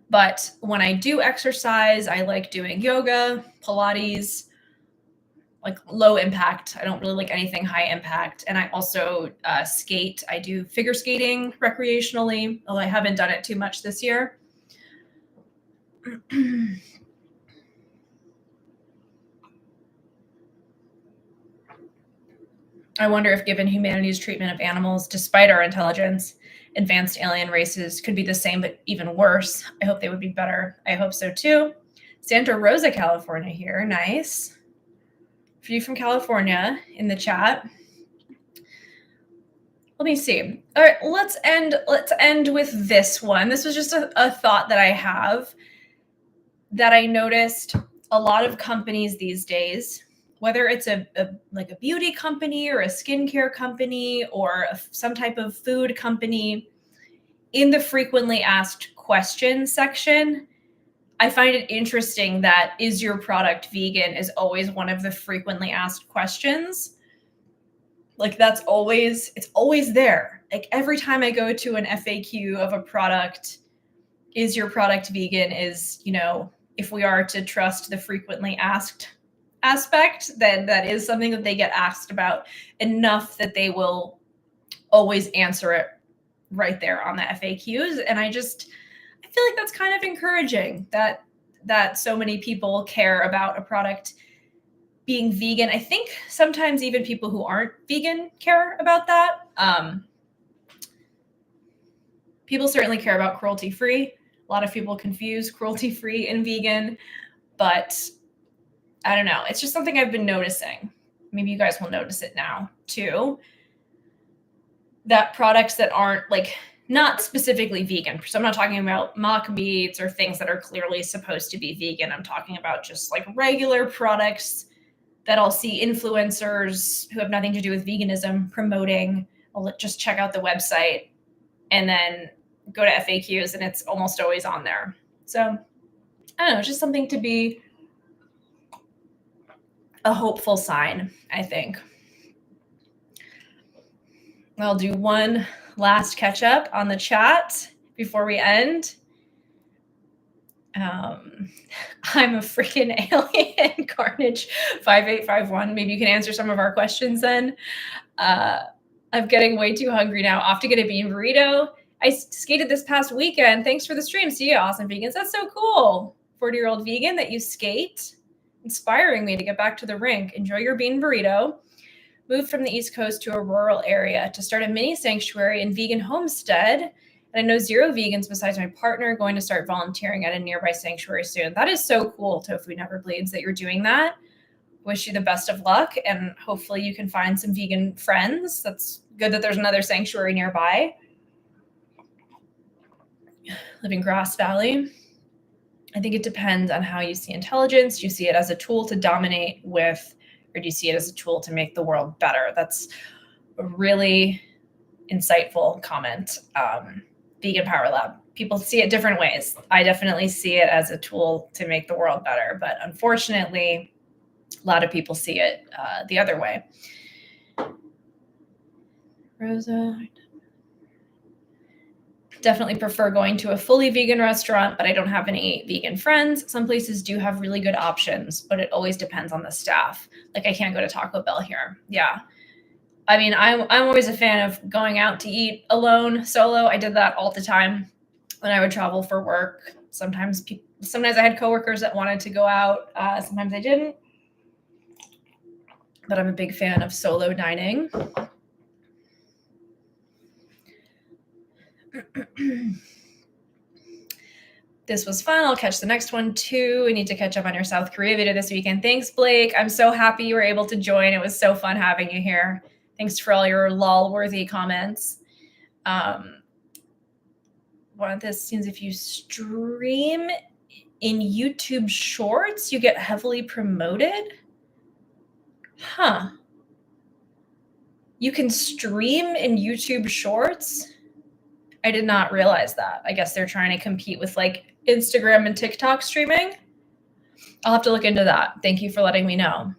But when I do exercise, I like doing yoga, Pilates, like low impact. I don't really like anything high impact. And I also skate. I do figure skating recreationally, although I haven't done it too much this year. I wonder if given humanity's treatment of animals, despite our intelligence, advanced alien races could be the same, but even worse. I hope they would be better. I hope so too. Santa Rosa, California here. Nice. For you from California in the chat. Let me see. All right, let's end with this one. This was just a thought that I have that I noticed a lot of companies these days, whether it's a beauty company or a skincare company or some type of food company, in the frequently asked questions section, I find it interesting that is your product vegan is always one of the frequently asked questions. Like it's always there. Like every time I go to an FAQ of a product, is your product vegan, is, if we are to trust the frequently asked aspect, then that is something that they get asked about enough that they will always answer it right there on the FAQs. And I feel like that's kind of encouraging that so many people care about a product being vegan. I think sometimes even people who aren't vegan care about that. People certainly care about cruelty-free. A lot of people confuse cruelty-free and vegan, but I don't know. It's just something I've been noticing. Maybe you guys will notice it now too. That products that aren't like not specifically vegan. So I'm not talking about mock meats or things that are clearly supposed to be vegan. I'm talking about just like regular products that I'll see influencers who have nothing to do with veganism promoting. I'll just check out the website and then go to FAQs, and it's almost always on there. So I don't know, just something to be a hopeful sign, I think. I'll do one last catch up on the chat before we end. I'm a freaking alien, Carnage 5851. Maybe you can answer some of our questions then. I'm getting way too hungry now. Off to get a bean burrito. I skated this past weekend. Thanks for the stream. See you, awesome vegans. That's so cool. 40-year-old vegan that you skate. Inspiring me to get back to the rink. Enjoy your bean burrito. Moved from the East Coast to a rural area to start a mini sanctuary and vegan homestead. And I know 0 vegans besides my partner, going to start volunteering at a nearby sanctuary soon. That is so cool, Tofu Never Bleeds, that you're doing that. Wish you the best of luck, and hopefully you can find some vegan friends. That's good that there's another sanctuary nearby. Live in Grass Valley. I think it depends on how you see intelligence. Do you see it as a tool to dominate with, or do you see it as a tool to make the world better? That's a really insightful comment. Vegan Power Lab. People see it different ways. I definitely see it as a tool to make the world better, but unfortunately, a lot of people see it the other way. Rosa. Definitely prefer going to a fully vegan restaurant, but I don't have any vegan friends. Some places do have really good options, but it always depends on the staff. Like I can't go to Taco Bell here. Yeah. I mean, I'm always a fan of going out to eat alone, solo. I did that all the time when I would travel for work. Sometimes I had coworkers that wanted to go out. Sometimes I didn't. But I'm a big fan of solo dining. This was fun. I'll catch the next one too. I need to catch up on your South Korea video this weekend. Thanks, Blake. I'm so happy you were able to join. It was so fun having you here. Thanks for all your lol-worthy comments. One of this seems if you stream in YouTube Shorts, you get heavily promoted. Huh. You can stream in YouTube Shorts? I did not realize that. I guess they're trying to compete with like Instagram and TikTok streaming. I'll have to look into that. Thank you for letting me know.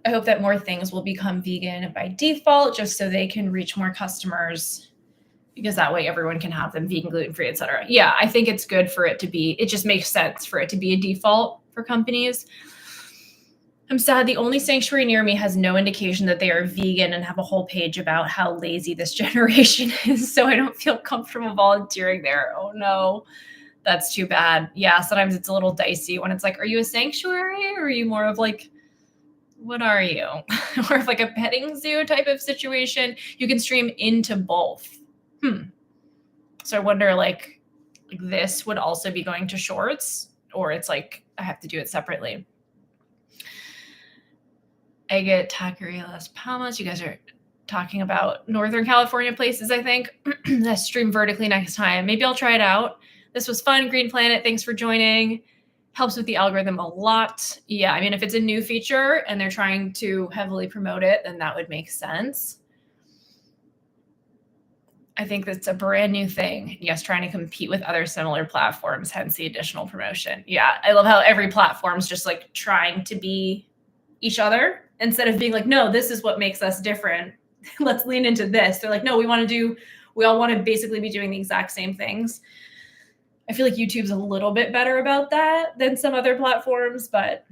I hope that more things will become vegan by default, just so they can reach more customers, because that way everyone can have them vegan, gluten-free, etc. Yeah, I think it's good for it to be, it just makes sense for it to be a default for companies. I'm sad the only sanctuary near me has no indication that they are vegan and have a whole page about how lazy this generation is, so I don't feel comfortable volunteering there. Oh no, that's too bad. Yeah, sometimes it's a little dicey when it's like, are you a sanctuary or are you more of like, what are you? More of like a petting zoo type of situation. You can stream into both. So I wonder like this would also be going to Shorts, or it's like I have to do it separately. I get Taqueria Las Palmas. You guys are talking about Northern California places, I think. I stream vertically next time. Maybe I'll try it out. This was fun. Green Planet, thanks for joining. Helps with the algorithm a lot. Yeah, I mean, if it's a new feature and they're trying to heavily promote it, then that would make sense. I think that's a brand new thing. Yes, trying to compete with other similar platforms, hence the additional promotion. Yeah, I love how every platform's just like trying to be each other instead of being like, no, this is what makes us different. Let's lean into this. They're like, no, we all want to basically be doing the exact same things. I feel like YouTube's a little bit better about that than some other platforms, but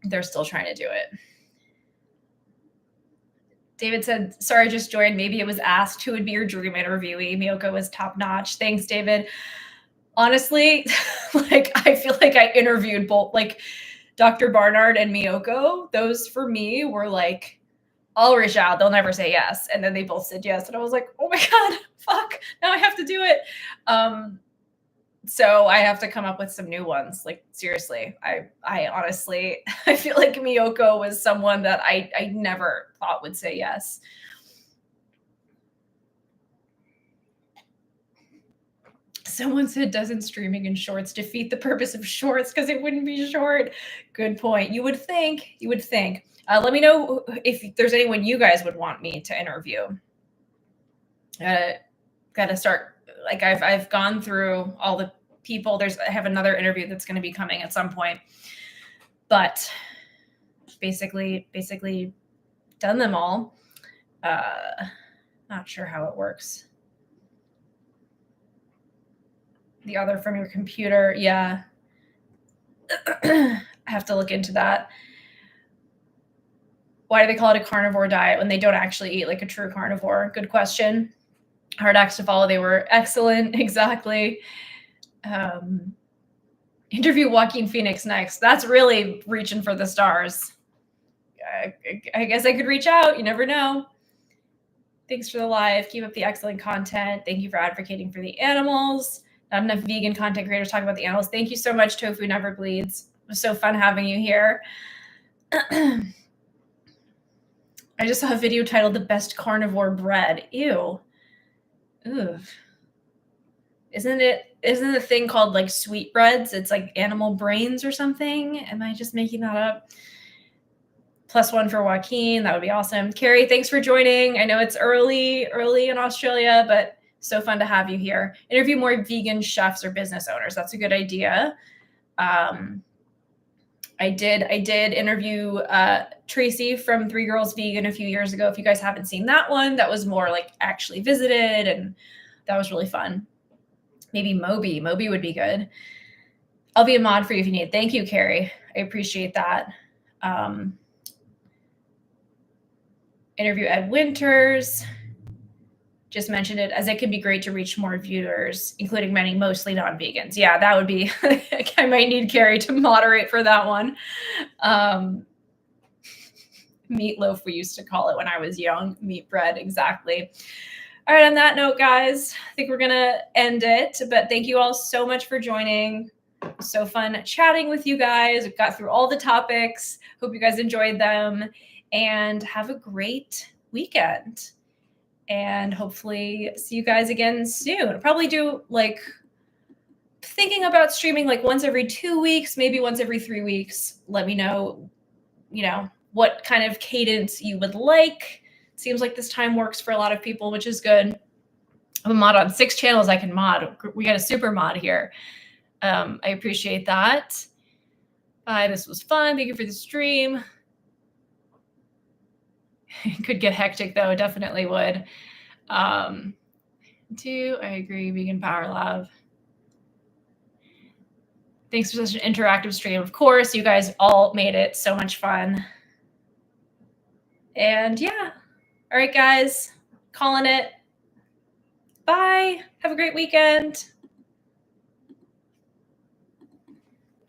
they're still trying to do it. David said, sorry, I just joined. Maybe it was asked who would be your dream interviewee. Miyoko was top notch. Thanks, David. Honestly, like I feel like I interviewed both. Like Dr. Barnard and Miyoko, those for me were like, I'll reach out. They'll never say yes. And then they both said yes. And I was like, oh my God, fuck, now I have to do it. So I have to come up with some new ones. Like, seriously, I honestly, I feel like Miyoko was someone that I never thought would say yes. Someone said, doesn't streaming in shorts defeat the purpose of shorts because it wouldn't be short? Good point. You would think. Let me know if there's anyone you guys would want me to interview. Got to start. Like I've gone through all the people. I have another interview that's going to be coming at some point, but basically done them all. Not sure how it works. The other from your computer, yeah. I have to look into that. Why do they call it a carnivore diet when they don't actually eat like a true carnivore? Good question. Hard acts to follow. They were excellent. Exactly. Interview Joaquin Phoenix next. That's really reaching for the stars. I guess I could reach out. You never know. Thanks for the live. Keep up the excellent content. Thank you for advocating for the animals. Not enough vegan content creators talk about the animals. Thank you so much, Tofu Never Bleeds. It was so fun having you here. I just saw a video titled The Best Carnivore Bread. Ew. Ugh. Isn't a thing called like sweetbreads? It's like animal brains or something. Am I just making that up? +1 for Joaquin. That would be awesome. Carrie, thanks for joining. I know it's early in Australia, but so fun to have you here. Interview more vegan chefs or business owners. That's a good idea. I did interview Tracy from 3 Girls Vegan a few years ago. If you guys haven't seen that one, that was more like actually visited, and that was really fun. Maybe Moby would be good. I'll be a mod for you if you need. Thank you, Carrie. I appreciate that. Interview Ed Winters. Just mentioned it, as it could be great to reach more viewers, including many mostly non-vegans. Yeah, that would be, I might need Carrie to moderate for that one. Meatloaf, we used to call it when I was young. Meat bread, exactly. All right, on that note, guys, I think we're going to end it. But thank you all so much for joining. So fun chatting with you guys. We've got through all the topics. Hope you guys enjoyed them. And have a great weekend. And hopefully see you guys again soon. I'll probably do like thinking about streaming like once every 2 weeks, maybe once every 3 weeks. Let me know, what kind of cadence you would like. Seems like this time works for a lot of people, which is good. I'm a mod on 6 channels I can mod. We got a super mod here. I appreciate that. Bye. This was fun. Thank you for the stream. It could get hectic though. It definitely would. 2, I agree. Vegan Power Love. Thanks for such an interactive stream. Of course, you guys all made it so much fun. And yeah. All right, guys. Calling it. Bye. Have a great weekend.